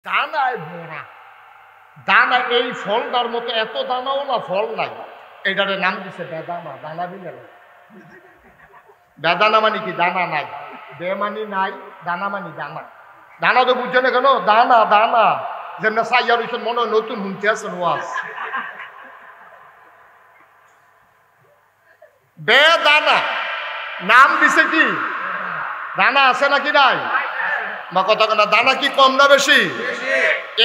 দানায় ভরা। দানা এই ফলটার মতো এত দানাও না, ফল নাই, এটারে নাম দিছে বেদানা। দানা দিলে না, বেদানা মানে কি? দানা নাই। বেমানি নাই, দানা মানি দানা। দানা তো বুঝছে না কেন? দানা দানা যেমন সাইয়ার হইছেন মনে হয় নতুন শুনতে আছেন ওয়াজ। বেদানা নাম দিছে কি? দানা আছে নাকি নাই? বা কথা কেনা দানা কি কম না বেশি?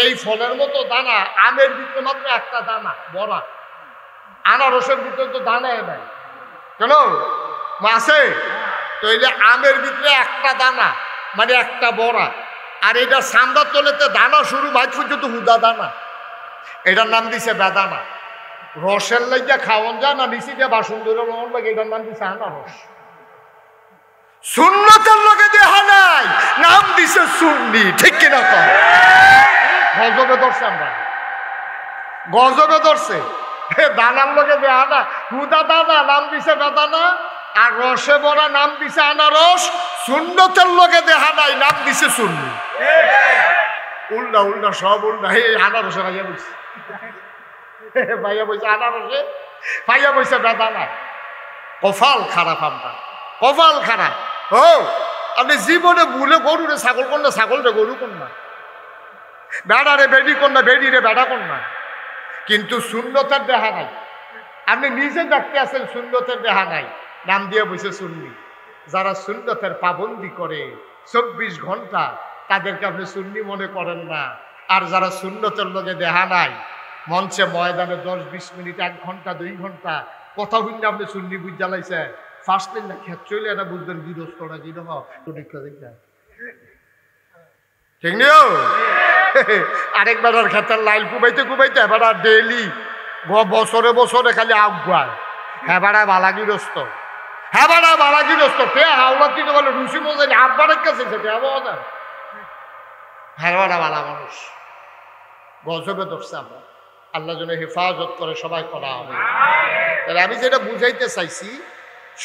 এই ফলের মতো দানা আমের ভিতরে মাত্র একটা দানা বড়া। আনারসের ভিতরে তো দানা নাই, কেন আছে? তো এই যে আমের ভিতরে একটা দানা মানে একটা বড়া, আর এটা সামদার তলেতে দানা শুরু মাঝ পর্যন্ত হুদা দানা। এটার নাম দিছে বেদানা। রসের লাগিয়া খাওয়ান যায় না, নিচি দিয়ে বাসন ধরে লবণ লাগে, এটার নাম দিছে আনারস। সুন্নতের লগে দেখা নাই, নাম দিছে সুন্নি। ঠিক কিনা কর? গজবে ধরছে, আমরা গজবে ধরছে। দানার লগে দেখা না, হুদা দানা নাম দিছে বেদানা, আর রসে ভরা নাম দিছে আনারস। সুন্নতের লগে দেখা নাই, নাম দিছে সুন্নি। উল্টা উল্টা সব উল্টা। এই আনারসে ভাইয়া বলছে, ভাইয়া বলছে আনারসে, ভাইয়া বলছে বেদানা। কপাল খারাপ আমরা, কপাল খারাপ। ও আপনি জীবনে ভুলে গরু রে ছাগল কর না, ছাগল রে গরু কর না, বেড়া রে বেডি কর না, বেডি রে বেড়া কর না, কিন্তু সুন্নতের দেখা নাই। আপনি নিজে দেখতে আছেন সুন্নতের দেখা নাই, নাম দিয়ে বসে সুন্নি। যারা সুন্নতের পাবন্দি করে 24 ঘন্টা, তাদেরকে আপনি সুন্নি মনে করেন না। আর যারা সুন্নতের লগে দেখা নাই, মঞ্চে ময়দানে 10-20 মিনিট, 1 ঘন্টা 2 ঘন্টা কথা শুনলে আপনি সুন্নি বুঝ জ্বালাইছেন, ফার্স্ট দিন না খেত চলে এটা বুঝবেন গৃহস্থরা কি রকম। ঠিক নিও আরেক বেড়ার খেতের লাইল কুবাইতে কুবাইতে বেড়া ডেইলি বছরে বছরে খালি আগুয়ায়। হ্যাঁ বেড়া বালা গৃহস্থ, হ্যাঁ বেড়া বালা গৃহস্থ। কে হাওলা দিতে বলে রুচি মজা আব্বারের কাছে সেটা না। হ্যাঁ বেড়া বালা মানুষ, গজবে ধরছে আমরা। আল্লাহ যেন হেফাজত করে, সবাই করা হবে। তাহলে আমি যেটা বুঝাইতে চাইছি,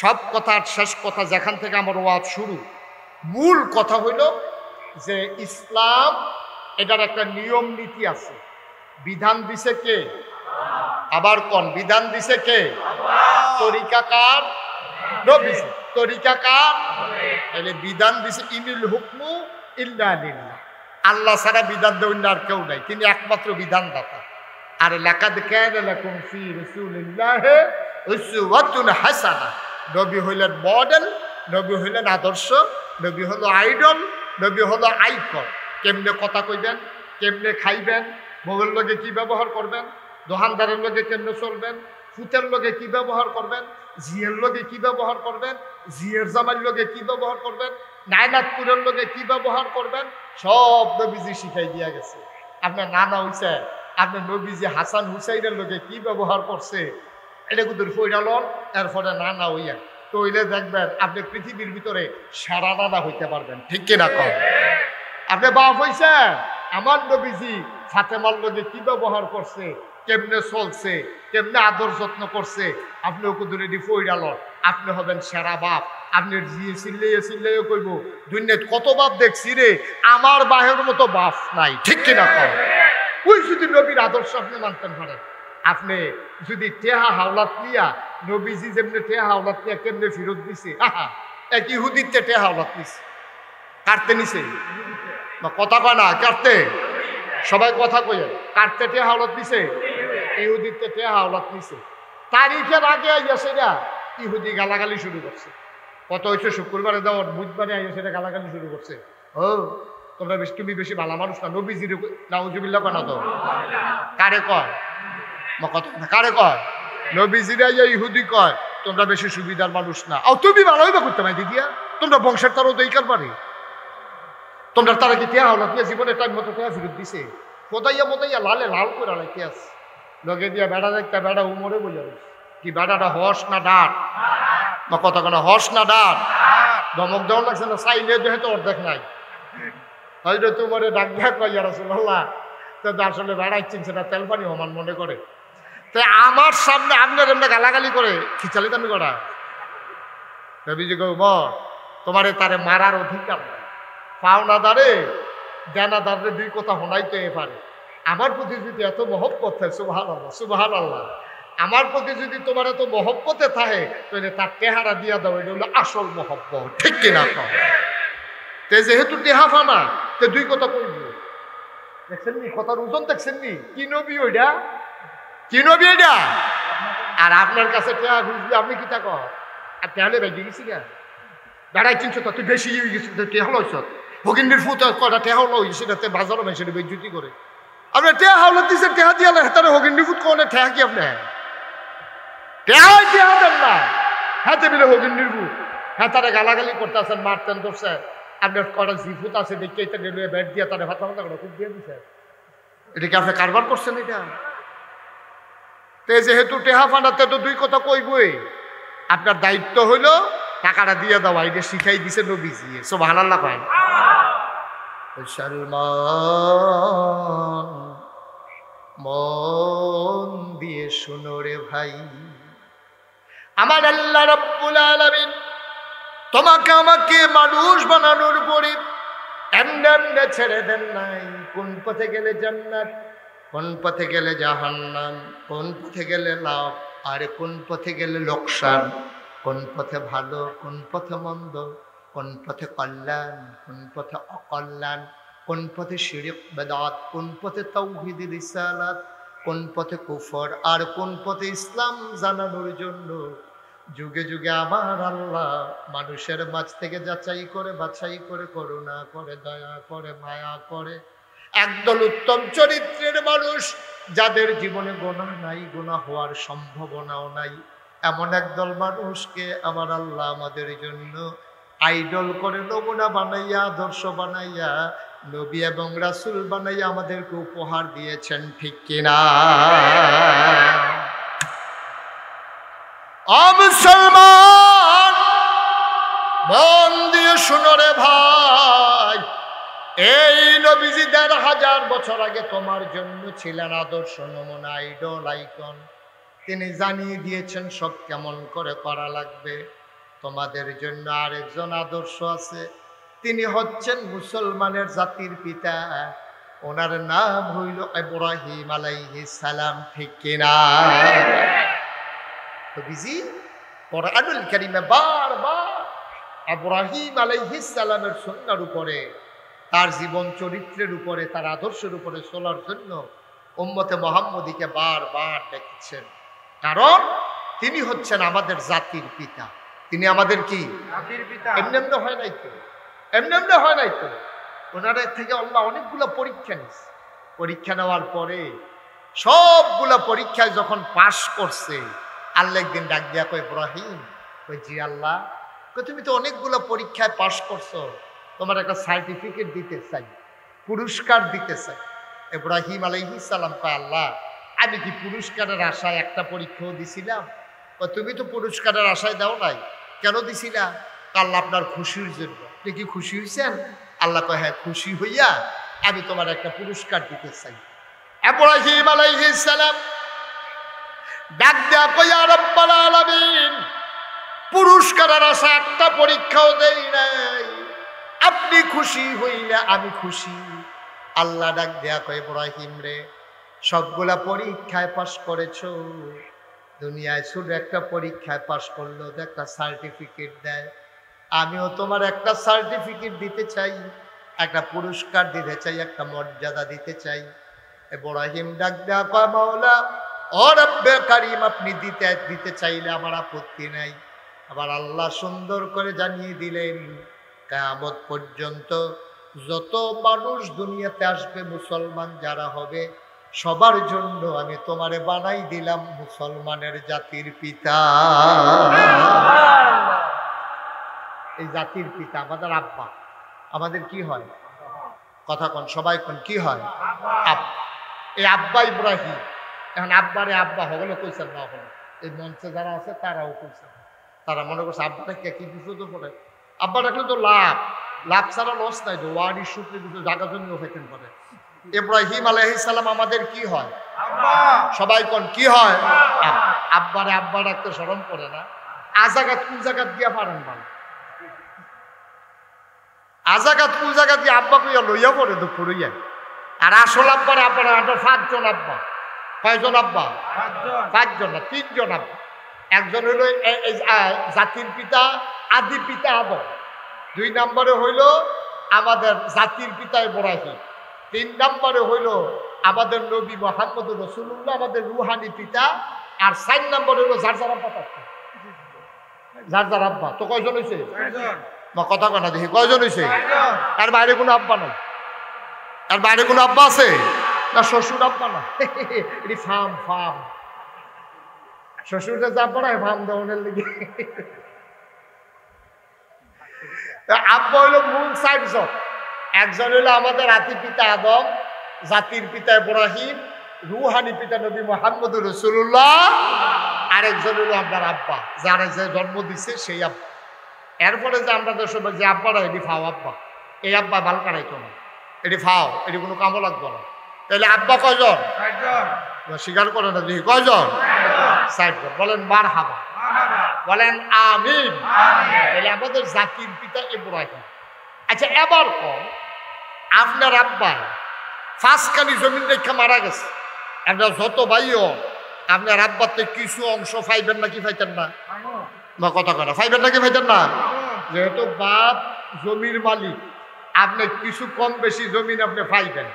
সব কথার শেষ কথা যেখান থেকে আমার ওয়াজ শুরু, মূল কথা হইল যে ইসলাম এটার একটা নিয়ম নীতি আছে। বিধান দিছে কে? আবার কোন বিধান দিছে কে? তরিকাকার নবী। তরিকাকার তাহলে বিধান দিছে ইনিল হুকমু ইল্লা লিল্লাহ। আল্লাহ ছাড়া বিধান দেওয়ার আর কেউ নাই, তিনি একমাত্র বিধানদাতা। আর লাকাদ কানা লাকুম ফি রাসূলিল্লাহি উসওয়াতুন হাসানা। নবী হইলেন মডেল, নবী হইলেন আদর্শ, নবী হলো আইডল, নবী হলো আইকন। কেমনে কথা কইবেন, কেমনে খাইবেন, বউয়ের লগে কি ব্যবহার করবেন, দোকানদারের লগে কেমনে চলবেন, ফুতের লগে কি ব্যবহার করবেন, জিয়ের লগে কি ব্যবহার করবেন, জিয়ের জামার লগে কি ব্যবহার করবেন, নাইনাতপুরের লগে কি ব্যবহার করবেন, সব নবীজি শিখাই দিয়া গেছে। আপনার নানা হইছে, আপনার নবীজি হাসান হুসাইনের লগে কি ব্যবহার করছে, এটা কিন্তু ফইরালন। এরপরে নানা হইয়া তো হইলে দেখবেন আপনি পৃথিবীর ভিতরে সারা নানা হইতে পারবেন। ঠিক কিনা কন? আপনি বাপ হইছে, আমার নবীজি ফাতেমার লগে কি ব্যবহার করছে, কেমনে চলছে, কেমনে আদর যত্ন করছে, আপনি ওকে ধরে দি ফইরালন, আপনি হবেন সেরা বাপ। আপনি জিয়ে চিল্লাইয়ে চিল্লাইয়ে কইব, দুনিয়ায় কত বাপ দেখছি রে, আমার বাহের মতো বাপ নাই। ঠিক কিনা কন? ওই যদি নবীর আদর্শ আপনি মানতেন পারেন, আপনি যদি টেহা হাওলাত নিয়া, নবীজি যেমনি টেহা হাওলাত নিয়া কেমনে ফেরত দিছে, আহা এক ইহুদিতে টেহা হাওলাত নিছে, কাটতে নিছে বা কথা কয় না, কাটতে সবাই কথা কয়ে কাটতে টেহা হাওলাত দিছে, ইহুদিতে টেহা হাওলাত নিছে। তারিখের আগে আইয়া সেটা ইহুদি গালাগালি শুরু করছে। কত হয়েছে শুক্রবারে দেওয়ার, বুধবারে আইয়া সেটা গালাগালি শুরু করছে। ও তোমরা বেশি, তুমি বেশি ভালো মানুষ না, নবীজির নাউজুবিল্লাহ কেন তো কারে কয়, কারে কয়? নবীজিরা ইহুদি কয় তোমরা বেশি সুবিধার মানুষ না। আর তুমি ভালোই বা করতে পারি দিদিয়া, তোমরা বংশের তারও দইকার পারে, তোমরা তারা কি টেয়া হলো দিয়ে জীবনে টাইম মতো টেয়া ফেরত দিছে, কোথাইয়া মোতাইয়া লালে লাল করে লাইতে আছে লগে দিয়া বেড়া দেখতে, বেড়া উমরে বলে কি বেড়াটা হস না ডাট, বা কথা কেন হস না ডাট, ধমক দেওয়া লাগছে না, চাইলে যেহেতু অর্ধেক নাই, হয়তো তোমার ডাক ডাক কইয়া রাসূলুল্লাহ, তো আসলে বেড়াই চিনছে না, তেল পানি সমান মনে করে। তাই আমার সামনে আপনার এমনি গালাগালি করে খিচালি দামি করা, নবীজি কই তোমারে তারে মারার অধিকার নাই, পাওনা দারে জানাদারে দুই কথা শোনাইতে পারে। আমার প্রতি যদি এত মহব্বত থাকে, সুবহানাল্লাহ সুবহানাল্লাহ, আমার প্রতি যদি তোমার এত মহব্বতে থাকে তাহলে তার টেহারা দিয়া দাও, এটা হলো আসল মহব্বত, ঠিক কিনা? তে যেহেতু টেহা ফানা, তে দুই কথা কইব। দেখছেন নি কথার ওজন? দেখছেন নি কি নবী ওইটা, কি নবী এটা? আর আপনার কাছে টেহা খুঁজলে আপনি কি তা কর? আর টেহালে বেঁচে গেছি গা বেড়াই চিনছ তো, তুই বেশি হয়ে গেছিস, টেহা লইছ ফকিন্দির ফুট কটা টেহা লইছে, তাতে বাজারও মেশে বেজ্জুতি করে। আপনি টেহা হাওলা দিচ্ছে, টেহা দিয়ে হেতারে হকিন্দির ফুট কোনে টেহা কি আপনি টেহা টেহা দেন না, হাতে মিলে হকিন্দির ফুট হেতারে গালাগালি করতে আসেন, মারতেন ধরছে। আপনার কটা জিফুত আছে দেখে এটা নিয়ে ব্যাট দিয়ে তারা ভাতা ভাতা করে খুব দিয়ে দিচ্ছে। এটা কি আপনি কারবার করছেন? এটা তে যেহেতু টেহা ফানাতে তো দুই কথা কইবই। আপনার দায়িত্ব হইলো টাকাটা দিয়ে দেওয়া, এটা শিখাই দিছে নবীজি, সুবহানাল্লাহ কয়। মুসলমান মন দিয়ে শুনো রে ভাই, আমার আল্লাহ রাব্বুল আলামিন তোমাকে আমাকে মানুষ বানানোর পরে এমনি এমনি ছেড়ে দেন নাই। কোন পথে গেলে জান্নাত, কোন পথে গেলে জাহান্নাম, কোন পথে গেলে লাভ, আর কোন পথে গেলে লোকসান, কোন পথে ভালো, কোন পথে মন্দ, কোন পথে কল্যাণ, কোন পথে অকল্যাণ, কোন পথে শিরক বেদাত, কোন পথে তাওহীদ রিসালাত, কোন পথে কুফর, আর কোন পথে ইসলাম জানানোর জন্য যুগে যুগে আমার আল্লাহ মানুষের মাঝ থেকে যাচাই করে বাছাই করে করুণা করে দয়া করে মায়া করে একদল উত্তম চরিত্রের মানুষ, যাদের জীবনে গুনাহ নাই, গুনাহ হওয়ার সম্ভাবনাও নাই, এমন একদল মানুষকে আমার আল্লাহ আমাদের জন্য আইডল করে নমুনা বানাইয়া, আদর্শ বানাইয়া, নবী এবং রাসূল বানাইয়া আমাদেরকে উপহার দিয়েছেন, ঠিক কিনা? মুসলমান মন দিয়ে শুনো রে ভাই, এই নবীজি ১৫০০ বছর আগে তোমার জন্য ছিলেন আদর্শ নমুনা, আইডল, আইকন। তিনি জানিয়ে দিয়েছেন সব কেমন করে করা লাগবে। তোমাদের জন্য আরেকজন আদর্শ আছে, তিনি হচ্ছেন মুসলমানের জাতির পিতা, ওনার নাম হইল ইব্রাহিম আলাইহিস সালাম, ঠিক কিনা? নবীজি কোরআনুল কারীমে বারবার ইব্রাহিম আলাইহিস সালামের সুন্নাহর উপরে, তার জীবন চরিত্রের উপরে, তার আদর্শের উপরে চলার জন্য উম্মতে মুহাম্মদীকে বারবার ডেকেছেন। কারণ তিনি হচ্ছেন আমাদের জাতির পিতা। তিনি আমাদের কি জাতির পিতা? এমনি এমনি হয় নাই তো, এমনি এমনি হয় নাই তো। ওনার থেকে আল্লাহ অনেকগুলো পরীক্ষা নিয়েছে। পরীক্ষা নেওয়ার পরে সবগুলা পরীক্ষায় যখন পাশ করছে, আল্লাহ একদিন ডাক দিয়া কয়, ইব্রাহিম, কই জি আল্লাহ, তুমি তো অনেকগুলো পরীক্ষায় পাশ করছো, তোমার একটা সার্টিফিকেট দিতে চাই, পুরস্কার দিতে চাই। ইব্রাহিম আলাইহিস সালাম কয়, আল্লাহ, আমি কি পুরস্কারের আশায় একটা পরীক্ষাও দিছিলাম? তুমি তো পুরস্কারের আশায় দাও নাই, কেন দিছিলা? আল্লাহ আপনার খুশির জন্য। আপনি কি খুশি হয়েছেন? আল্লাহ কয়, হ্যাঁ খুশি হইয়া আমি তোমার একটা পুরস্কার দিতে চাই। ইব্রাহিম আলাইহিস সালাম ডাক দেয়া কয়, ইয়া রাব্বাল আলামিন, পুরস্কারের আশা একটা পরীক্ষাও দেই নাই, আপনি খুশি হইলে আমি খুশি। আল্লাহ ডাক দেয়া কয়, ইব্রাহিম রে, সবগুলা পরীক্ষায় পাশ করেছো, দুনিয়ায় শুধু একটা পরীক্ষায় পাশ করলো, একটা সার্টিফিকেট দেয়, আমিও তোমার একটা সার্টিফিকেট দিতে চাই, একটা পুরস্কার দিতে চাই, একটা মর্যাদা দিতে চাই। ইব্রাহিম ডাক দেয়া কয়, মাওলা ও রব্বে কারীম, আপনি দিতে চাইলে আমার আপত্তি নাই। আবার আল্লাহ সুন্দর করে জানিয়ে দিলেন, কিয়ামত পর্যন্ত যত মানুষ দুনিয়াতে আসবে, মুসলমান যারা হবে, সবার জন্য আমি তোমারে বানাই দিলাম মুসলমানের জাতির পিতা। এই জাতির পিতা আমাদের আব্বা। আমাদের কি হয়? কথা কন, সবাই কন, কি হয়? আব্বা। এই আব্বা ইব্রাহিম। এখন আব্বারে আব্বা হলো কইছেন না, হলো এই মঞ্চে যারা আছে তারাও কইছেন। তারা মনে করছে আব্বাটা কি বিপদে পড়ে। আব্বা রাখলে তো লাভ, লাভ ছাড়া লস নাই, তো ওয়ারি সূত্রে কিন্তু জায়গা জমিও হইতেন পারে। ইব্রাহিম আলাইহিস সালাম আমাদের কি হয়? আব্বা। সবাই কোন কি হয়? আব্বারে আব্বা রাখতে শরম করে না? আজাগাত কোন জায়গাত দিয়া পারেন ভালো। আজাগাত কোন জায়গা দিয়ে আব্বা কইয়া লইয়া পড়ে তো পড়ইয়া। আর আসল আব্বার আপনারা 5জন আব্বা। কয়জন আব্বা? 5জন না 3জন আব্বা। একজন হইল জাতির পিতা আদি পিতা আদম, 2 নম্বরে হইল আমাদের জাতির পিতা ইব্রাহিম, 3 নম্বরে হইল আমাদের নবী মুহাম্মদ রাসূলুল্লাহ আমাদের রুহানি পিতা, আর 4 নম্বরে হইল যার যার আব্বা থাকতো। যার যার আব্বা তো কয়জন হয়েছে? মা কথা কয় না দেখি কয়জন হয়েছে? আর বাইরে কোনো আব্বা নাই? আর বাইরে কোনো আব্বা আছে না? শ্বশুর আব্বা না, এটি ফার্ম ফার্ম। শ্বশুরটা যা পড়ায় ফার্ম দেওয়ানের লিগে। আব্বা হইল মূল 4 জন। একজন হইলো আমাদের আদি পিতা আদম, জাতির পিতা ইব্রাহিম, রুহানি পিতা নবী মুহাম্মদ রাসূলুল্লাহ, আরেকজন হইলো আপনার আব্বা, যারা যে জন্ম দিচ্ছে সেই আব্বা। এরপরে যে আমরা দেশের যে আব্বারা এটি ফাও আব্বা, এই আব্বা ভাল কারাইতো না, এটি ফাও, এটি কোনো কামও লাগতো না। তাহলে আব্বা কয়জন? স্বীকার করে না দেখি কয়জন? 4 জন। বলেন মারহাবা, বলেন আমিন। তাহলে আমাদের জাতির পিতা ইব্রাহিম। আচ্ছা এবার কম, আপনার আব্বা 5খানি জমিন রেখা মারা গেছে, আপনার যত ভাইও আপনার আব্বাতে কিছু অংশ পাইবেন নাকি পাইতেন না? বা কথা কয় না, পাইবেন নাকি পাইতেন না? যেহেতু বাপ জমির মালিক, আপনি কিছু কম বেশি জমিন আপনি পাইবেন।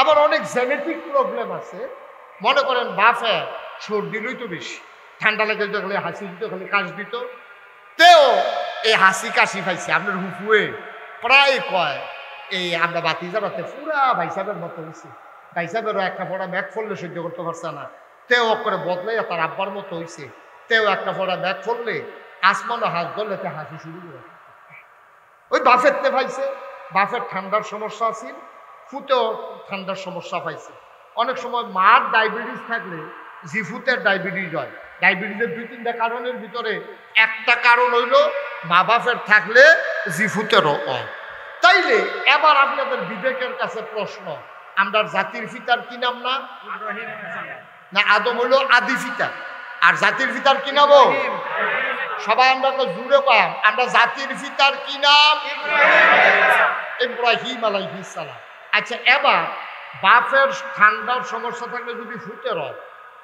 আবার অনেক জেনেটিক প্রবলেম আছে। মনে করেন বাপে সর্দি লইতো বেশি, ঠান্ডা লেগে যেত, হাসি দিত, খালি কাশ দিত, তেও এই হাসি কাশি পাইছে। আপনার হুফুয়ে প্রায় কয় এই আমরা বাতি জ্বালাতে পুরা ভাই সাহেবের মতো হয়েছে, ভাই সাহেবেরও একটা ফোড়া ব্যাগ ফললে সহ্য করতে পারছে না, তেও করে বদলাই তার আব্বার মতো হয়েছে, তেও একটা ফোড়া ব্যাগ ফললে আসমানও হাত ধরলে তে হাসি শুরু করে। ওই বাফের তে পাইছে, বাফের ঠান্ডার সমস্যা আছে, ফুতেও ঠান্ডার সমস্যা পাইছে। অনেক সময় মার ডায়াবেটিস থাকলে জিফুতের ডায়াবেটিস হয়। ডায়াবেটিসের 2-3টা কারণের ভিতরে একটা কারণ হইল মা বাপের থাকলে জিফুতেরও হয়। তাইলে এবার আপনাদের বিবেকের কাছে প্রশ্ন, আমরা জাতির পিতার কি নাম না? না আদম হইল আদি পিতা, আর জাতির পিতার কি নাম? সবাই আমরা তো জুড়ে পাম, আমরা জাতির পিতার কি নাম? ইব্রাহিম আলাইহিস সালাম। আচ্ছা এবার বাপের ঠান্ডার সমস্যা থাকলে যদি ফুতের হয়,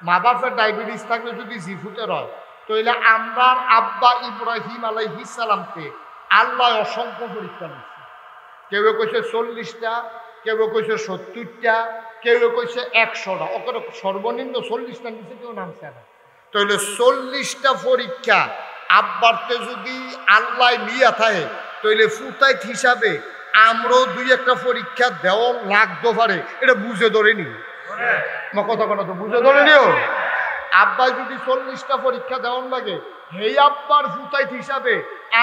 মা বাপের ডায়াবেটিস থাকলে যদি জিফুতের হয়, তাহলে আমরা আব্বা ইব্রাহিম আলাইহিস সালামকে আল্লাহ অসংখ্য পরীক্ষা নিচ্ছে। কেউ কইছে 40টা, কেউ কইছে 70টা, কেউ কইছে 100টা, ওকে সর্বনিম্ন 40টা নিচে কেউ নামছে না। তাহলে 40টা পরীক্ষা আব্বারতে যদি আল্লাহ নিয়ে থাকে, তাহলে ফুতাইত হিসাবে আমরাও 2-1টা পরীক্ষা দেওয়া লাগতে পারে, এটা বুঝে ধরে নি। কথা কোনো তো বুঝে ধরে নিও। আব্বা যদি 40টা পরীক্ষা দেওয়ার লাগে, হেই আব্বার ফুতাইত হিসাবে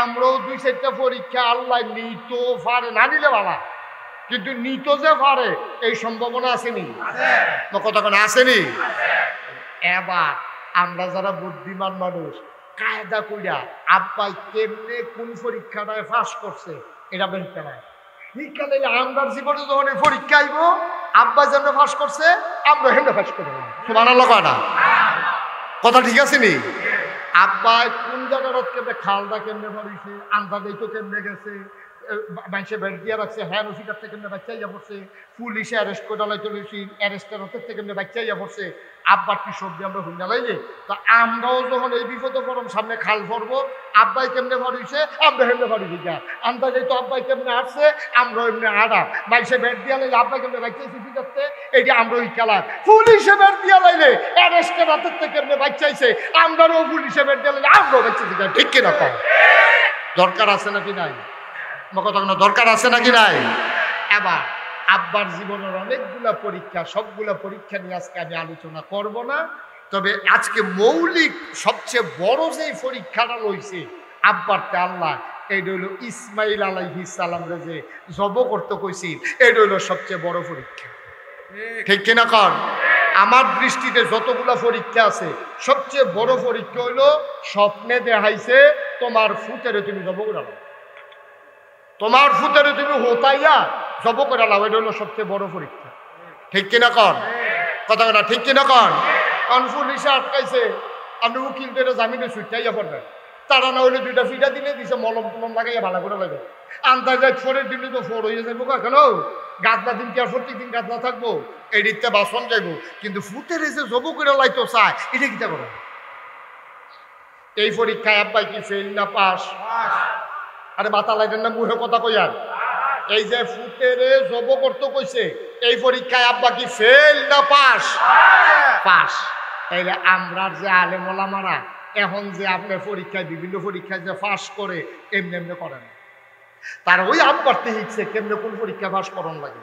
আমরাও 2-4টা পরীক্ষা আল্লাহ নিত পারে, না নিলে ভালা, কিন্তু নিত যে পারে এই সম্ভাবনা আসেনি। কথা কোনো আসেনি। এবার আমরা যারা বুদ্ধিমান মানুষ কায়দা কইরা আব্বাই কেমনে কোন পরীক্ষাটায় পাস করছে এটা বেরতে নাই। বিকালে আমরার জীবনে যখন এই পরীক্ষা আইব, আব্বা যেন পাস করছে আমরা হেমনে পাস করে নেব। সুবহানাল্লাহ কয় না? কথা ঠিক আছে নি? আব্বা কোন জায়গার কেমনে খালদা কেমনে বাড়িছে, আন্দাজে তো কেমনে গেছে, মানুষে বেড দিয়া রাখছে, হ্যাঁ নসিকার থেকে কেমনে বাচ্চাইয়া পড়ছে, পুলিশে অ্যারেস্ট করে লাইতে লইছি, অ্যারেস্টের হতে থেকে কেমনে বাচ্চাইয়া পড়ছে, আব্বার কি সবজি আমরা হুইনা লাইলে। তো আমরাও যখন এই বিপদে পড়ম, সামনে খাল পড়বো, আব্বাই কেমনে বাড়িছে আমরা হেমনে বাড়িছি, যা আন্দাজে তো আব্বাই কেমনে আসছে আমরা এমনি আড়া, মানুষে বেড দিয়া লাইলে আব্বাই কেমনে বাচ্চাইছে ফিটাতে, এইটা আমরা ওই খেলা। পুলিশে বেড দিয়া লাইলে অ্যারেস্টের হাতের থেকে কেমনে বাচ্চাইছে, আমরাও পুলিশে বেড দিয়া লাইলে আমরাও বাচ্চাইছি, ঠিক কিনা কম? দরকার আছে নাকি নাই? কথা কোনো দরকার আছে নাকি নাই? এবার আব্বার জীবনের অনেকগুলা পরীক্ষা, সবগুলা পরীক্ষা নিয়ে আজকে আমি আলোচনা করব না। তবে আজকে মৌলিক সবচেয়ে বড় যেই পরীক্ষাটা লইছে আব্বারতে আল্লাহ, এইটা হইল ইসমাইল আলাইহিস সালামরে যে জব করতে কইছি, এইটা হইল সবচেয়ে বড় পরীক্ষা। ঠিক কিনা কর? আমার দৃষ্টিতে যতগুলা পরীক্ষা আছে, সবচেয়ে বড় পরীক্ষা হইল স্বপ্নে দেখাইছে তোমার ফুতেরে তুমি জব করে নাও, তোমার ফুতেরে তুমি হোতাইয়া জব করে নাও, এটা হলো সবচেয়ে বড় পরীক্ষা। ঠিক কিনা কর? কথা কথা ঠিক কিনা কর? কারণ পুলিশে আটকাইছে, আপনি উকিল ধরে জামিনে ছুটাইয়া পড়বেন, তারা না হইলে 2টা ফিটা দিলে দিছে, মলম টলম লাগাইয়া ভালো করে লাগে, আন্দাজ ফোরের দিনে তো ফোর হয়ে যাবো কেন গাদলা দিন কি আর প্রত্যেকদিন গাদলা থাকবো এই দিকতে বাসন যাইবো কিন্তু ফুটের এসে জবু করে লাইতো চায় এটা কিটা করো এই পরীক্ষায় আব্বাই কি ফেল না পাস আরে মাথা লাইটেন না মুখে কথা কই আর এই যে ফুটেরে জব করতে কইছে এই পরীক্ষায় আব্বা কি ফেল না পাস পাস তাইলে আমরা যে আলেম ওলামারা এখন যে আপনার পরীক্ষায় বিভিন্ন পরীক্ষায় যে পাস করে এমনি এমনি করেন তারা ওই আব্বারতে শিখছে কেমনে কোন পরীক্ষা পাস করন লাগে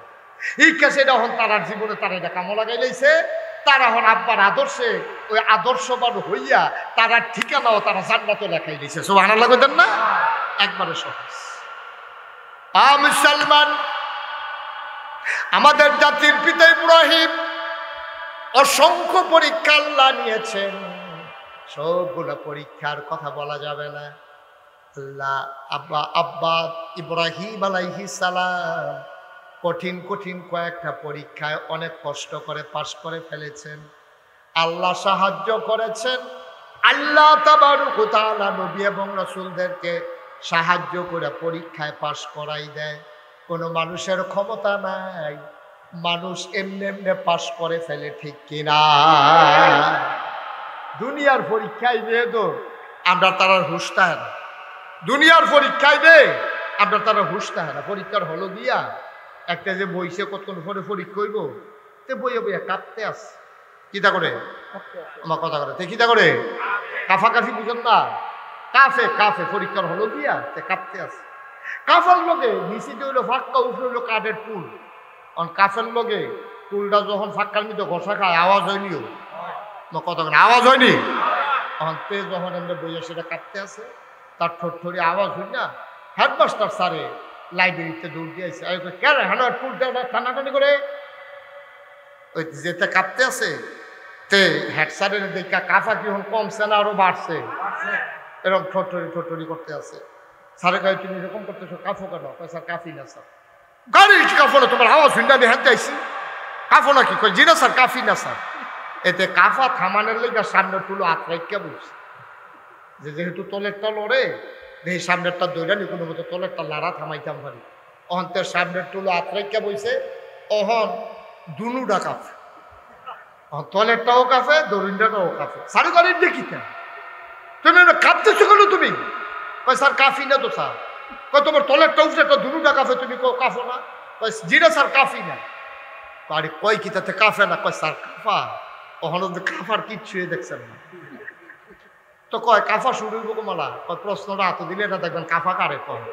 শিক্ষা সেটা এখন তারার জীবনে তারা এটা কামো লাগাই লাইছে তারা এখন আব্বার আদর্শে ওই আদর্শবান হইয়া তারা ঠিকানাও তারা জান্নাতে লেখাই দিয়েছে সুবহানাল্লাহ কইতেন না একবারে সহজ মুসলমান আমাদের জাতির পিতা ইব্রাহিম অসংখ্য পরীক্ষা আল্লাহ নিয়েছেন সবগুলো পরীক্ষার কথা বলা যাবে না আল্লাহ আব্বা ইব্রাহিম আলাইহিস সালাম কঠিন কঠিন কয়েকটা পরীক্ষায় অনেক কষ্ট করে পাশ করে ফেলেছেন আল্লাহ সাহায্য করেছেন আল্লাহ তাবারক ওয়া তাআলা নবী এবং রাসূলদেরকে সাহায্য করে পরীক্ষায় পাশ করাই দেয় কোনো মানুষের ক্ষমতা নাই মানুষ এমনি এমনি পাশ করে ফেলে ঠিক কিনা দুনিয়ার পরীক্ষায় দিয়ে তো আমরা তারা হুঁশটা হয় না দুনিয়ার পরীক্ষায় দে আমরা তারা হুঁশটা হয় না পরীক্ষার হলো গিয়া একটা যে বইসে কতক্ষণ পরে পরীক্ষা হইব তে বইয়ে বইয়া কাঁপতে আস কিতা করে আমার কথা করে কিতা করে কাফাকাফি বুঝেন না কাফে কাফে পরীক্ষার হলো গিয়া তে কাঁপতে আস কাফার লোকে নিচেতে হইলো ফাঁকা উঠে হইলো কাঠের টুল কারণ কাফের লোকে টুলটা যখন ফাঁকার মধ্যে ঘষা খায় আওয়াজ হয়নিও আমার কথা করে আওয়াজ হয়নি তখন তে যখন আমরা বইয়া সেটা কাঁপতে আসে তার ঠোঁটঠড়ি আওয়াজ হই না হেডমাস্টার স্যারে লাইব্রেরিতে দৌড় দিয়েছে কেন হ্যাঁ টুলটা টানাটানি করে ওই যেতে কাঁপতে আছে তে হেড স্যারের দেখা কাফা কি এখন কমছে না আরো বাড়ছে এরকম ঠোঁটঠড়ি করতে আছে স্যারের কাছে তুমি এরকম করতেছো কাফো কেন স্যার কাফি না স্যার গাড়ির কাফো না তোমার আওয়াজ হইনা আমি হাঁটতে আইসি কাফো না কি কই জি না স্যার কাফি না স্যার এতে কাফা থামানোর লেগে সামনে তুলো আত্রাইকা বলছে যেহেতু তলেরটা লড়ে এই সামনেরটা দৈরানি কোনো মতো তলেরটা লাড়া থামাইতাম পারি অহন্তের সামনের টুলো আত্রাইকা বইছে অহন দুনুটা কাফে তলেরটাও কাফে দরিন্ডাটাও কাফে সাড়ে গাড়ির দেখি কেন তুমি কাঁপতেছো কেন তুমি স্যার কাফি না তো স্যার তোমার তলেরটা উঠছে একটা দুনুটা কাফে তুমি কাফো না জিরা স্যার কাফি না আরে কয় কি তাতে কাফে না কয় স্যার কাফা ওখানে কাফার কিচ্ছু দেখছেন না তো কয় কাফা শুরু হইব মালা কয় প্রশ্নটা হাতে দিলে এটা দেখবেন কাফা কারে কয়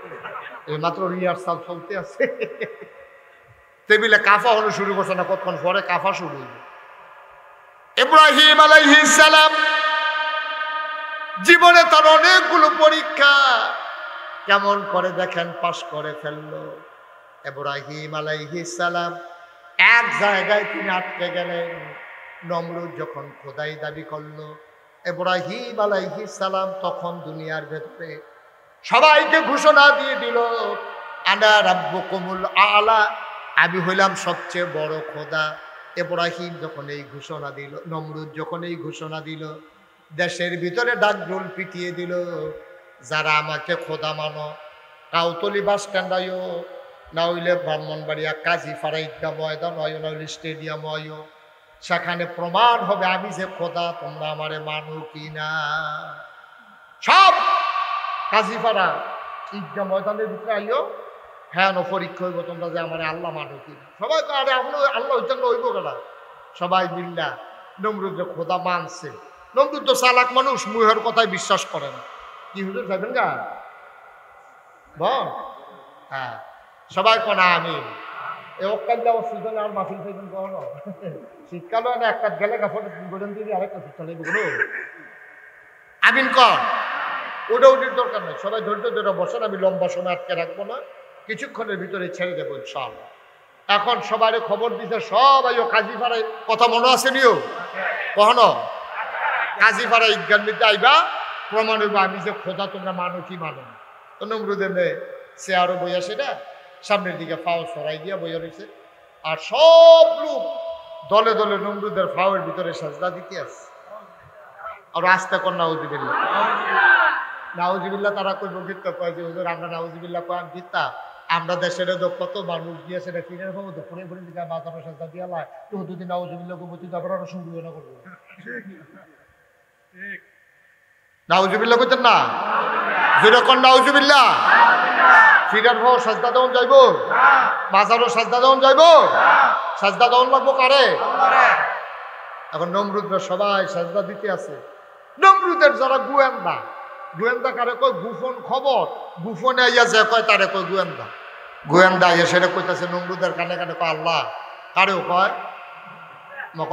এই মাত্র রিহার্সাল চলতে আছে টেবিলে কাফা হলো শুরু করছে না কতক্ষণ পরে কাফা শুরু হইব ইব্রাহিম আলাইহিস সালাম জীবনে তার অনেকগুলো পরীক্ষা কেমন করে দেখেন পাশ করে ফেললো ইব্রাহিম আলাইহিস সালাম এক জায়গায় তিনি আটকে গেলেন নমরুদ যখন খোদাই দাবি করলো ইব্রাহিম আলাইহিস সালাম তখন দুনিয়ার ভেতরে সবাইকে ঘোষণা দিয়ে দিল আনা রাব্বুকুমুল আলা আমি হইলাম সবচেয়ে বড় খোদা ইব্রাহিম যখন এই ঘোষণা দিল নমরুদ যখন এই ঘোষণা দিল দেশের ভিতরে ডাকঢোল পিটিয়ে দিল যারা আমাকে খোদা মানো কাউতলি বাস স্ট্যান্ড আয়ো না হইলে ব্রাহ্মণবাড়িয়া কাজীপাড়া ঈদগাহ ময়দান হয় না হইলে স্টেডিয়াম হয় সেখানে প্রমাণ হবে আমি যে খোদা তোমরা আমারে মানো কি না সব কাজীপাড়া ঈদগাহ ময়দানের ভিতরে আইও হ্যাঁ পরীক্ষা হইব তোমরা যে আমার আল্লাহ মানো কি না সবাই তো আরে আপনি আল্লাহ ওই জন্য হইব গেলা সবাই মিল্লা নমরুদ যে খোদা মানছে নমরুদ তো চালাক মানুষ মুহের কথায় বিশ্বাস করে না কি হুজুর যাবেন গা বল হ্যাঁ সবাই কনা আমি সিজনে আর মাফিল ফাইবেন কখনো শীতকালও না একটা গেলে কাপড় গোজন দিয়ে আরেকটা শীতকালে আমিন কর ওটা ওটির দরকার নেই সবাই ধৈর্য ধরে বসেন আমি লম্বা সময় আটকে রাখবো না কিছুক্ষণের ভিতরে ছেড়ে দেবো ইনশাআল্লাহ এখন সবাই খবর দিতে সবাই ও কাজীপাড়ায় কথা মনে আছে নিও কখনো কাজীপাড়া ঈদগাহ মধ্যে আইবা প্রমাণ হইব আমি যে খোদা তোমরা মানো কি মানো না তো নমরুদের সে আরো বইয়া সেটা সামনের দিকে ফাও সরাই দিয়া বইয়া রয়েছে আর সব লোক দলে দলে নমরুদের ফাওয়ের ভিতরে সাজদা দিতে আছে আর আস্তে কন্যা উদ্দিবিল্লাহ নাউজুবিল্লাহ তারা কইব গীতা কয় যে হুজুর আমরা নাউজুবিল্লাহ কয় গীতা আমরা দেশের কত মানুষ দিয়ে সেটা কিনে পাবো তো ফোনে ফোনে দিকে বাজার সাজা দিয়া লাই তো দুদিন নাউজুবিল্লাহ করবো তুই তারপর আরো শুনবি না করবো নাউজুবিল্লাহ কইতেন না যেরকম নাউজুবিল্লাহ ফিরার ভাও সাজদা দেওয়ান যাইব বাজারও সাজদা দেওয়ান যাইব সাজদা দেওয়ান লাগবো কারে এখন নমরুদরা সবাই সাজদা দিতে আছে নমরুদের যারা গোয়েন্দা গোয়েন্দা কারে কয় গুফন খবর গুফনে আইয়া যে কয় তারে কয় গোয়েন্দা গোয়েন্দা আইয়া সেটা কইতাছে নমরুদের কানে কানে কয় আল্লাহ কারেও কয়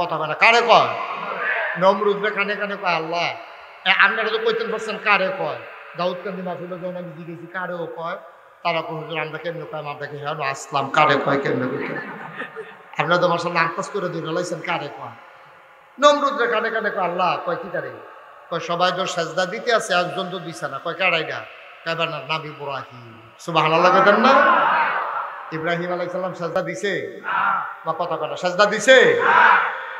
কথা কয় না কারে কয় নমরুদরে কানে কানে কয় আল্লাহ আপনারা তো কইতেন পারছেন কারে কয় দাউদ কান্দি মাহফিলে যখন আমি জিজ্ঞেসি কারেও কয় তারা কয় হুজুর আমরা কেমনে কয় আপনাকে হ্যাঁ আসলাম কারে কয় কেমনে কইতেন আপনারা তো মাসাল্লাহ আন্দাজ করে দিয়ে লাইছেন কারে কয় নমরুদরে কানে কানে কয় আল্লাহ কয় কি কারে কয় সবাই তো সাজদা দিতে আছে একজন তো দিছে না কয় কারাই না কয়বার না নাবি ইব্রাহিম সুবহানাল্লাহ কইতেন না ইব্রাহিম আলাইহিস সালাম সাজদা দিছে বা কথা কথা সাজদা দিছে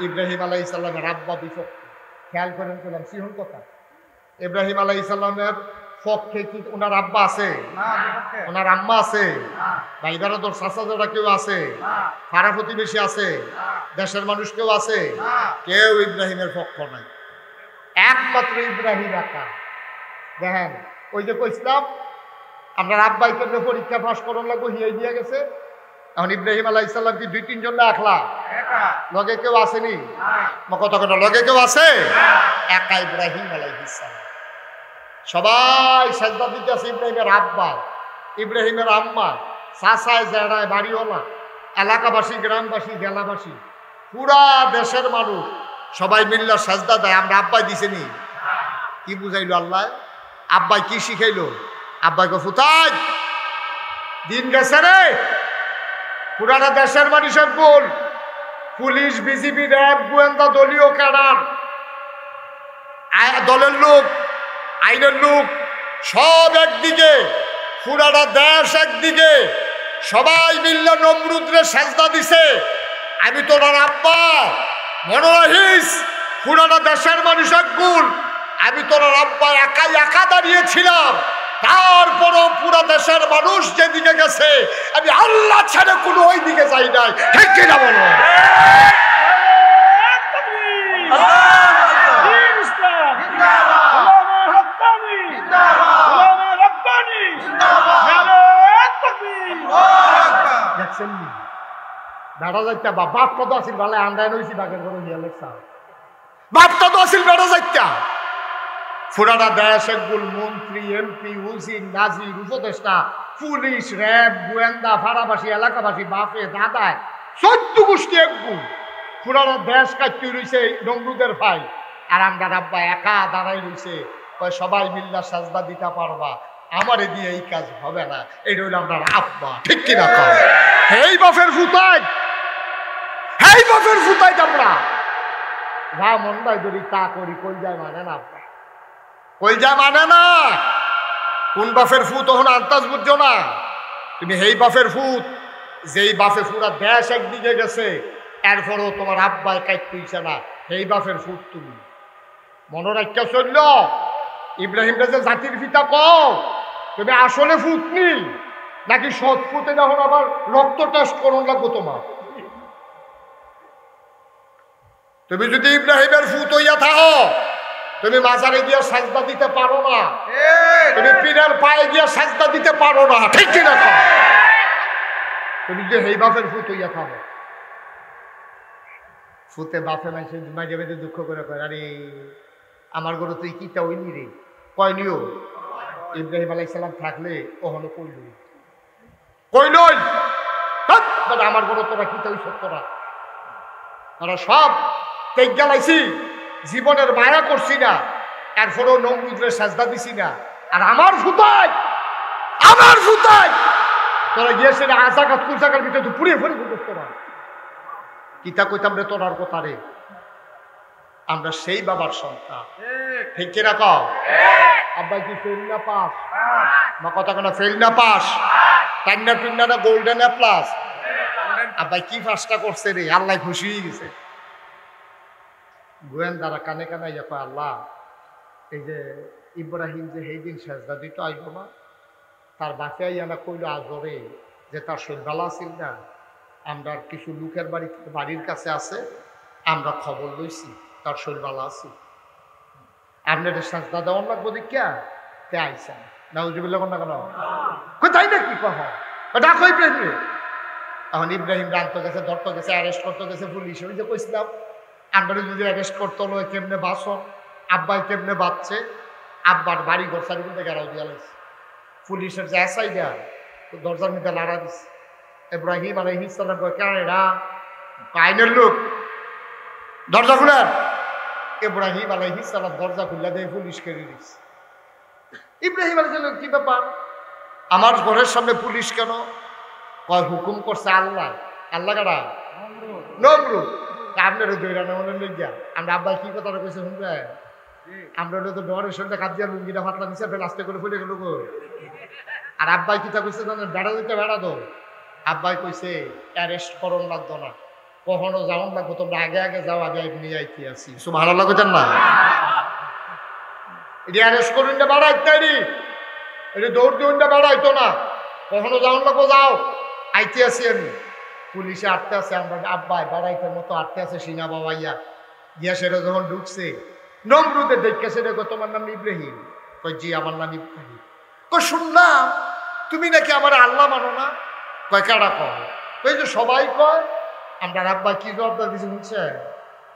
ইব্রাহিম আলাইহিস সালামের আব্বা বিপক্ষে খেয়াল করেন কইলাম সিহন কথা ইব্রাহিম আলাইহিস সালামের পক্ষে কি ওনার আব্বা আছে ওনার আম্মা আছে ভাইদারা তোর চাচারা কেউ আছে পাড়া প্রতিবেশী আছে দেশের মানুষ কেউ আছে কেউ ইব্রাহিমের পক্ষ নাই একমাত্র ইব্রাহিম একা দেখেন ওই যে কইছিলাম আপনার আব্বাই কেন্দ্রে পরীক্ষা পাস করার লাগবো হিয়াই দিয়ে গেছে এখন ইব্রাহিম আলাইহিস সালাম কি 2-3 জন না একলা লগে কেউ আসেনি কথা কথা লগে কেউ আছে একা ইব্রাহিম আলাইহিস সালাম সবাই সাজদা দিতে আছে ইব্রাহিমের আব্বা ইব্রাহিমের আম্মা চাচায় জেড়ায় বাড়িওয়ালা এলাকাবাসী গ্রামবাসী জেলাবাসী পুরা দেশের মানুষ সবাই মিল্লা সাজদা দেয় আমরা আব্বাই দিছেনি কি বুঝাইলো আল্লাহ আব্বাই কি শিখাইলো আব্বাইকে ফুতাজ দিন গেছে রে পুরানা দেশের মানুষের ভুল পুলিশ বিজিবি র্যাব গোয়েন্দা দলীয় ক্যাডার দলের লোক আইনের লোক সব একদিকে পুরানা দেশ একদিকে সবাই মিল্লা নমরুদরে সাজদা দিছে আমি তোর আব্বা মনে রাখিস পুরানা দেশের মানুষের ভুল আমি তোর আব্বা একাই একা দাঁড়িয়েছিলাম তারপরও পুরা দেশের মানুষ যেদিকে গেছে আমি আল্লাহ ছেড়ে কোনো ওই দিকে যাই নাই ঠিক কিনা বলো বেড়া যাইতা বাপটা তো আসিল ভালো আন্দায় নইছি বাঘের ঘরে গিয়া লেখা বাপটা তো আসিল বেড়া যাইতা পুরানা দেশ একগুল মন্ত্রী এমপি উজির নাজির উপদেষ্টা পুলিশ র্যাব গোয়েন্দা ভাড়াবাসী এলাকাবাসী বাপে দাদায় 14 গোষ্ঠী একগুল পুরানা দেশ কাটতে রয়েছে নমরুদের ভাই আর আমরা আব্বা একা দাঁড়াই রয়েছে সবাই মিল্লা সাজদা দিতে পারবা আমারে দিয়ে এই কাজ হবে না এই রইল আপনার আব্বা ঠিক কিনা কয় এই বাপের ফুতাই আমরা যা মন দেয় যদি তা করি কই যায় মানে না আব্বা কই যা মানে না কোন বাপের ফুত তখন আন্দাজ বুঝছো না তুমি এই বাপের ফুত যেই বাপে পুরা দেশ একদিকে গেছে এরপরও তোমার আব্বাই কাটতেইছে না এই বাপের ফুত তুমি মনে রাখা চলল ইব্রাহিমটা যে জাতির পিতা কও তুমি আসলে ফুটনি নাকি সৎ ফুটে যখন আবার রক্ত টেস্ট করুন লাগবো তোমার তুমি যদি ইব্রাহিমের ফুট হইয়া থাকো তুমি মাজারে গিয়ে সাজদা দিতে পারো না তুমি পীরের পায়ে গিয়ে সাজদা দিতে পারো না ঠিক কিনা তুমি যে এই বাপের ফুট হইয়া থাকো ফুতে বাপে মাঝে মাঝে মাঝে দুঃখ করে কয় আরে আমার গরু তুই কিটা হইনি রে কয়নিও ইব্রাহিম আলাইহিস সালাম থাকলে ওহনো কইল আমার গরু তোরা কিটা হইছ তোরা সব তেজ জ্বালাইছি জীবনের মায়া করছি না এরপরেও নমরুদরে সাজদা দিছি না আর আমার ফুতাই তোরা গিয়েছে আজাকাত কুরজাকার ভিতরে পুড়িয়ে ফেলে তোরা কিতা কইতাম রে তোরার কথা রে আমরা সেই বাবার সন্তান ঠিক কিনা কও আব্বাই কি ফেল না পাস মা কথা কেন ফেল না পাস টান্না টুন্না না গোল্ডেন এ প্লাস আব্বাই কি পাসটা করছে রে আল্লাহ খুশি হয়ে গেছে গোয়েন্দারা কানে কানে কয় আল্লাহ এই যে ইব্রাহিম যে সেই দিন সেজদা দিতে আইব না, তার বাপে আইয়ানা কইল আজরে যে তার শরীর ভালো আছিল না, আমরা কিছু লোকের বাড়ির কাছে আছে, আমরা খবর লইছি তার শরীর ভালো আছে, আপনার সেজদা দেওয়ার লাগবো দেখিয়া তে আইসা নাউজুবিল্লাহ না কেন কোথায় না কি কহ ডাকো ইব্রাহিম। এখন ইব্রাহিম রানতে গেছে, ধরতে গেছে, অ্যারেস্ট করতে গেছে পুলিশ। ওই যে কইছিলাম আমরা যদি অ্যারেস্ট করতে হলো কেমনে বাসন, আব্বাই কেমনে বাঁচছে, আব্বার বাড়ি ঘর সারি কিন্তু গেরাও দিয়া লাগছে। পুলিশের যে এসআই দেয় দরজার মধ্যে লাড়া দিচ্ছে। ইব্রাহিম আলাইহিস সালাম কয় কেন এরা আইনের লোক, দরজা খুলেন। ইব্রাহিম আলাইহিস সালাম দরজা খুলে দিয়ে পুলিশ কেড়ে দিচ্ছে। ইব্রাহিম আলাইহিস সালাম কি ব্যাপার, আমার ঘরের সামনে পুলিশ কেন? কয় হুকুম করছে আল্লাহ। আল্লাহ কারা? নমরুদ। আপনারা দৈরানা মনে লেগিয়া আমরা আব্বাই কি কথাটা কইছে শুনবে, আমরা তো ডরের সঙ্গে কাজ দিয়া লুঙ্গিটা ফাতলা দিচ্ছে, ফের আস্তে করে ফুলে গেল। আর আব্বাই কিতা কইছে জানেন, বেড়া দিতে বেড়া দো। আব্বাই কইছে অ্যারেস্ট করন লাগতো না, কখনো যাওন লাগবো, তোমরা আগে আগে যাও, আগে নিয়ে আইতে আসি। সুবহানাল্লাহ কইতেন না? এটি অ্যারেস্ট করুন না বাড়াইতে, এটি দৌড় দিউন না বাড়াইতো না, কখনো যাওন লাগবো, যাও আইতে আসি আমি। পুলিশে আটতে আছে, আমরা আব্বাই বাড়াইতের মতো আটতে আছে সিনা বাবাইয়া গিয়া। সেটা যখন ঢুকছে নমরুদের দেখে সেটা তোমার নাম ইব্রাহিম? কয় জি আমার নাম ইব্রাহিম। কয় শুনলাম তুমি নাকি আমার আল্লাহ মানো না? কয় কারা কয়? কই যে সবাই কয়। আমরা আব্বা কি জবাবদার দিছে শুনছে,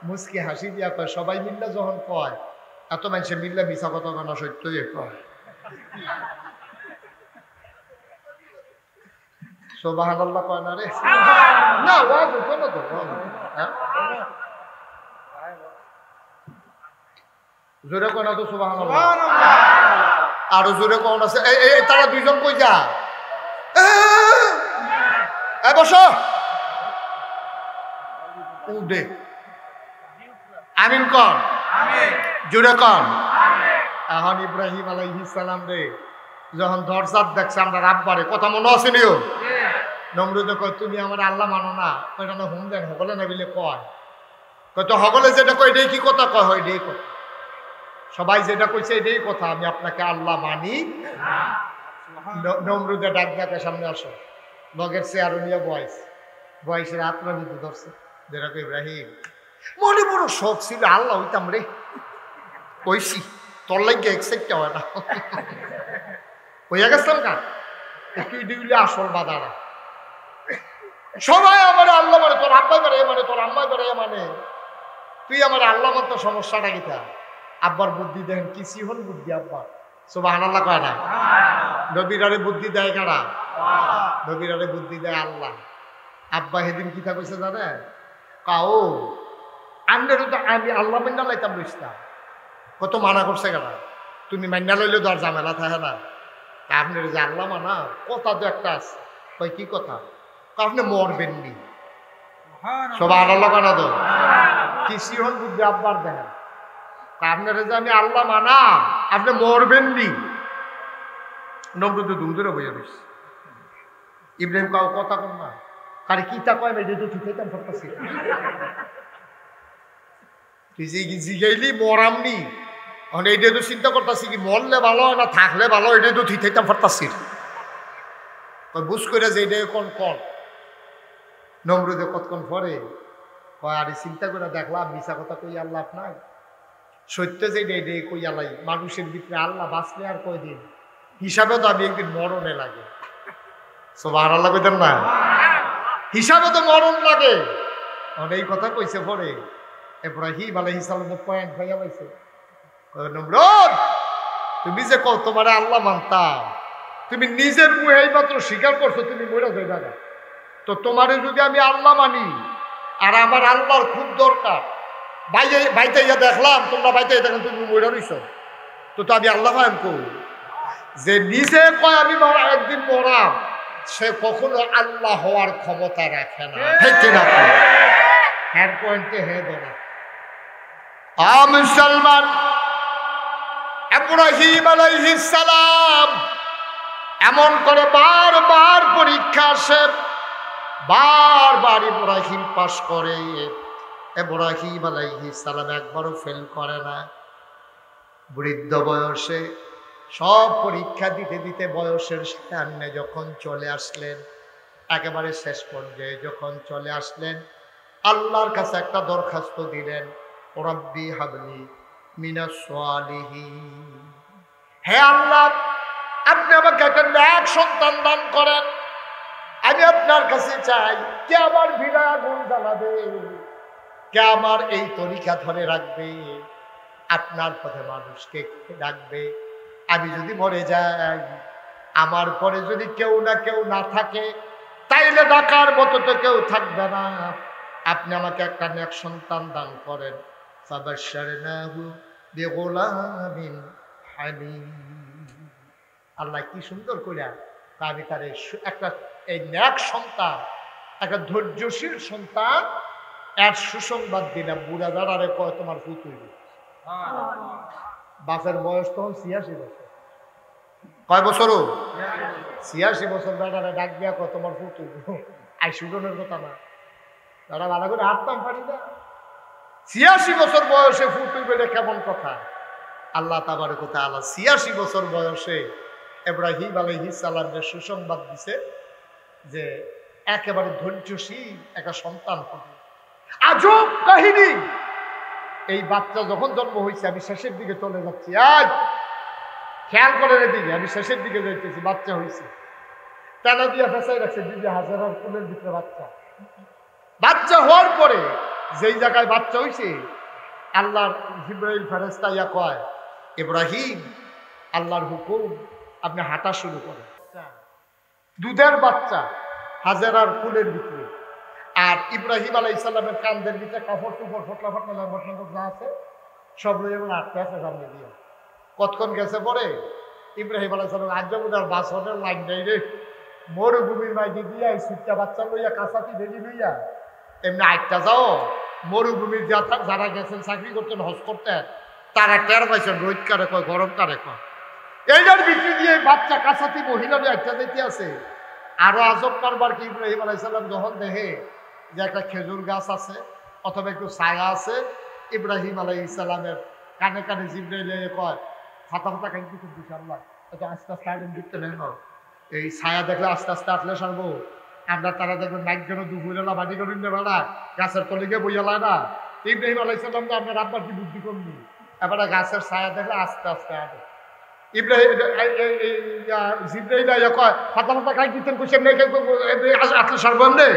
মুসকি হাসি দিয়া কয় সবাই মিল্লা যখন কয়, এত মানুষে মিল্লা মিশা কথা কেন, সত্যই কয়। সুবহানাল্লাহ কয় না রে? না ওয়াজ হতো না তো। জোরে কয় না তো সুবহানাল্লাহ? আরো জোরে কোন আছে? এই তারা দুইজন কই যা, বসো উঠে আমিন কর, জোরে কর। এখন ইব্রাহিম আলাইহিস সালাম রে যখন দরজাত দেখছে আমরা রাব্বারে, কথা মনে আছে নিও? নমরুদে কয় তুমি আমার আল্লাহ মানো না? কয়টা না হুম দেন হগলে না বিলে কয়। তো হগলে যেটা কয় এটাই কি কথা? কয় হয় এটাই কথা, সবাই যেটা কইছে এটাই কথা, আমি আপনাকে আল্লাহ মানি। নমরুদে ডাক ডাকে সামনে আসো, লগের চেয়ারও নিয়ে বয়সের আত্মা নিতে ধরছে। যেটা ইব্রাহিম মনে বড় শখ ছিল আল্লাহ হইতাম রে, কইছি তোর লাগে এক্সাইটটা হয় না, হইয়া গেছিলাম কার একটু দিলে আসল বাধারা। সবাই আমার আল্লাহ মানে, তোর আব্বাই বেড়ে মানে, তোর আম্মাই বেড়ে মানে, তুই আমার আল্লাহ মানতো সমস্যাটা কিতা? আব্বার বুদ্ধি দেখেন কি সিহন বুদ্ধি আব্বা। সুবহানাল্লাহ কয় না? নবীরারে বুদ্ধি দেয় কারা? নবীরারে বুদ্ধি দেয় আল্লাহ। আব্বা সেদিন কিতা কইছে জানে, কাও আন্ডারে তো আমি আল্লাহ মান্না লাইতাম বুঝতাম। কত মানা করছে কারা? তুমি মান্না লইলে তো আর ঝামেলা থাকে না। আপনার যে আল্লাহ মানা কথা তো একটা আছে। কই কি কথা? আপনি মরবেন নি। সুবহানাল্লাহ কয় না তো? কি সিহন বুদ্ধি আব্বার দেখেন, আপনারা যে আমি আল্লাহ মানা, আপনি মরবেন নি। নমরুদ দুম ধরে বইয়া রয়েছে। ইব্রাহিম কাউ কথা কম না, আরে কি তা কয় না, এটা তো ঠিক হইতাম করতেছি। তুই যে জিগাইলি মরামনি, এখন এইটা তো চিন্তা করতেছি কি মরলে ভালো না থাকলে ভালো, এটাই তো ঠিক হইতাম করতেছি। বুঝ করে যে এইটাই কোন কোন নমরুদে কতক্ষণ পরে কয় আরে চিন্তা করে দেখলাম মিশা কথা কই আল্লাহ আপনার সত্য যে এটাই কই আল্লাহ মানুষের ভিতরে আল্লাহ বাঁচলে আর কয়দিন, হিসাবে তো আমি একদিন মরণে লাগে। সুবহানাল্লাহ কইতেন না? হিসাবে তো মরণ লাগে। এই কথা কইছে পরে ইব্রাহিম আলাইহিস সালামের পয়েন্ট ভাইয়া পাইছে। নমরুদ তুমি যে কও তোমার আল্লাহ মানতাম, তুমি নিজের মুখে মাত্র স্বীকার করছো তুমি মরে যাইবা না। তো তোমারে যদি আমি আল্লাহ মানি আর আমার আল্লাহর খুব দরকার, বাইতে ইয়া দেখলাম তোমরা বাইতে দেখেন তুমি মরে রইছ, তো আমি আল্লাহ মান কই যে নিজে কয় আমি একদিন মরাম, সে কখনো আল্লাহ হওয়ার ক্ষমতা রাখে না। ঠিক না? হ্যাঁ পয়েন্টে হে ধরা। মুসলমান ইব্রাহিম আলাইহিস সালাম এমন করে বারবার পরীক্ষা আসে, বারবার ইব্রাহিম পাস করে, ইব্রাহিম আলাইহিস সালাম একবারও ফেল করে না। বৃদ্ধ বয়সে সব পরীক্ষা দিতে দিতে বয়সের সামনে যখন চলে আসলেন, একেবারে শেষ পর্যায়ে যখন চলে আসলেন, আল্লাহর কাছে একটা দরখাস্ত দিলেন, রব্বি হাবলি মিনাস সালিহিন। হে আল্লাহ, আপনি আমাকে একটা নেক সন্তান দান করেন। আমি আপনার কাছে চাই, কে আমার ভিড়া আগুন জ্বালাবে, কে আমার এই তরিকা ধরে রাখবে, আপনার পথে মানুষকে ডাকবে। আমি যদি মরে যাই, আমার পরে যদি কেউ না থাকে, তাইলে ডাকার মতো তো কেউ থাকবে না। আপনি আমাকে একটা নেক সন্তান দান করেন। ফাবাশশারনাহু বিগুলামিন হালিম। আল্লাহ কি সুন্দর করে আমি তার একটা এই নেক সন্তান, একটা ধৈর্যশীল সন্তান এর সুসংবাদ দিলাম। বুড়া দাঁড়ারে কয় তোমার পুতুল। বাপের বয়স তখন 86 বছর। কয় বছর? 86 বছর দাঁড়ারে ডাক দিয়া কয় তোমার পুতুল। আই সুজনের কথা না, দাঁড়া ভালো করে হাঁটতাম পারি না। 86 বছর বয়সে পুতুল বেড়ে কেমন কথা। আল্লাহ তাবারক ওয়া তাআলা 86 বছর বয়সে ইব্রাহিম আলাইহিস সালামের সুসংবাদ দিছে যে একেবারে ধৈর্যশীল একটা সন্তান হবে। আজব কাহিনী। এই বাচ্চা যখন জন্ম হয়েছে, আমি শেষের দিকে চলে যাচ্ছি, আজ খেয়াল করেন এদিকে, আমি শেষের দিকে যাইতেছি, বাচ্চা হয়েছে, টানা দিয়া ফেসাই রাখছে বিবি হাজারার কুলের ভিতরে বাচ্চা হওয়ার পরে যেই জায়গায় বাচ্চা হয়েছে, আল্লাহর জিবরাইল ফেরেশতা ইয়া কয়, ইব্রাহিম আল্লাহর হুকুম, আপনি হাঁটা শুরু করেন। দুধের বাচ্চা হাজারার কুলের ভিতরে, আর ইব্রাহিম আলাইহিস সালামের কান্দের ভিতরে কাপড় টুপড় ফটলা ফটলা যা আছে সব লইয়া বলে আটকে আছে সামনে দিয়ে। কতক্ষণ গেছে পরে ইব্রাহিম আলাইহিস সালাম আজমুদার বাসনের লাইন নেই রে, মরুভূমির মাইদি দিয়া এই সুটটা বাচ্চা লইয়া কাঁচাতি রেডি লইয়া এমনি আটটা যাও। মরুভূমির যারা গেছেন চাকরি করতেন, হজ করতেন, তারা টের পাইছেন রোদ কারে কয়, গরম কারে কয়। এইটার বিক্রি দিয়ে বাচ্চা কাঁচাতি মহিলা আটটা দিতে আছে। আরো আজব কারবার কি, ইব্রাহিম আলাইহিস সালাম যখন দেখে যে একটা খেজুর গাছ আছে অথবা একটু ছায়া আছে, ইব্রাহিম আলাইহিস সালামের কানে কানে জিবরাইল কয়, ফাতা ফাতা কান কি করছিস আল্লাহ, এত আস্তে আস্তে আগুন দিতে নেই, এই ছায়া দেখলে আস্তে আস্তে আসলে সারবো। আমরা তারা দেখবেন নাইট যেন দুপুরেলা বাড়ি করেন না বেড়া, গাছের তলে গিয়ে বইয়ালায় না। ইব্রাহিম আলাইহিস সালাম তো আপনার আব্বার কি বুদ্ধি করবি, এবারে গাছের ছায়া দেখলে আস্তে আস্তে আগে ইব্রাহিম জিবরাইল কয়, ফাতা ফাতা কান দিতেন কুসেন আসলে সারবেন নে।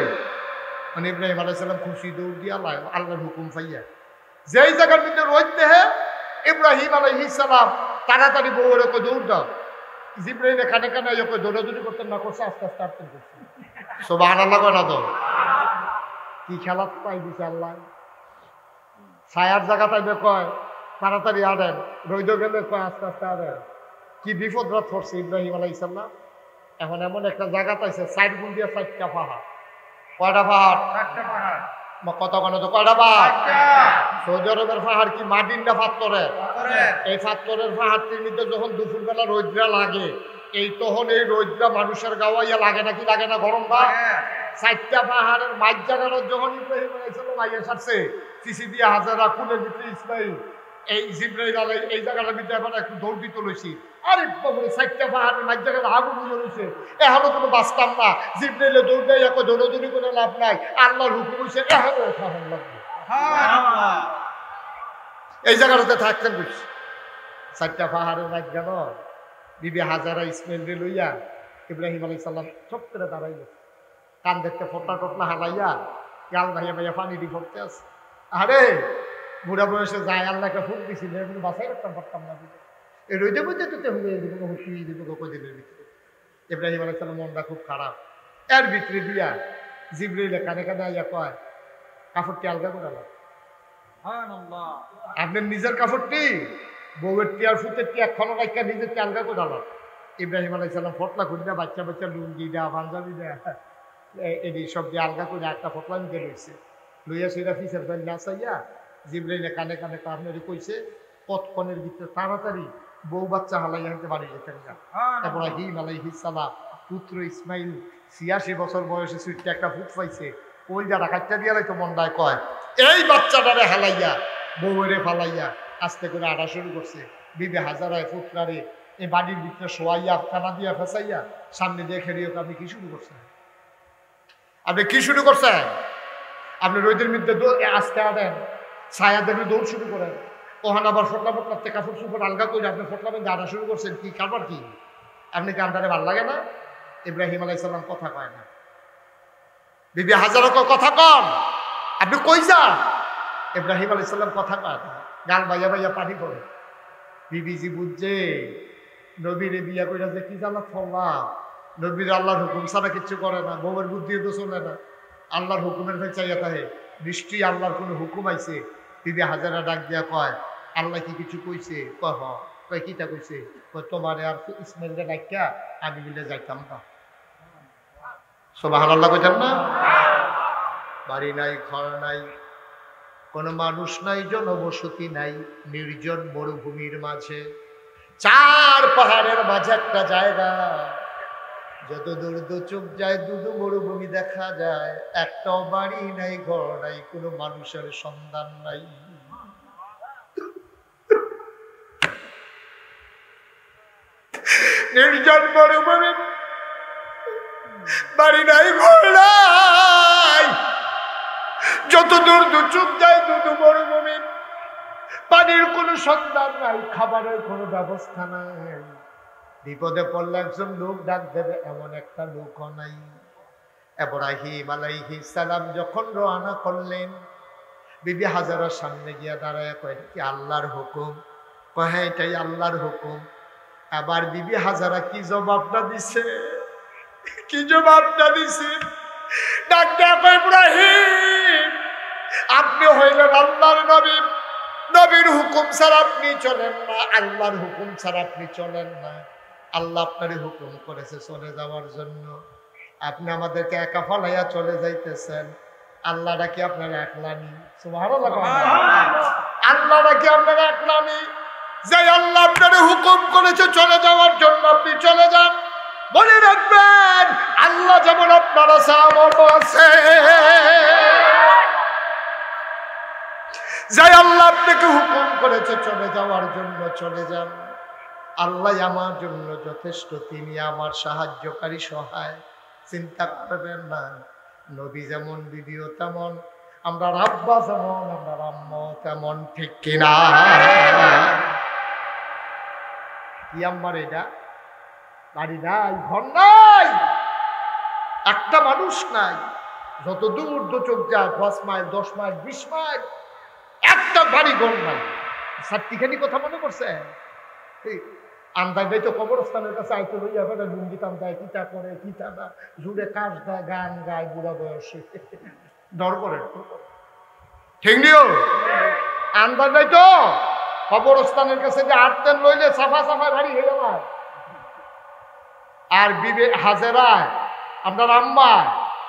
মানে ইব্রাহিম আলাইহিস সালাম খুশি দৌড় দিয়ে আল্লাহর হুকুম পাইয়া যেই জায়গার ভিতরে রোদ দেহে, ইব্রাহিম আলাইহিস সালাম তাড়াতাড়ি বউয়ের ওকে দৌড় দাও। জিবরাইল কানে কানে ওকে দৌড়াদৌড়ি করতেন না, করছে আস্তে আস্তে আসতেন করছে। সুবহানাল্লাহ কয় না তো, কি খেলা পাই দিছে আল্লাহ। ছায়ার জায়গা পাইবে কয় তাড়াতাড়ি আনেন, রইদ গেলে কয় আস্তে আস্তে আনেন। কি বিপদ রাত পড়ছে ইব্রাহিম আলাইহিস সালাম। এখন এমন একটা জায়গা পাইছে, 4 গুণ দিয়ে 4টা পাহাড়। কয়টা পাহাড়? 4টা পাহাড়। কত কেন তো কয়টা পাহাড়? সৌদি আরবের পাহাড় কি মাটির না পাথরের? এই পাথরের পাহাড়টির মধ্যে যখন দুপুরবেলা রৌদ্রা লাগে, এই তখন এই রৌদ্রা মানুষের গাওয়াইয়া লাগে নাকি লাগে না? গরম বা 4টা পাহাড়ের মাঝ জায়গার যখন ইব্রাহিম আলাইহিস সালাম আইয়া ছাড়ছে, সিসি দিয়ে হাজারা কুলের ভিতরে ইসমাইল, এই জিবরাইল আলাইহিস এই জায়গাটার ভিতরে এবার একটু দৌড় দিতে লইছি। আরে বাবু, 4টা পাহাড়ের মাঝ জায়গাটা আগুন জ্বলছে, এখনো কোনো বাঁচতাম না। জিবরাইলে দৌড় দেয়, এখন দৌড়াদৌড়ি করে লাভ নাই, আল্লাহর হুকুম হয়েছে এখনো খাওয়ান লাগবে। এই জায়গাটাতে থাকতেন বুঝছি। 4টা পাহাড়ের মাঝ গেল, বিবি হাজারা ইসমাইল লইয়া ইব্রাহিম আলাইহিস সালাম চোখ করে দাঁড়াইল, কান দেখতে ফোটলা টোটলা হালাইয়া গাল ভাইয়া ভাইয়া পানি দিয়ে পড়তে আছে। আরে বুড়া বয়সে যায়, আল্লাহকে ফুট দিছিল, এগুলো বাসাই রাখতাম পারতাম না। এই রইতে বুঝতে তো কদিনের ভিতরে ইব্রাহিম আলাইহিস সালাম মনটা খুব খারাপ। এর ভিতরে দিয়া জিবরাইল কানে কানে আইয়া কয়, কাপড়টি আলগা করে আলো। আপনার নিজের কাপড়টি বউয়ের টিয়ার ফুটের টি এখনো রাখা নিজের আলগা করে আলো। ইব্রাহিম আলাইহিস সালাম ফটলা খুঁজা বাচ্চা বাচ্চা লুঙ্গি দেয়া পাঞ্জাবি দেয়া এই সব দিয়ে আলগা করে একটা ফটলা নিতে লইছে, লইয়া সেটা ফিসের ফেল না চাইয়া জিবরাইলে কানে কানে আপনারই কইছে, কতক্ষণের ভিতরে তাড়াতাড়ি বউ বাচ্চা হালাই আনতে বাড়ি যেতেন না। ইব্রাহিম আলাইহিস সালাম পুত্র ইসমাইল 86 বছর বয়সে সুইটটা একটা ফুট পাইছে, ওই যারা কাটটা দিয়া লাইতো মন্ডায় কয়, এই বাচ্চাটারে হালাইয়া বউয়েরে ফালাইয়া আস্তে করে আটা শুরু করছে। বিবি হাজারায় পুত্রারে এই বাড়ির ভিতরে শোয়াইয়া কানা দিয়া ফেসাইয়া সামনে দিয়ে খেলিয়ে আপনি কি শুরু করছেন? আপনি কি শুরু করছেন? আপনি রোদের মধ্যে আস্তে আনেন, ছায়া দেখলে দৌড় শুরু করেন, ওখানে আবার ফোটলা ফোটলাতে কাপড় চুপড় আলগা করে আপনি ফোটলাবেন জানা শুরু করছেন। কি কারবার কি? আপনি কি আপনারে ভাল লাগে না? ইব্রাহিম আলাইহিস সালাম কথা কয় না, বিবি হাজারা কথা কন, আপনি কই যান? ইব্রাহিম আলাইহিস সালাম কথা কয় না, গাল বাইয়া বাইয়া পানি করে। বিবিজি বুঝছে নবীরে বিয়া কইরা যে কি জানা ফল্লাম, নবীর আল্লাহর হুকুম ছাড়া কিচ্ছু করে না, বউয়ের বুদ্ধি তো চলে না, আল্লাহর হুকুমের ফের চাইয়া থাকে। নিশ্চয়ই আল্লাহর কোনো হুকুম আইছে। বিবি হাজারা ডাক দিয়া কয়, আল্লাহ কি কিছু কইছে? কয় হ। কয় কিটা কইছে? কয় তোমারে আর ইসমাইলকে ডাকিয়া আমি মিলে যাইতাম না। সুবহানাল্লাহ কইতাম না? বাড়ি নাই, ঘর নাই, কোনো মানুষ নাই, জনবসতি নাই, নির্জন মরুভূমির মাঝে, 4 পাহাড়ের মাঝে একটা জায়গা, যত দূর দু চোখ যায় দুদু মরুভূমি দেখা যায়, একটাও বাড়ি নাই, ঘর নাই, কোনো মানুষের সন্ধান নাই। নির্জন মরুভূমি, বাড়ি নাই, ঘর নাই, যত দূর দু চোখ যায় দুদু মরুভূমি, পানির কোনো সন্ধান নাই, খাবারের কোনো ব্যবস্থা নাই, বিপদে পড়লে একজন লোক ডাক দেবে এমন একটা লোকও নাই। ইব্রাহিম আলাইহিস সালাম যখন রওনা করলেন, বিবি হাজারার সামনে গিয়া দাঁড়ায় কয়, কি আল্লাহর হুকুম? কয় হ্যাঁ এটাই আল্লাহর হুকুম। আবার বিবি হাজারা কি জবাবটা দিছে, কি জবাবটা দিছে? ডাক দেয়া কয়, ইব্রাহিম আপনি হইলেন আল্লাহর নবী, নবীর হুকুম ছাড়া আপনি চলেন না, আল্লাহর হুকুম ছাড়া আপনি চলেন না। আল্লাহ আপনারই হুকুম করেছে চলে যাওয়ার জন্য, আপনি আমাদেরকে একা ফালাইয়া চলে যাইতেছেন। আল্লাহটা কি আপনার একলানি? সুবহানাল্লাহ। আল্লাহটা কি আপনার একলানি? যে আল্লাহ আপনার হুকুম করেছে চলে যাওয়ার জন্য, আপনি চলে যান। মনে রাখবেন আল্লাহ যেমন আপনার আছে আমারও আছে। যাই আল্লাহ আপনাকে হুকুম করেছে চলে যাওয়ার জন্য চলে যান। আল্লাহ আমার জন্য যথেষ্ট, তিনি আমার সাহায্যকারী, সহায়, চিন্তা করবেন না। নবী যেমন বিবিও তেমন, আমরা রাব্বা যেমন আমরা আম্মা তেমন, ঠিক কিনা? কি আম্মার এটা? বাড়ি নাই, ঘর নাই, একটা মানুষ নাই, যত দূর দু চোখ যায় 5 মাইল 10 মাইল 20 মাইল, একটা বাড়ি ঘর নাই। সাতটিখানি কথা মনে করছে? আন্দাজ দেয় তো কবরস্থানের কাছে আইতে লইয়া ফেলে লুঙ্গি টান দেয়, কিতা করে কিতা না, জুড়ে কাজ দেয়, গান গায় বুড়া বয়সে, ডর করে। ঠিক নিও, আন্দাজ দেয় তো কবরস্থানের কাছে যে আটতেন লইলে সাফা সাফা বাড়ি হয়ে যাওয়া। আর বিবে হাজেরায় আপনার আম্মা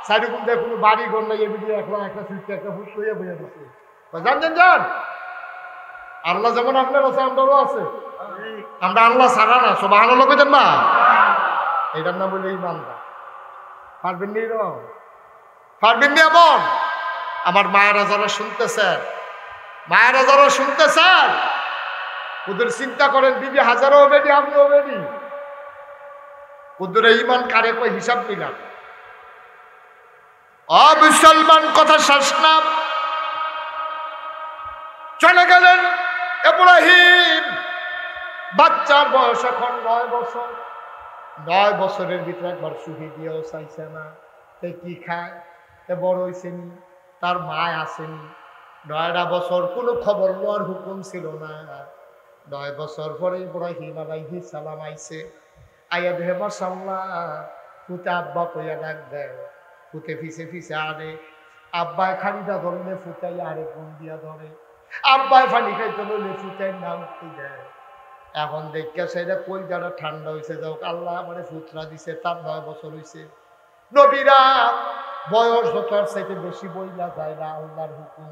চারিগুন দেয় কোনো বাড়ি ঘর নাই, এমনি একটা সুইটে একটা ফুট লইয়া বইয়া দিচ্ছে। জান জান আল্লাহ যেমন আপনার আছে আমারও আছে, আমরা আল্লাহ ছাড়া না। সুবহানাল্লাহ কইতেন না? এটার নাম বলে ইমানদার। পারবেন নি? পারবেন নি? এমন আমার মায়েরা যারা শুনতেছেন, মায়েরা যারা শুনতেছেন, ওদের চিন্তা করেন বিবি হাজারও হবে নি, আপনি হবে নি, ওদের ইমান কারে কই হিসাব নিলাম। অমুসলমান কথা শেষ না, চলে গেলেন ইব্রাহিম। বাচ্চার বয়স এখন 9 বছর। 9 বছরের ভিতরে একবার সুখী দিয়েও চাইছে না, কি খায়, বড় হয়েছেনি, তার মা আসেনি। 9টা বছর কোনো খবর নেওয়ার হুকুম ছিল না। 9 বছর পরে ইব্রাহিম আলাইহিস সালাম আইছে, আইয়া দেহে মাশাআল্লাহ, পুতে আব্বা কইয়া ডাক দেয়, পুতে ফিসে ফিসে আনে, আব্বায় খানিটা ধরলে ফুটাই আরে কোন দিয়া ধরে, আব্বায় পানি খাইতে লইলে ফুটাই নাম দেয়। এখন দেখা সেটা কই যারা ঠান্ডা হয়েছে, যাও আল্লাহ মানে ফুতরা দিছে, তার 9 বছর হয়েছে। নবীরা বয়স যত চাইতে বেশি বইলা যায় না, আল্লাহর হুকুম।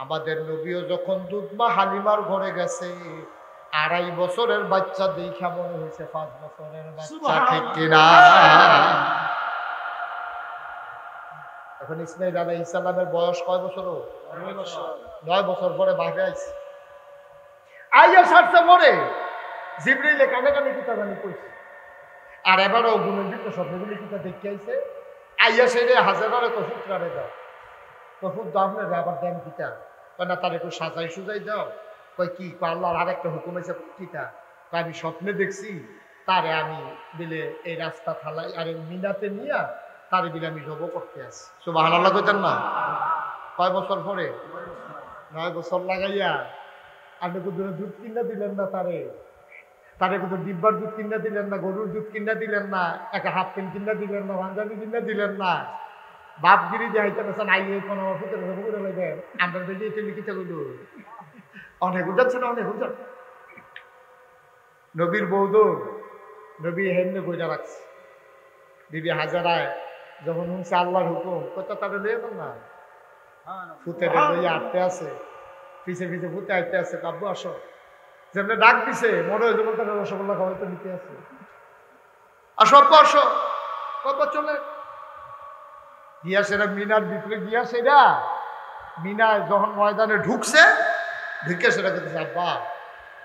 আমাদের নবীও যখন দুধমা হালিমার ঘরে গেছে, 2.5 বছরের বাচ্চা দেখা মনে হয়েছে 5 বছরের বাচ্চা, ঠিক কিনা? এখন ইসমাইল আলাইহিস সালামের বয়স কয় বছর? 9 বছর। 9 বছর পরে বাঘে আইছে। আইয়া সারছে পরে জিবরিলে কানে কানে কিতা জানি কইছে। আর এবারও গুণের ভিতরে স্বপ্নগুলি কিতা দেখে আইছে। আইয়া সেরে হাজারে কফুত করে দাও, কফুত দাও আপনার আবার দেন কিতা, কয় না তার একটু সাজাই সুজাই দাও। কয় কি, আল্লাহর আরেকটা হুকুম আছে কিতা, আমি স্বপ্নে দেখছি তারে আমি বিলে এই রাস্তা থালাই আর মিনাতে নিয়া তারে বিলে আমি জব করতে আসি। সুবহানাল্লাহ কইতেন না? কয় বছর পরে? 9 বছর লাগাইয়া আপনি কোনো দুধ কিনা দিলেন না তারে, তারে কোনো ডিব্বার দুধ কিনা দিলেন না, গরুর দুধ কিনা দিলেন না, একটা হাফ প্যান্ট কিনা দিলেন না, পাঞ্জাবি কিনা দিলেন না। বাপগিরি যে হাইতে পেছেন আইয়ে কোনো ফুটের করে লাগবেন আমরা বেরিয়ে এতে লিখিতে গেল অনেক উঠাচ্ছে না, অনেক উঠান। নবীর বৌদ নবী হেমনে বইটা রাখছে। বিবি হাজারায় যখন শুনছে আল্লাহর হুকুম, কত তারা লইয়া না ফুটে লইয়া আটতে আছে, পিছে পিছে ফুটে আইতে আছে, কাব্য আসো। যেমন ডাক দিছে মনে হয় যেমন তারা রসগোল্লা খাওয়াইতে নিতে আছে, আসো আব্বু আসো, কত চলে গিয়া সেটা মিনার ভিতরে গিয়া সেটা মিনা যখন ময়দানে ঢুকছে, ঢুকে সেটা করতেছে, আব্বা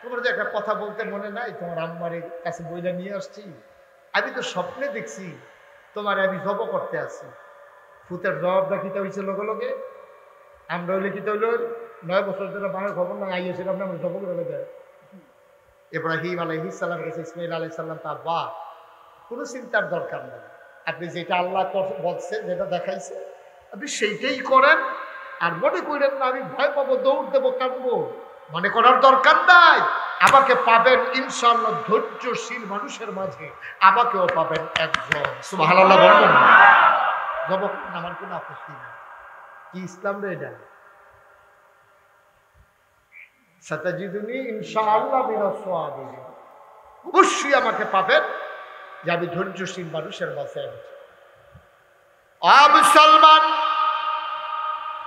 তোমার যে একটা কথা বলতে মনে নাই, তোমার আম্মার কাছে বইটা নিয়ে আসছি, আমি তো স্বপ্নে দেখছি তোমার আমি জব করতে আসি। ফুতের জবাবটা কিতা হয়েছে লগে লগে, আমরা হইলে কিতা হইল 9 বছর ধরে বাংলার খবর না আইয়ে সেটা আমরা জব করে দেয়। ইব্রাহিম আলাইহিস সালাম কাছে ইসমাইল আলাইহিস সালাম, তা আব্বা কোনো চিন্তার দরকার নেই, আপনি যেটা আল্লাহ বলছে যেটা দেখাইছে আপনি সেইটাই করেন, আর মনে করেন না আমি ভয় পাবো, দৌড় দেবো, কাঁদবো, মনে করার দরকার নাই। আমাকে পাবেন ইনশাআল্লাহ ধৈর্যশীল মানুষের মাঝে, আমাকেও পাবেন একজন। সুবহানাল্লাহ বলবেন, জবক আমার কোনো আপত্তি নেই। কি ইসলাম রে এটা? সাতাজিদুনি ইনশাআল্লাহ মিনাস সাবিরিন, অবশ্যই আমাকে পাবেন যে আমি ধৈর্যশীল মানুষের মাঝে। মুসলমান,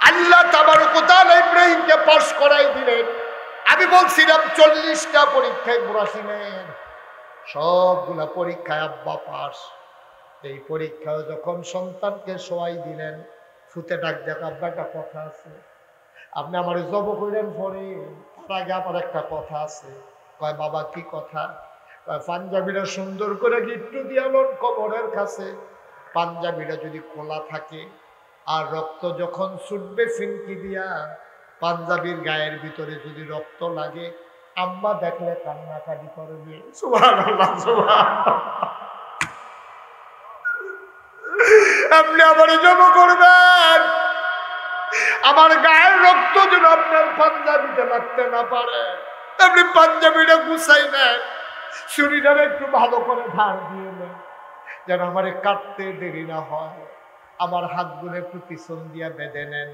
আল্লাহ তাবারক ওয়া তাআলা ইব্রাহিমকে পাস করাই দিলেন। আমি বলছিলাম 40টা পরীক্ষায় ইব্রাহিমের সবগুলা পরীক্ষায় আব্বা পাস। এই পরীক্ষায় যখন সন্তানকে শোয়াই দিলেন, ফুতে ডাক দেখ, আব্বা একটা কথা আছে, আপনি আমার জব করেন পরে, তার আগে আমার একটা কথা আছে। কয় বাবা কি কথা? পাঞ্জাবিরা সুন্দর করে গিট্টু দিয়ালন কবরের কাছে, পাঞ্জাবিটা যদি খোলা থাকে আর রক্ত যখন ছুটবে ফিনকি দিয়া, পাঞ্জাবির গায়ের ভিতরে যদি রক্ত লাগে, আম্মা দেখলে কান্নাকাটি করবে। সুবহানাল্লাহ, সুবহানাল্লাহ। আপনি আমার জব করবেন, আমার গায়ের রক্ত যেন আপনার পাঞ্জাবিতে লাগতে না পারে। আপনি পাঞ্জাবিটা গুছাই নেন, শরীরটা একটু ভালো করে ধার দিয়ে নেন, যেন আমার কাটতে দেরি না হয়। আমার হাতগুলো একটু পিছন দিয়া বেঁধে নেন।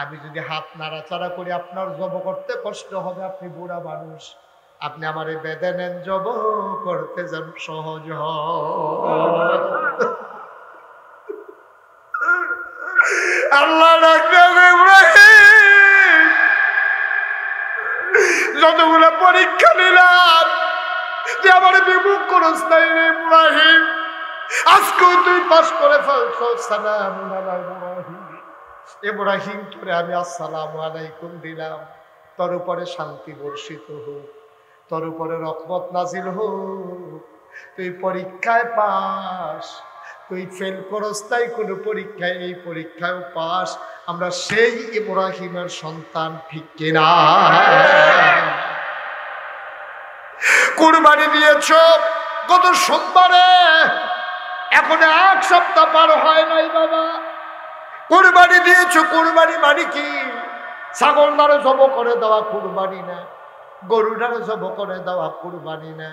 আমি যদি হাত নাড়াচাড়া করি আপনার জব করতে কষ্ট হবে, আপনি বুড়া মানুষ, আপনি আমারে বেঁধে নেন, জব করতে যেন সহজ হয়। আল্লাহ যতগুলো পরীক্ষা নিলাম যে আমার বিমুখ করস নাই রে ইব্রাহিম, আজকেও তুই পাস করে ফেলছ। সালামুন আলা ইব্রাহিম, ইব্রাহিম তোরে আমি আসসালামু আলাইকুম দিলাম, তোর উপরে শান্তি বর্ষিত হোক, তোর উপরে রহমত নাজিল হোক। তুই পরীক্ষায় পাস, তুই ফেল করস তাই কোনো পরীক্ষায়, এই পরীক্ষায় পাস। আমরা সেই ইব্রাহিমের সন্তান, ঠিক কিনা? কুরবানি দিয়েছ গত সোমবারে, এখন 1 সপ্তাহ পার হয় নাই বাবা। কুরবানি দিয়েছ, কুরবানি মানে কি? ছাগলটারে জব করে দেওয়া কুরবানি না, গরুটারে জব করে দেওয়া কুরবানি না।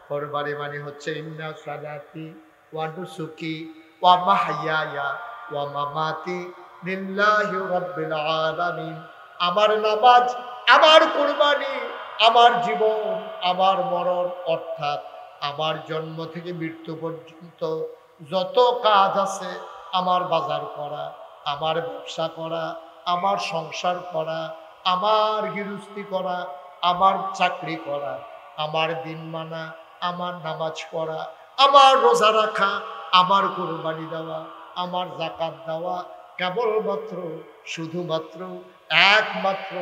কুরবানি মানে হচ্ছে ইন্না সালাতি ওয়া নুসুকি ওয়া মাহইয়ায়া ওয়া মামাতি লিল্লাহি রাব্বিল আলামিন। আমার নামাজ, আমার কুরবানি, আমার জীবন, আমার মরণ, অর্থাৎ আমার জন্ম থেকে মৃত্যু পর্যন্ত যত কাজ আছে, আমার বাজার করা, আমার ব্যবসা করা, আমার সংসার করা, আমার গৃহস্থী করা, আমার চাকরি করা, আমার দিন মানা, আমার নামাজ পড়া, আমার রোজা রাখা, আমার কুরবানি দেওয়া, আমার যাকাত দেওয়া, কেবলমাত্র শুধুমাত্র একমাত্র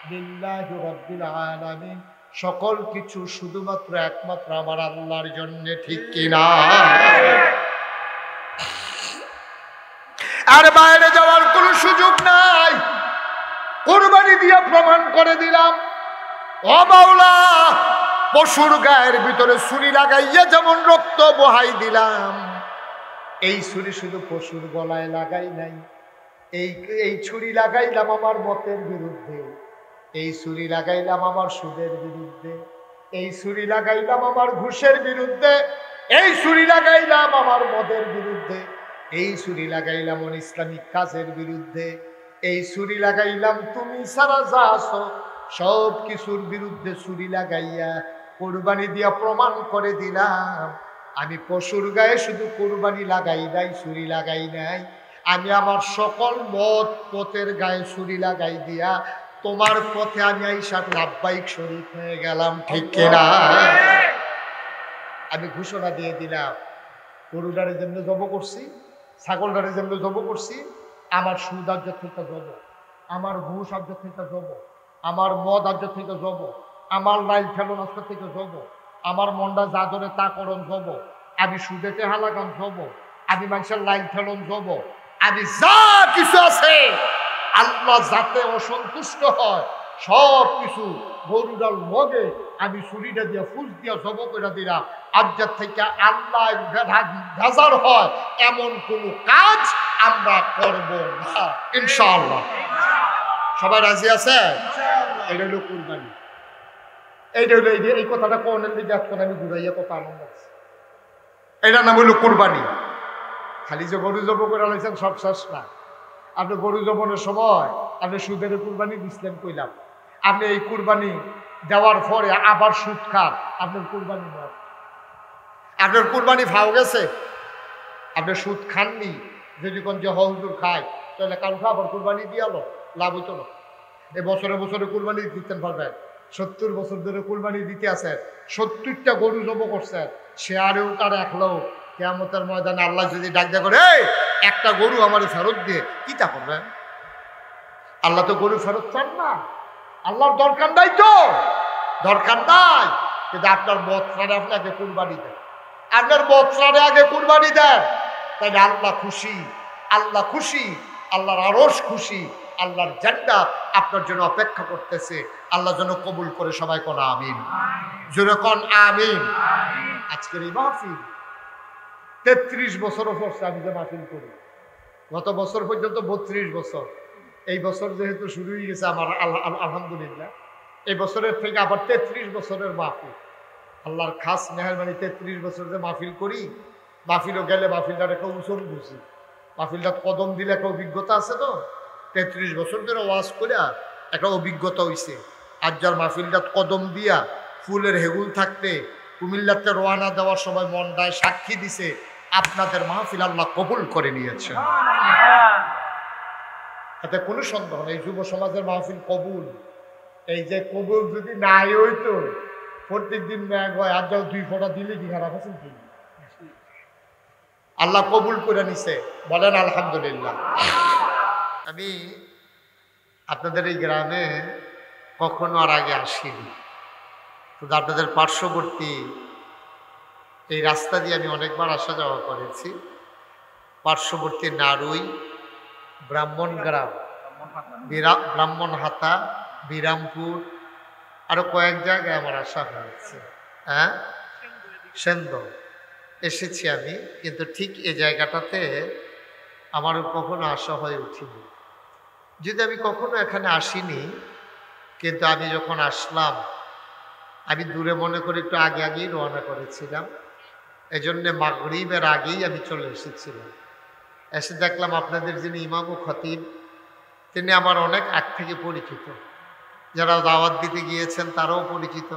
লিল্লাহি রাব্বিল আলামিন, সকল কিছু শুধুমাত্র একমাত্র আমার আল্লাহর জন্য, ঠিক কিনা? আর বাইরে যাওয়ার কোনো সুযোগ নাই। কুরবানি দিয়ে প্রমাণ করে দিলাম, ও মাওলা, পশুর গায়ের ভিতরে ছুরি লাগাইয়া যেমন রক্ত বহাই দিলাম, এই ছুরি শুধু পশুর গলায় লাগাই নাই, এই ছুরি লাগাইলাম আমার মতের বিরুদ্ধে, এই ছুরি লাগাইলাম আমার সুদের বিরুদ্ধে, এই ছুরি লাগাইলাম আমার ঘুষের বিরুদ্ধে, এই ছুরি লাগাইলাম আমার মদের বিরুদ্ধে, এই ছুরি লাগাইলাম ইসলামিক কাজের বিরুদ্ধে, এই ছুরি লাগাইলাম তুমি সারা যা আছো সব কিছুর বিরুদ্ধে ছুরি লাগাইয়া কুরবানি দিয়া প্রমাণ করে দিলাম আমি পশুর গায়ে শুধু কুরবানি লাগাই নাই, ছুরি লাগাই নাই, আমি আমার সকল মত পথের গায়ে ছুরি লাগাই দিয়া তোমার পথে আমি আইসা লাভবাহিক শরীক হয়ে গেলাম, ঠিক কিনা? আমি ঘোষণা দিয়ে দিলাম, গরুটারে যেমনি জব করছি, ছাগলটারে যেমনি জব করছি, আমার সুদ আর্য থেকে জব, আমার ঘুষ আর্য থেকে জব, আমার মদ আর্য থেকে জব, আমার লাইল ফেলন আজকে থেকে জব, আমার মনটা যা ধরে তা করণ জব, আমি সুদেতে হালাগান জব, আমি মানুষের লাইল ফেলন জব, আমি যা কিছু আছে আল্লাহ যাতে অসন্তুষ্ট হয় সব কিছু গরুটার লগে আমি ছুরিটা দিয়া ফুল দিয়া জব করে দিলাম। আজ্জার থেকে আল্লাহ ভেজার হয় এমন কোনো কাজ আমরা করব না, ইনশাআল্লাহ। সবাই রাজি আছে? এটা হলো কুরবানি। এইটা হলো এই কথাটা কোনের দিকে এখন আমি ঘুরাইয়া কত আনন্দ আছে। এটার নাম হলো কুরবানি। খালি যে গরু জব করে আলাইছেন সব শেষ না। আপনি গরু জবনের সময় আপনি সুদের কুরবানি দিচ্ছিলেন কইলাম, আপনি এই কুরবানি দেওয়ার পরে আবার সুদ খান, আপনার কুরবানি নয়, আপনার কুরবানি ফাও গেছে, আপনি সুদ খাননি। যদি কোন যে হুজুর খায় তাহলে কালকে আবার কুরবানি দিয়ালো, লাভ হইতো না। এই বছরে বছরে কুরবানি দিতেন পারবেন, 70 বছর ধরে কুরবানি দিতে আছেন, 70টা গরু জব করছেন, সে আরেও তার একলো কিয়ামতের ময়দানে আল্লাহ যদি ডাক দেয়া করে একটা গরু আমার ফেরত দিয়ে কি তা করবেন? আল্লাহ তো গরু ফেরত চান না, আল্লাহর দরকার নাই, তো দরকার নাই, কিন্তু আপনার বৎসরে আপনাকে কুরবানি দেন, আপনার বৎসরে আগে কুরবানি দেন, তাইলে আল্লাহ খুশি, আল্লাহ খুশি, আল্লাহর আরশ খুশি, আল্লাহর জান্নাত আপনার জন্য অপেক্ষা করতেছে। আল্লাহ যেন কবুল করে, সবাই কোন আমিন, জোরে কোন আমিন। আজকের এই মাহফিল 33 বছরও পড়ছে আমি যে মাহফিল করি, গত বছর পর্যন্ত 32 বছর, এই বছর যেহেতু শুরু হয়ে গেছে আমার আলহামদুলিল্লাহ, এই বছরের থেকে আবার 33 বছরের মাহফিল। আল্লাহর খাস মেহরবানি 33 বছর যে মাহফিল করি, মাহফিলও গেলে মাহফিলটার একটা উচন বুঝি, মাহফিলটা কদম দিলে একটা অভিজ্ঞতা আছে, তো 33 বছর ধরে ওয়াজ করে একটা অভিজ্ঞতা হয়েছে। আর যার মাহফিলটা কদম দিয়া ফুলের হেগুল থাকতে কুমিল্লাতে রওনা দেওয়ার সময় মনটায় সাক্ষী দিছে আপনাদের মাহফিল আল্লাহ কবুল করে নিয়েছে, এতে কোনো সন্দেহ নেই। যুব সমাজের মাহফিল কবুল, এই যে কবুল যদি নাই হইতো প্রত্যেক দিন ম্যাগ হয়, আর যাও 2 ফোঁটা দিলে কি খারাপ আছেন কি? আল্লাহ কবুল করে নিছে, বলেন আলহামদুলিল্লাহ। আমি আপনাদের এই গ্রামে কখনো আর আগে আসিনি, কিন্তু আপনাদের পার্শ্ববর্তী এই রাস্তা দিয়ে আমি অনেকবার আসা যাওয়া করেছি। পার্শ্ববর্তী নারুই, ব্রাহ্মণগ্রাম, ব্রাহ্মণহাতা, বিরামপুর, আরো কয়েক জায়গায় আমার আসা হয়েছে। হ্যাঁ, সেন্দ এসেছি আমি, কিন্তু ঠিক এই জায়গাটাতে আমার কখনো আসা হয়ে উঠিনি। যদি আমি কখনো এখানে আসিনি, কিন্তু আমি যখন আসলাম আমি দূরে মনে করে একটু আগে আগেই রওনা করেছিলাম, এজন্য মাগরিবের আগেই আমি চলে এসেছিলাম। এসে দেখলাম আপনাদের যিনি ইমাম ও খতিব, তিনি আমার অনেক আগ থেকে পরিচিত, যারা দাওয়াত দিতে গিয়েছেন তারাও পরিচিত।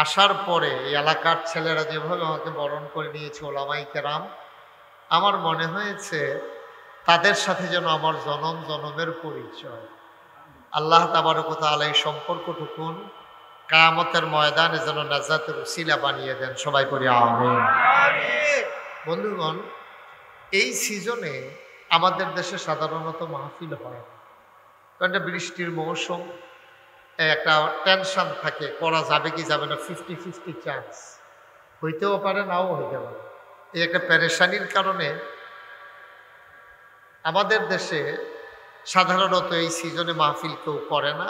আসার পরে এই এলাকার ছেলেরা যেভাবে আমাকে বরণ করে নিয়েছে, ওলামায়ে কেরাম, আমার মনে হয়েছে তাদের সাথে যেন আমার জনম জনমের পরিচয়। আল্লাহ তাবারক ওয়া তাআলা এই সম্পর্কটুকুন কিয়ামতের ময়দানে যেন নাজাতের উসিলা বানিয়ে দেন, সবাই করি আমিন। বন্ধুগণ, এই সিজনে আমাদের দেশে সাধারণত মাহফিল হয় না, কারণ বৃষ্টির মৌসুম, একটা টেনশন থাকে, করা যাবে কি যাবে না, 50-50 চান্স, হইতেও পারে নাও হইতে পারে। এই একটা পেরেশানির কারণে আমাদের দেশে সাধারণত এই সিজনে মাহফিল কেউ করে না।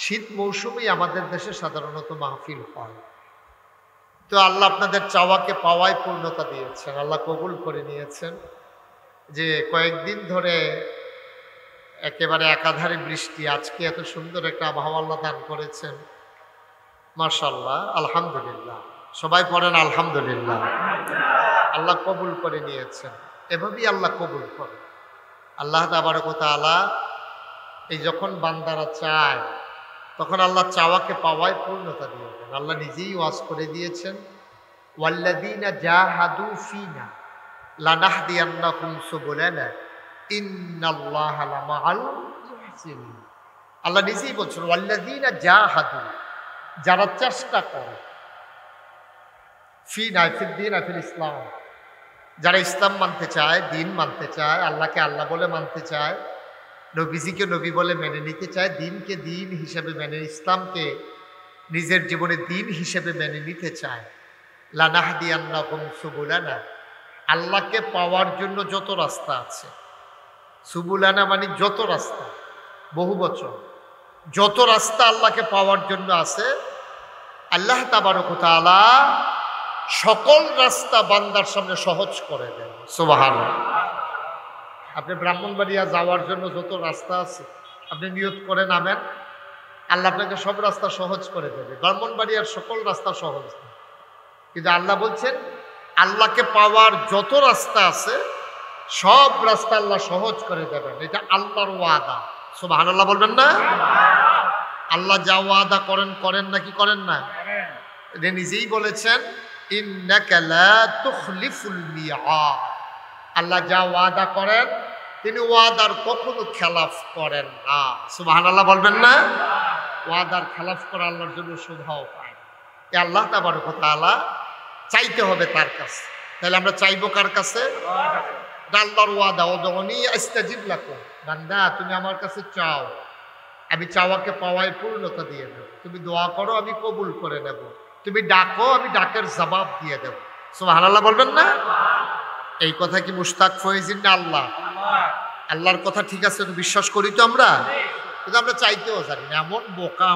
শীত মৌসুমেই আমাদের দেশে সাধারণত মাহফিল হয়। তো আল্লাহ আপনাদের চাওয়াকে পাওয়ায় পূর্ণতা দিয়েছেন, আল্লাহ কবুল করে নিয়েছেন। যে কয়েকদিন ধরে একেবারে একাধারে বৃষ্টি, আজকে এত সুন্দর একটা আবহাওয়া আল্লাহ দান করেছেন, মাশাআল্লাহ, আলহামদুলিল্লাহ। সবাই পড়েন আলহামদুলিল্লাহ। আল্লাহ কবুল করে নিয়েছেন, এভাবেই আল্লাহ কবুল করে। আল্লাহ তাবারক ওয়া তাআলা এই যখন বান্দারা চায় তখন আল্লাহ চাওয়াকে পাওয়ায় পূর্ণতা দিয়ে দেন। আল্লাহ নিজেই ওয়াজ করে দিয়েছেন, ওয়াল্লাযীনা জাহাদু ফীনা লানাহদিয়ান্নাহুম সুবুলানা ইন্নাল্লাহা লামাআল মুহসিনিন। আল্লাহ নিজেই বলছেন ওয়াল্লাযীনা জাহাদু, যারা চেষ্টা করে, ফীনা ফিদ্দীন ফিল ইসলাম, যারা ইসলাম মানতে চায়, দিন মানতে চায়, আল্লাহকে আল্লাহ বলে মানতে চায়, নবীজিকে নবী বলে মেনে নিতে চায়, দিনকে দিন হিসেবে মেনে, ইসলামকে নিজের জীবনে দিন হিসেবে মেনে নিতে চায়, লানাহদিয়ান্নাহুম সুবুলানা, আল্লাহকে পাওয়ার জন্য যত রাস্তা আছে, সুবুলানা মানে যত রাস্তা, বহু বচন, যত রাস্তা আল্লাহকে পাওয়ার জন্য আছে, আল্লাহ তাবারক ওয়া তাআলা সকল রাস্তা বান্দার সামনে সহজ করে দেন। সুবহানাল্লাহ। আপনি ব্রাহ্মণবাড়িয়া যাওয়ার জন্য যত রাস্তা আছে আপনি নিয়ত করে নামেন, আল্লাহ আপনাকে সব রাস্তা সহজ করে দেবে। ব্রাহ্মণবাড়িয়ার সকল রাস্তা সহজ না, কিন্তু আল্লাহ বলছেন আল্লাহকে পাওয়ার যত রাস্তা আছে সব রাস্তা আল্লাহ সহজ করে দেবেন। এটা আল্লাহর ওয়াদা। সুবহানাল্লাহ বলবেন না? আল্লাহ যা ওয়াদা করেন, করেন নাকি করেন না? এটা নিজেই বলেছেন, ইন্নাকা লা তুখলিফুল মিআদ। আল্লাহ যা ওয়াদা করেন তিনি ওয়াদার কখনো খেলাফ করেন না। সুবহানাল্লাহ বলবেন না? ওয়াদার খেলাফ করা আল্লাহর জন্য শোভাও পায়। এ আল্লাহ তাবারক ওয়া তাআলা চাইতে হবে তার কাছে। তাহলে আমরা চাইবো কার কাছে? আল্লাহর ওয়াদা, উদউনি আস্তাজিব লাকুম, বান্দা তুমি আমার কাছে চাও, আমি চাওয়াকে পাওয়ায় পূর্ণতা দিয়ে দেব। তুমি দোয়া করো, আমি কবুল করে নেব। তুমি ডাকো, আমি ডাকের জবাব দিয়ে দেব। সুবহানাল্লাহ বলবেন না? এই কথা কি মুশতাক ফয়েজিন না আল্লাহ? আল্লাহর কথা ঠিক আছে তো বিশ্বাস করি তো আমরা, কিন্তু আমরা চাইতেও জানি না। এমন বোকা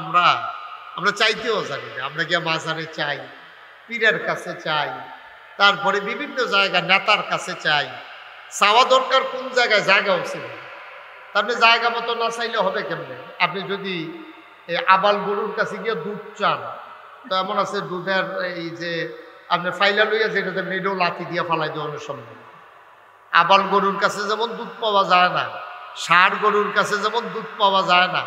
আমরা চাইতেও জানি না। আমরা গিয়ে মাজারে চাই, পীরের কাছে চাই, তারপরে বিভিন্ন জায়গা নেতার কাছে চাই। চাওয়া দরকার কোন জায়গায়? জায়গাও ছিল। আপনি জায়গা মতো না চাইলে হবে কেমনে? আপনি যদি এই আবাল গরুর কাছে গিয়ে দুধ চান, তো এমন আছে দুধের এই যে আপনি ফাইলা লইয়া যেটাতে মেডো লাথি দিয়ে ফালাই দেওয়ানোর সম্ভব। আবাল গরুর কাছে যেমন দুধ পাওয়া যায় না, ষাঁড় গরুর কাছে যেমন দুধ পাওয়া যায় না,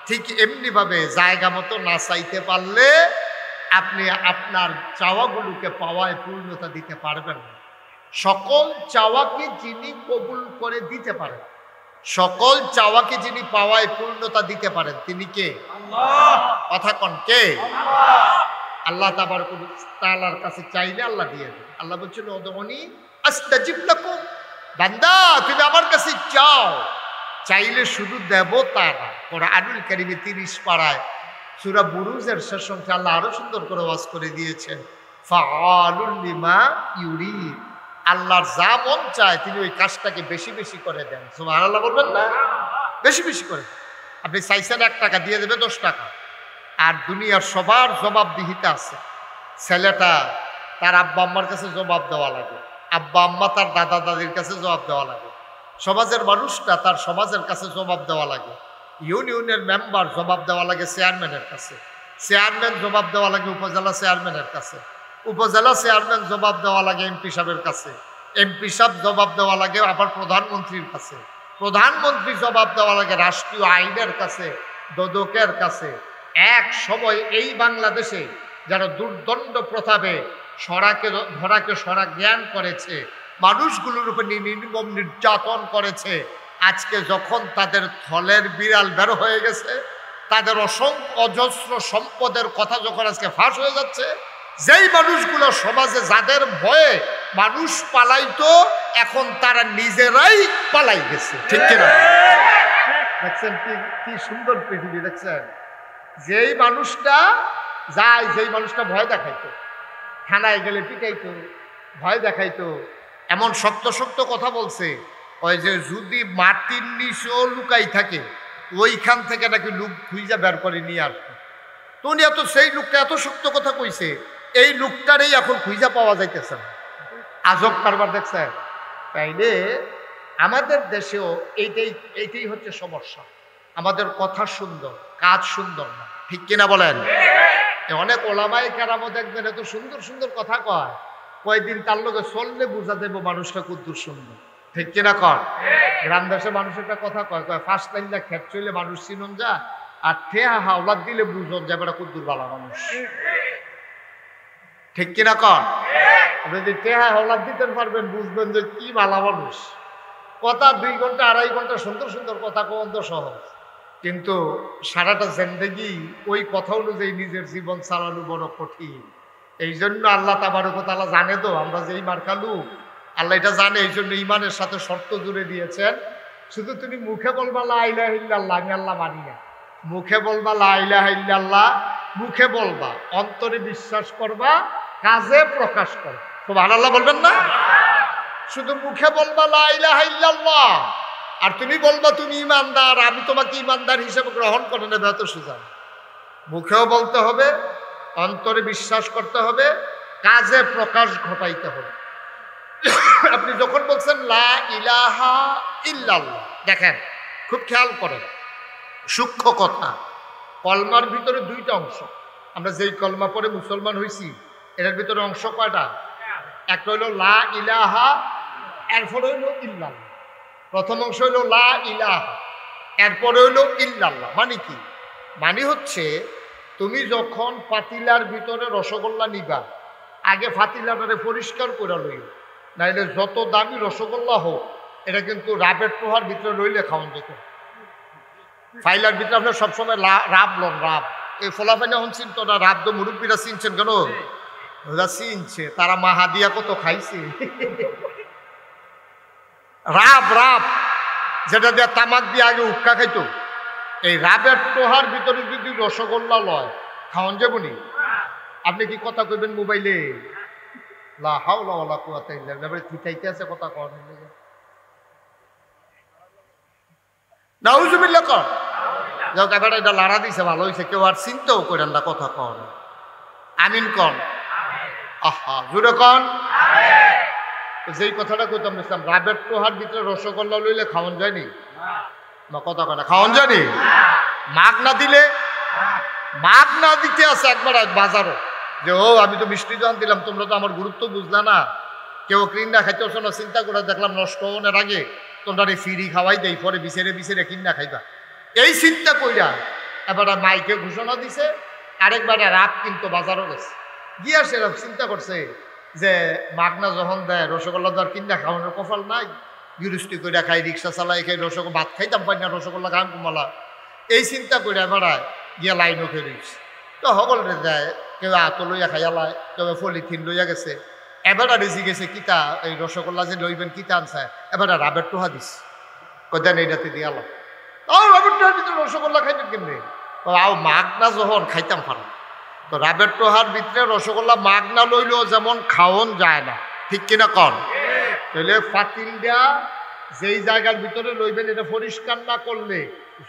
ঠিক এমনিভাবে জায়গা মতো না চাইতে পারলে আপনি আপনার চাওয়াগুলোকে পাওয়ায় পূর্ণতা দিতে পারবেন না। সকল চাওয়াকে যিনি কবুল করে দিতে পারেন, সকল চাওয়াকে যিনি পাওয়ায় পূর্ণতা দিতে পারেন, তিনি কে? আল্লাহ। কথা কন, কে? আল্লাহ তাবারক ওয়া তাআলার কাছে চাইলে আল্লাহ দিয়ে দেন। আল্লাহ বলছেন উদউনি আস্তাজিব লাকুম, বান্দা তুমি আমার কাছে চাও, চাইলে শুধু দেব তা না। কোরআনুল কারীমে 30 পারায় সূরা বুরুজের শেষ অংশে আল্লাহ আরো সুন্দর করে ওয়াজ করে দিয়েছেন, ফাআলুল লিমা ইউরিদ, আল্লাহর যা মন চায় তিনি ওই কাজটাকে বেশি বেশি করে দেন। সুবহানাল্লাহ বলবেন না? বেশি বেশি করে। আপনি চাইছেন 1 টাকা, দিয়ে দেবে 10 টাকা। আর দুনিয়ার সবার জবাবদিহিতা আছে। ছেলেটা তার আব্বা আম্মার কাছে জবাব দেওয়া লাগে, আব্বা আম্মা তার দাদা দাদির কাছে জবাব দেওয়া লাগে, সমাজের মানুষটা তার সমাজের কাছে জবাব দেওয়া লাগে, ইউনিয়নের মেম্বার জবাব দেওয়া লাগে চেয়ারম্যানের কাছে, চেয়ারম্যান জবাব দেওয়া লাগে উপজেলা চেয়ারম্যানের কাছে, উপজেলা চেয়ারম্যান জবাব দেওয়া লাগে এমপি সাহেবের কাছে, এমপি সাহেব জবাব দেওয়া লাগে আবার প্রধানমন্ত্রীর কাছে, প্রধানমন্ত্রী জবাব দেওয়া লাগে রাষ্ট্রীয় আইনের কাছে, দোদকের কাছে। এক সময় এই বাংলাদেশে যারা দুর্দণ্ড প্রতাপে ধরাকে সরা জ্ঞান করেছে, মানুষগুলোর উপর নির্মম নির্যাতন করেছে, আজকে যখন তাদের থলের বিড়াল বের হয়ে গেছে, তাদের অসংখ্য অজস্র সম্পদের কথা যখন আজকে ফাঁস হয়ে যাচ্ছে, যেই মানুষগুলো সমাজে যাদের ভয়ে মানুষ পালাইতো, এখন তারা নিজেরাই পালাই গেছে। ঠিক কিনা? দেখছেন কি সুন্দর পৃথিবী? দেখছেন যেই মানুষটা যায়, যেই মানুষটা ভয় দেখাইতো, থানায় গেলে পিটাইতো, ভয় দেখাইতো, এমন শক্ত শক্ত কথা বলছে, ওই যে যদি মাটির নিচেও লুকাই থাকে ওইখান থেকে নাকি লুক খুঁজা বের করে নিয়ে আসবে। তো উনি এত সেই লোকটা এত শক্ত কথা কইছে, এই লোকটারই এখন খুঁজা পাওয়া যাইতেছে না। আজব কারবার দেখছেন। তাইলে আমাদের দেশেও এইটাই হচ্ছে সমস্যা। আমাদের কথা সুন্দর, কাজ সুন্দর না, ঠিক কিনা বলেন? অনেক ওলামায়ে কেরামও দেখবেন এত সুন্দর সুন্দর কথা কয়, কয়েকদিন তার লোকে চললে বোঝা যাবে মানুষটা কুদ্দুর সুন্দর, ঠিক কিনা কর? গ্রাম দেশে মানুষ একটা কথা কয়, ফার্স্ট লাইনটা খেত চলে মানুষ চিনন যা, আর ঠেহা হাওলাদ দিলে বুঝন যাবে না কুদ্দুর বালা মানুষ, ঠিক কিনা কর? যদি ঠেহা হাওলাদ দিতে পারবেন বুঝবেন যে কি বালা মানুষ। কথা 2 ঘন্টা 2.5 ঘন্টা সুন্দর সুন্দর কথা কন্ত সহজ, কিন্তু সারাটা জিন্দেগি ওই কথা অনুযায়ী নিজের জীবন চালানো বড় কঠিন। এই জন্য আল্লাহ তাবারক ওয়া তাআলা জানে তো আমরা যেই মার খালু, আল্লাহ এটা জানে, এই জন্য ইমানের সাথে শর্ত জুড়ে দিয়েছেন। শুধু তুমি মুখে বলবা লা ইলাহা ইল্লাল্লাহ, আমি আল্লাহ মানি না। মুখে বলবা লা ইলাহা ইল্লাল্লাহ, মুখে বলবা, অন্তরে বিশ্বাস করবা, কাজে প্রকাশ করবা। সুবহানাল্লাহ বলবেন না? শুধু মুখে বলবা লা ইলাহা ইল্লাল্লাহ আর তুমি বলবা তুমি ইমানদার, আমি তোমাকে ইমানদার হিসেবে গ্রহণ করে নেবে, এত সোজা। মুখেও বলতে হবে, অন্তরে বিশ্বাস করতে হবে, কাজে প্রকাশ ঘটাইতে হবে। আপনি যখন বলছেন লা ইলাহা ইল্লাল্লাহ, দেখেন খুব খেয়াল করেন, সূক্ষ্ম কথা। কলমার ভিতরে 2টা অংশ। আমরা যেই কলমা পড়ে মুসলমান হয়েছি এটার ভিতরে অংশ কয়টা? একটা হইল লা ইলাহা, এরপরে হইল ইল্লাল্লাহ। প্রথম অংশ হইল লা ইলাহা, এরপরে হইল ইল্লাল্লাহ। মানে কি? মানে হচ্ছে তুমি যখন পাতিলার ভিতরে রসগোল্লা নিবা, আগে পাতিলাটারে পরিষ্কার করে লইও, নাইলে যত দামি রসগোল্লা হোক এটা কিন্তু রাবের টোহার ভিতরে রইলে খাওয়ান যেত। ফাইলার ভিতরে আপনার সবসময় রাব লন, রাব। এই ফলাফাইনা হন চিনত না, রাব তো মুরব্বীরা চিনছেন কেন? ওরা চিনছে, তারা মাহাদিয়া কত খাইছে। রাব, রাব যেটা দিয়ে তামাক দিয়ে আগে উক্কা খাইতো, এই রাবের টোহার ভিতরে যদি রসগোল্লা লয় খাওয়ান যাবনি। আপনি কি কথা কইবেন মোবাইলে? লা হাওলা ওয়ালা কুওয়াতা ইল্লা বিল্লাহ, থিতাইতে আছে কথা কন, নাউজুবিল্লাহ কর। যাও এবারে এটা লাড়া দিছে, ভালো হয়েছে, কেউ আর চিন্তাও করেন না, কথা কন, আমিন কন, আহা জুড়ে কন। যেই কথাটা কইতাম নিছিলাম, রাবের টোহার ভিতরে রসগোল্লা লইলে খাওয়ান যায়নি, কথা কয় না, খাওয়ান যায়নি। মাগ না দিলে, মাগ না দিতে আছে একবার বাজারও, যে ও আমি তো মিষ্টি দোকান দিলাম, তোমরা তো আমার গুরুত্ব বুঝলা না, কেউ কিনা খাইতে না, চিন্তা করে দেখলাম নষ্ট হওয়ার আগে তোমরা ফিরি খাওয়াই দেই, পরে বিছেরে বিছেরে কিনা খাইবা। এই চিন্তা কইরা এবার মাইকে ঘোষণা দিছে, আরেকবার রাত কিন্তু বাজারও গেছে, গিয়া সেরকম চিন্তা করছে যে মাগনা যখন দেয় রসগোল্লা তো আর কিনা খাওয়ানোর কপাল নাই, গৃহস্থী কইরা খাই, রিক্সা চালাই খাই, রসগোল্লা ভাত খাইতাম পাই না, রসগোল্লা খাম কুমালা, এই চিন্তা কইরা বেড়ায় গিয়া লাইনও খেয়ে রয়েছে। তো সকলে যায়, কেউ আত লইয়া খাইয়ালায়, কেউ পলিথিন লইয়া গেছে। এবারটা রেজি গেছে কিতা, এই রসগোল্লা যে লইবেন কিতা আনছে, এবারটা রাবের টোহা দিছে, কদেন এইটাতে দিয়ালাম। তাও রাবের টোহার ভিতরে রসগোল্লা খাইতেন কেমনি? আও মাগনা যখন খাইতাম পারো, তো রাবের টোহার ভিতরে রসগোল্লা মাগনা লইলেও যেমন খাওয়ন যায় না, ঠিক কিনা কন? তাহলে ফাতিলটা যেই জায়গার ভিতরে লইবেন এটা পরিষ্কার না করলে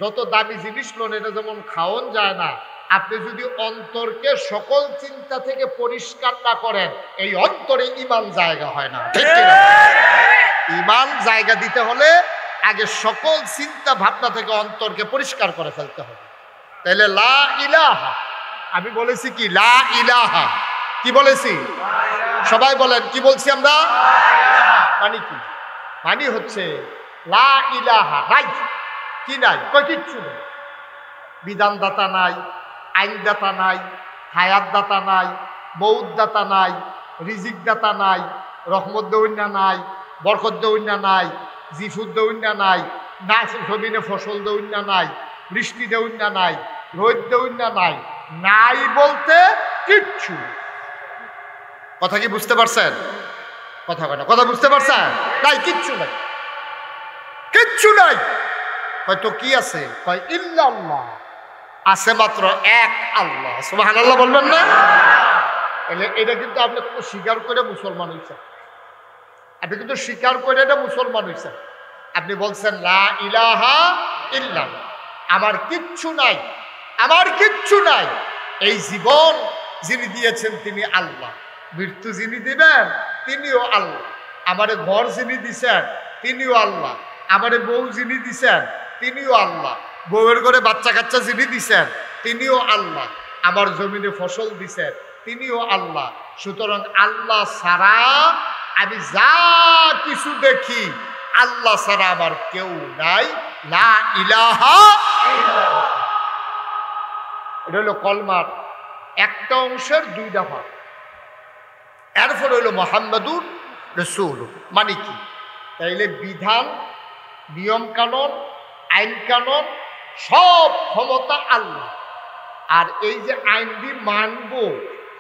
যত দামি জিনিস লোন এটা যেমন খাওয়ন যায় না, আপনি যদি অন্তরকে সকল চিন্তা থেকে পরিষ্কার না করেন, এই অন্তরে ইমান জায়গা হয় না, ঠিক কিনা? ইমান জায়গা দিতে হলে আগে সকল চিন্তা ভাবনা থেকে অন্তরকে পরিষ্কার করে ফেলতে হবে। তাহলে লা ইলাহা, আমি বলেছি কি লা ইলাহা, কি বলেছি? সবাই বলেন কি বলছি আমরা? মানে কি? মানে হচ্ছে লা ইলাহা নাই, কি নাই? কই কিচ্ছু নেই। বিধানদাতা নাই, আইনদাতা নাই, হায়াতদাতা নাই, মৌতদাতা নাই, রিজিক দাতা নাই, রহমত দৌন্যা নাই, বরকত দৌন্যা নাই, জিফুদ দৌন্যা নাই, গাছ জমিনে ফসল দৌন্যা নাই, বৃষ্টি দৌন্যা নাই, রোদ দৌন্যা নাই, নাই বলতে কিচ্ছু। কথা কি বুঝতে পারছেন? কথা কয় না, কথা বুঝতে পারছেন? নাই, কিচ্ছু নাই, কিচ্ছু নাই। হয়তো কি আছে? কয় ইল্লাল্লাহ, আছে মাত্র এক আল্লাহ। সুবহানাল্লাহ বলবেন না? তাহলে এটা কিন্তু আপনি স্বীকার করে মুসলমান হয়েছেন, আপনি কিন্তু স্বীকার করে এটা মুসলমান হয়েছেন। আপনি বলছেন লা ইলাহা ইল্লাল্লাহ, আমার কিচ্ছু নাই, আমার কিচ্ছু নাই। এই জীবন যিনি দিয়েছেন তিনি আল্লাহ, মৃত্যু যিনি দিবেন তিনিও আল্লাহ, আমারে ঘর যিনি দিছেন তিনিও আল্লাহ, আমারে বউ যিনি দিছেন তিনিও আল্লাহ, বউয়ের ঘরে বাচ্চা কাচ্চা যিনি দিছেন তিনিও আল্লাহ, আমার জমিনে ফসল দিছেন তিনিও আল্লাহ। সুতরাং আল্লাহ ছাড়া আমি যা কিছু দেখি আল্লাহ ছাড়া আমার কেউ নাই। লা ইলাহা ইল্লাল্লাহ, এটা হলো কলমার একটা অংশের দুইটা ভাগ। এরপর হইল মুহাম্মাদুর রাসূল, মানে কি? তাইলে বিধান, নিয়ম কানুন, আইন কানুন সব ক্ষমতা আল্লাহ। আর এই যে আইন দিয়ে মানবো,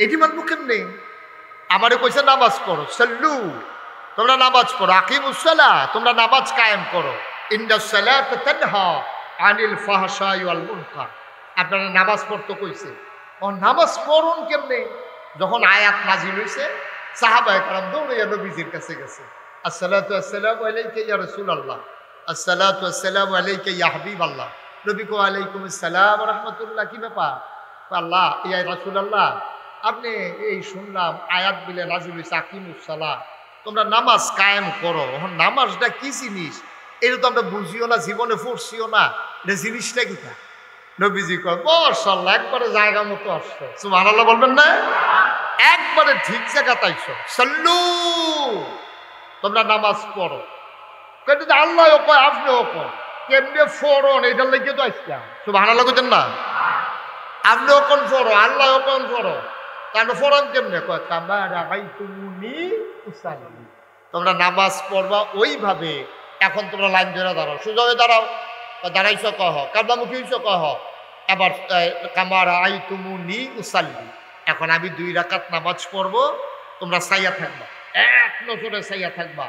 এটি মানবো কেমনে? আমারে কইছে নামাজ পড়ো, সাল্লু, তোমরা নামাজ পড়ো, আকিমুস সালাহ, তোমরা নামাজ কায়েম করো, ইন্নাস সালাতা তানহা আনিল ফাহশাই ওয়াল মুনকার। আপনারা নামাজ পড়তে কইছে, ও নামাজ পড়ুন কেমনে? যখন আয়াত নাজিল হইছে সাহাবায়ে কেরাম দৌড়াইয়া নবীজির কাছে গেছে, আসসালাতু আসসালামু আলাইকা ইয়া রাসূলুল্লাহ, আসসালাতু আসসালামু আলাইকা ইয়া হাবিবাল্লাহ। নবী কো আলাইকুম আসসালাম ওয়া রাহমাতুল্লাহ। কি ব্যাপার? আল্লাহ ইয়া রাসূলুল্লাহ, আপনি এই শুনলাম আয়াত বিলে নাজিল হইছে আকিমুস সালাহ, তোমরা নামাজ কায়েম করো। এখন নামাজটা কি জিনিস এটা তো আমরা বুঝিও না, জীবনে পড়ছিও না, এটা জিনিসটা কিটা? নবীজি কয় মাশাআল্লাহ, একবারে জায়গা মতো আসছো। সুবহানাল্লাহ বলবেন না? একবারে ঠিক জায়গা তাইছো। সাল্লু, তোমরা নামাজ পড়ো। কিন্তু আল্লাহও কয় আপনিও কয়, কেমনে ফরন এটার লেগে তো আসলাম। সুবহানাল্লাহ কইতেন না? আপনিও কোন ফরো, আল্লাহও কোন ফরো, কারণ ফরন কেমনে? কয় কামা রাআইতুমুনি উসাল্লি, তোমরা নামাজ পড়বা ওইভাবে। এখন তোমরা লাইন ধরে দাঁড়াও, সোজা হয়ে দাঁড়াও, দাঁড়াইছ কহ, কাবলামুখী হইছ কহ, এবার কামা রাআইতুমুনি উসাল্লি। এখন আমি 2 রাকাত নামাজ পড়বো, তোমরা সাইয়া থাকবা, এক নজরে সাইয়া থাকবা।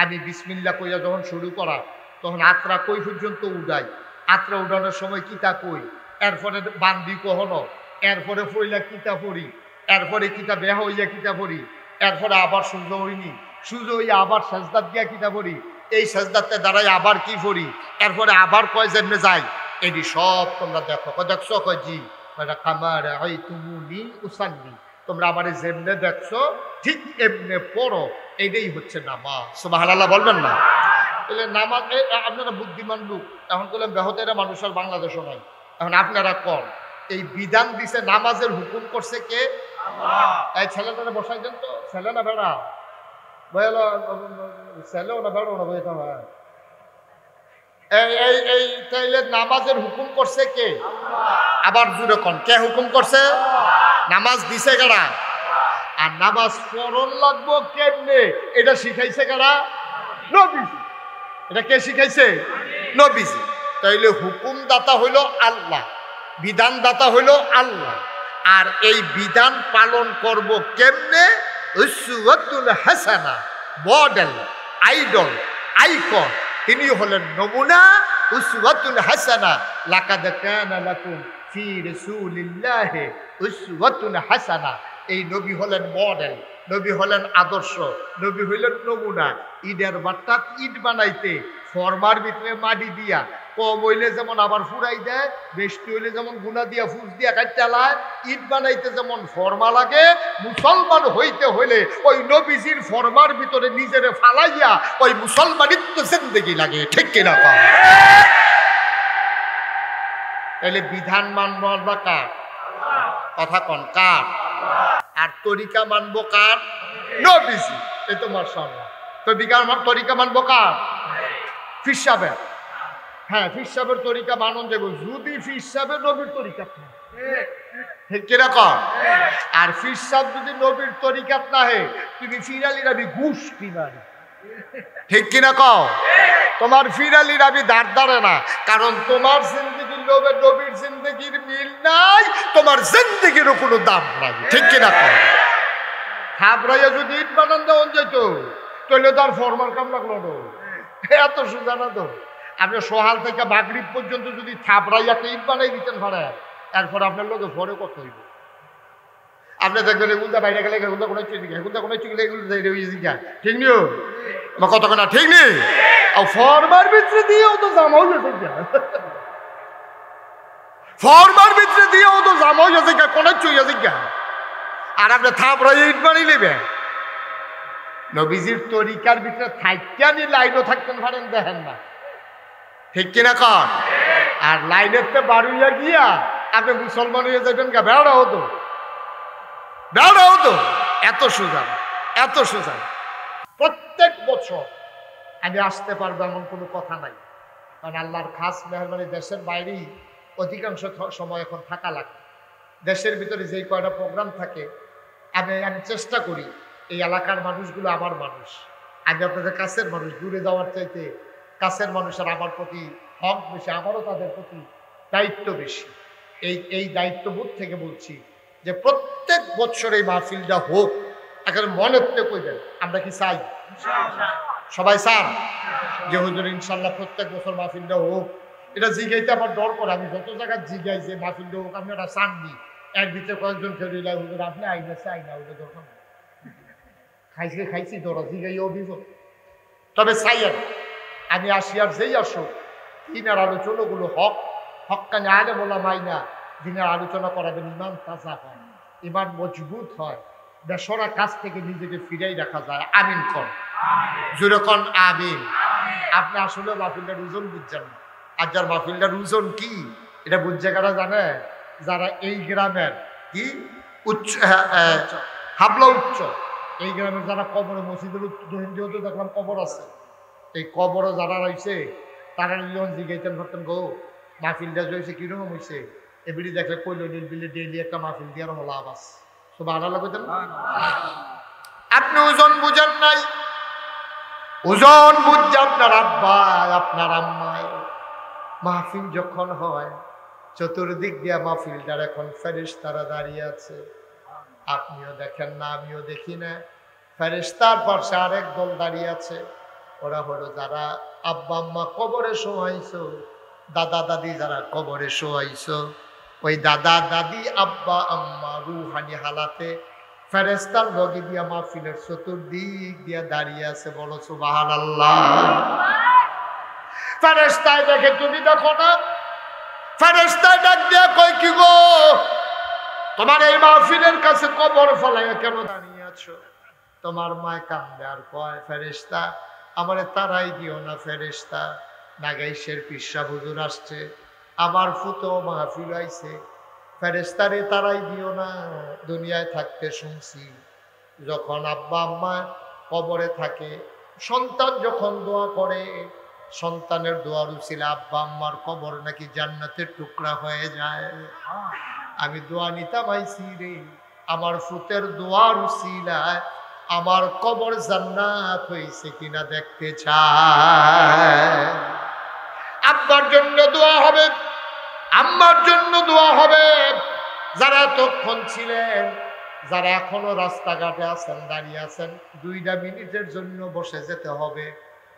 আমি বিসমিল্লাহ কইয়া যখন শুরু করা, তখন আত্রা কই পর্যন্ত উড়াই, আত্রা উড়ানোর সময় কিতা কই, এরপরে বান্দি কহনো, এরপরে ফইলা কিতা পড়ি, এরপরে কিতা বেহা হইয়া কিতা পড়ি, এরপরে আবার সূর্য হইনি, সূর্য হইয়া আবার সাজদাত দিয়া কিতা পড়ি, এই সাজদাতে দাঁড়াই আবার কি পড়ি, এরপরে আবার কয় জেনে যাই। এটি সব তোমরা দেখো। দেখছো? কয় জি। কামা রাআইতুমুনি উসাল্লি, তোমরা আমারে যেমনে দেখছো ঠিক এমনে পড়ো, এইটাই হচ্ছে নামাজ। সুবহানাল্লাহ বলবেন না? তাহলে নামাজ, আপনারা বুদ্ধিমান লোক, এখন বললেন বেহতেরা মানুষের বাংলাদেশও নাই। এখন আপনারা কর, এই বিধান দিছে, নামাজের হুকুম করছে কে? আল্লাহ। এই ছেলেটারে বসাই দেন তো, ছেলে না বেড়া বয়াল, ছেলেও না বেড়াও না বইতে হয়। এই তাইলে নামাজের হুকুম করছে কে? আবার জুড়ে কন, কে হুকুম করছে? নামাজ দিছে কারা? আর নামাজ পড়ন লাগবো কেমনে এটা শিখাইছে কারা? নবীজি। এটা কে শিখাইছে? নবীজি। তাইলে হুকুম দাতা হইল আল্লাহ, বিধান দাতা হইল আল্লাহ। আর এই বিধান পালন করব কেমনে? উসওয়াতুল হাসানা, মডেল, আইডল, আইকন, তিনি হলেন নমুনা। উসওয়াতুল হাসানা, লাকাদ কানা লাকুম ফি রাসূলিল্লাহি উসওয়াতুন হাসানা। এই নবী হলেন মডেল, নবী হলেন আদর্শ, নবী হইলেন নমুনা। ইটের বাট্টা ইট বানাইতে ফরমার ভিতরে মাটি দিয়া, কম হইলে যেমন আবার ফুরাই দেয়, বেশি হইলে যেমন গুনা দিয়া ফুস দিয়া কাটালায়, ইট বানাইতে যেমন ফরমা লাগে, মুসলমান হইতে হইলে ওই নবীজির ফরমার ভিতরে নিজেরে ফালাইয়া ওই মুসলমানিত্ব জিন্দেগি লাগে। ঠিক কিনা? তাহলে বিধান মানব কার? কথা কন, কার? আর তরিকা মানবো কার? নবীজি। এই তো মাশাআল্লাহ। তরিকা মানবো কার? ফির সাহেবের। হ্যাঁ, ফির সাহেবের তরিকা মানন যাবো, যদি ফির সাহেবের নবীর তরিকা কিরকম। আর ফির সাহেব যদি নবীর তরিকাত না হে, তুমি ফিরালি রাবি ঘুষ কিনারি। ঠিক কিনা কও? তোমার ফিরালি রাবি দাঁড় দাঁড়ে না, কারণ তোমার জিন্দগির লোভে নবীর জিন্দগির মিল নাই, তোমার জিন্দগিরও কোনো দাম নাই। ঠিক কিনা কও? থাবড়াইয়া যদি ইট বানান দেওয়া যেত, তাহলে তার ফরমার কাম লাগলো না, এত সোজা না তো। আপনি সোহাল থেকে বাগরিব পর্যন্ত যদি থাবড়াইয়া ইট বানাই দিতেন পারে, এরপর আপনার লোকে পরে কত হইব আপনি দেখবেন এগুলো বাইরে গেলে এগুলো কোনো চিঠি এগুলো কোনো চিঠি এগুলো ঠিক নিও বা কতক্ষণ ঠিক নেই ফরমার ভিতরে দিয়েও তো জামা হয়েছে ফরমার ভিতরে দিয়েও তো জামা হয়েছে কোনো চুইছে আর আপনি থাপড়া ইট বাড়ি নেবেন নবীজির তরিকার ভিতরে থাইকা নি লাইনও থাকতেন পারেন দেখেন না ঠিক কিনা কর আর লাইনের তো বাড়ুইয়া গিয়া আপনি মুসলমান হয়ে যাবেন গা বেড়া হতো এত সোজা প্রত্যেক বছর আমি আসতে পারবো এমন কোনো কথা নাই কারণ আল্লাহর খাস মেহরবানি দেশের বাইরেই অধিকাংশ সময় এখন থাকা লাগে দেশের ভিতরে যেই কয়টা প্রোগ্রাম থাকে আমি চেষ্টা করি এই এলাকার মানুষগুলো আমার মানুষ আমি আপনাদের কাছের মানুষ দূরে যাওয়ার চাইতে কাছের মানুষের আমার প্রতি হক বেশি আমারও তাদের প্রতি দায়িত্ব বেশি এই দায়িত্ববোধ থেকে বলছি যে প্রত্যেক বছর এই মাহফিলটা হোক এখন মনে কইবেন আমরা কি চাই সবাই চান যে হুজুর ইনশাল্লাহ প্রত্যেক বছর মাহফিলটা হোক এটা জিগাইতে আমার ডর করে আমি যত জায়গায় জিগাই যে মাহফিলটা হোক আপনি এটা চাননি এর ভিতরে কয়েকজন ফেরিলা হুজুর আপনি আইনে চাই না ওটা দরকার খাইছি ধরা জিগাই অভিযোগ তবে চাই আর আমি আসি আর যেই আসুক দিনের আলোচনাগুলো হক্কানি আলে বলা মাইনা দিনের আলোচনা করাবেন ইমান তাজা হয় ইমান মজবুত হয় বেসরা কাছ থেকে নিজেকে ফিরাই রাখা যায় আমিন কর জোরে কন আমিন আপনি আসলে মাহফিলটার ওজন বুঝছেন না আর যার মাহফিলটার ওজন কি এটা বুঝছে কারা জানে যারা এই গ্রামের কি উচ্চ হাবলা উচ্চ এই গ্রামের যারা কবর মসজিদের দহিন্দিও তো দেখলাম কবর আছে এই কবরও যারা রয়েছে তারা যখন জিগাইতেন ভাবতেন গো মাহফিলটা রয়েছে কিরকম হয়েছে এবিডি দেখলে কইল নীলবিলে ডেইলি একটা মাহফিল দিয়ে আরো লাভ আছে সব আলাদা করতেন আপনি ওজন বুঝেন নাই ওজন বুঝছে আপনার আব্বা আপনার আম্মায় মাহফিল যখন হয় চতুর্দিক দিয়া মাহফিলটার এখন ফেরেশতারা দাঁড়িয়ে আছে আপনিও দেখেন না আমিও দেখি না ফেরেশতার পাশে আরেক দল দাঁড়িয়ে আছে ওরা হলো যারা আব্বা আম্মা কবরে শোয়াইছো দাদা দাদি যারা কবরে শোয়াইছো ওই দাদা দাদি আব্বা আম্মা রুহানি হালাতে ফেরেশতার লগে দিয়া মাহফিলের চতুর্দিক দিয়া দাঁড়িয়ে আছে বলো সুবহানাল্লাহ ফেরেশতায় দেখে তুমি দেখো না ফেরেশতায় ডাক দিয়া কই কি গো তোমার এই মাহফিলের কাছে কবর ফলাইয়া কেন দাঁড়িয়ে আছো তোমার মায় কান্দে আর কয় ফেরেশতা আমারে তারাই দিও না ফেরেশতা নাগাইশের পিসা হুজুর আসছে আমার ফুতো মাহফিল আইছে ফেরেশতারে তারাই দিও না দুনিয়ায় থাকতে শুনছি যখন আব্বা আম্মা কবরে থাকে সন্তান যখন দোয়া করে সন্তানের দোয়ার উসিলা আব্বা আম্মার কবর নাকি জান্নাতের টুকরা হয়ে যায় আমি দোয়া নিতাম আইছি রে আমার ফুতের দোয়ার উসিলায় আমার কবর জান্নাত হয়েছে কিনা দেখতে চায় আব্বার জন্য দোয়া হবে আম্মার জন্য দোয়া হবে যারা এতক্ষণ ছিলেন যারা এখনো রাস্তাঘাটে আছেন দাঁড়িয়ে আছেন 2 মিনিটের জন্য বসে যেতে হবে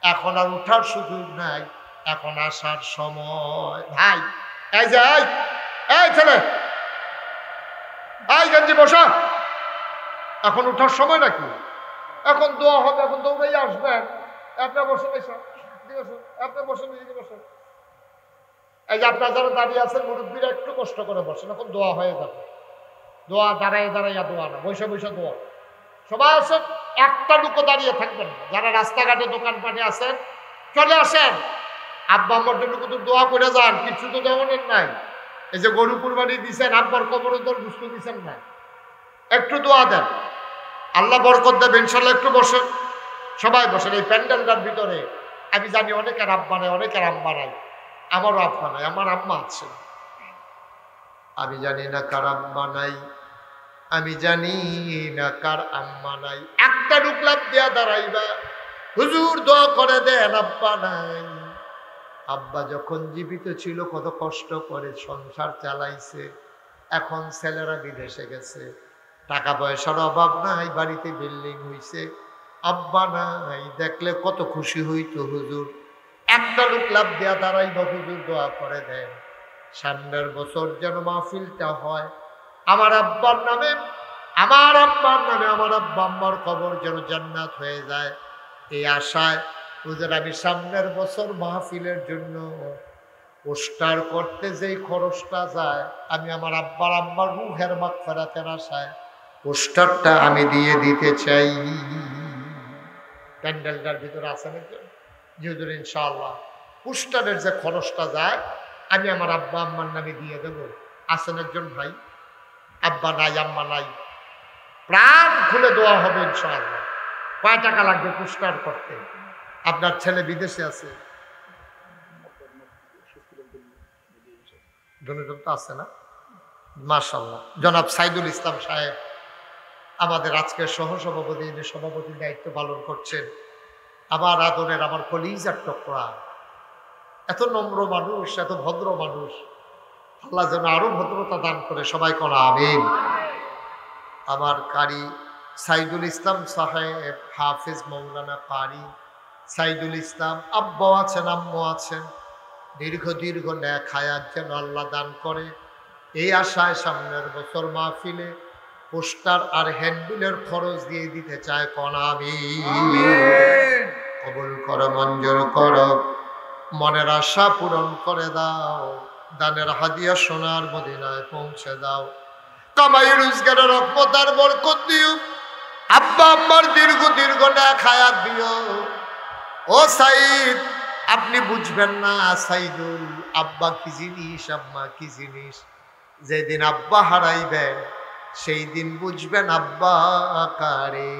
এখন আর উঠার সুযোগ নাই এখন আসার সময় ভাই এই যে এই ছেলে এই গঞ্জি বসা এখন উঠার সময় নাকি এখন দোয়া হবে এখন দৌড়াই আসবেন আপনার বসে আপনার বসেন বসেন এই যে আপনার যারা দাঁড়িয়ে আছেন মুরব্বীরা একটু কষ্ট করে বসেন এখন দোয়া হয়ে যাবে দোয়া দাঁড়াইয়া দোয়া না বসে দোয়া সবাই আসেন একটা লুকো দাঁড়িয়ে থাকবেন যারা রাস্তাঘাটে দোকানপাটে আছেন চলে আসেন আব্বা আম্মার জন্য কিন্তু দোয়া করে যান কিছু তো দেওয়ানের নাই এই যে গরু কুরবানি দিচ্ছেন আব্বার কবরের দর বুঝতে দিচ্ছেন না একটু দোয়া দেন আল্লাহ বরকত দেবে ইনশাল্লাহ একটু বসেন সবাই বসেন এই প্যান্ডেলটার ভিতরে আমি জানি অনেকের আব্বা নাই অনেকের আম্মা নাই আমারও আব্বা নাই আমার আম্মা আছে আমি জানি না কার আম্মা নাই আমি জানি না কার আম্মা নাই একটা রুকলাপ দিয়া দাঁড়াইবা হুজুর দোয়া করে দেন আব্বা নাই আব্বা যখন জীবিত ছিল কত কষ্ট করে সংসার চালাইছে এখন ছেলেরা বিদেশে গেছে টাকা পয়সার অভাব নাই বাড়িতে বিল্ডিং হইছে আব্বা নাই দেখলে কত খুশি হইতো হুজুর একটা লোক লাভ দেয়া দাঁড়াইবা হুজুর দোয়া করে দেন সামনের বছর যেন মাহফিলটা হয় আমার আব্বার নামে, আমার আব্বার নামে, আমার আব্বা আম্মার কবর যেন জান্নাত হয়ে যায়। এই আশায় হুজুর আমি সামনের বছর মাহফিলের জন্য পোস্টার করতে যেই খরচটা যায়, আমি আমার আব্বার আম্মার রুহের মাগফিরাতের আশায় পোস্টারটা আমি দিয়ে দিতে চাই। প্যান্ডেলটার ভিতরে আছেন একজন জি হুজুর ইনশাআল্লাহ পোস্টারের যে খরচটা যায় আমি আমার আব্বা আম্মার নামে দিয়ে দেবো। আছেন একজন ভাই? আব্বা নাই আম্মা নাই, প্রাণ খুলে দেওয়া হবে ইনশাআল্লাহ। কয় টাকা লাগবে পোস্টার করতে? আপনার ছেলে বিদেশে আছে, দুজন তো আছে না? মাশাআল্লাহ। জনাব সাইদুল ইসলাম সাহেব আমাদের আজকের সহসভাপতি, সভাপতির দায়িত্ব পালন করছেন। আমার আদরের, আমার কলিজার টুকরা, এত নম্র মানুষ, এত ভদ্র মানুষ, আল্লাহ যেন আরো ভদ্রতা দান করে, সবাই কোনা আমিন। আমার কারি সাইদুল ইসলাম সাহেব, হাফিজ মৌলানা কারি সাইদুল ইসলাম, আব্বাও আছেন আম্মু আছেন, দীর্ঘ দীর্ঘ ন্যাক হায়াত যেন আল্লাহ দান করে, এই আশায় সামনের বছর মাহফিলে পোস্টার আর হ্যান্ডবিলের খরচ দিয়ে দিতে চায় কোনা আমিন। কবুল করো, মঞ্জুর করো, মনের আশা পূরণ করে দাও, দানের হাদিয়া সোনার মদিনায় পৌঁছে দাও, কামাই রোজগারের রহমত আর বরকত দিও, আব্বা আম্মার দীর্ঘ দীর্ঘ ন্যাক হায়াত দিও। ও সাইদ আপনি বুঝবেন না সাইদুল, আব্বা কি জিনিস, আম্মা কি জিনিস। যেদিন আব্বা হারাইবেন সেই দিন বুঝবেন আব্বা কারে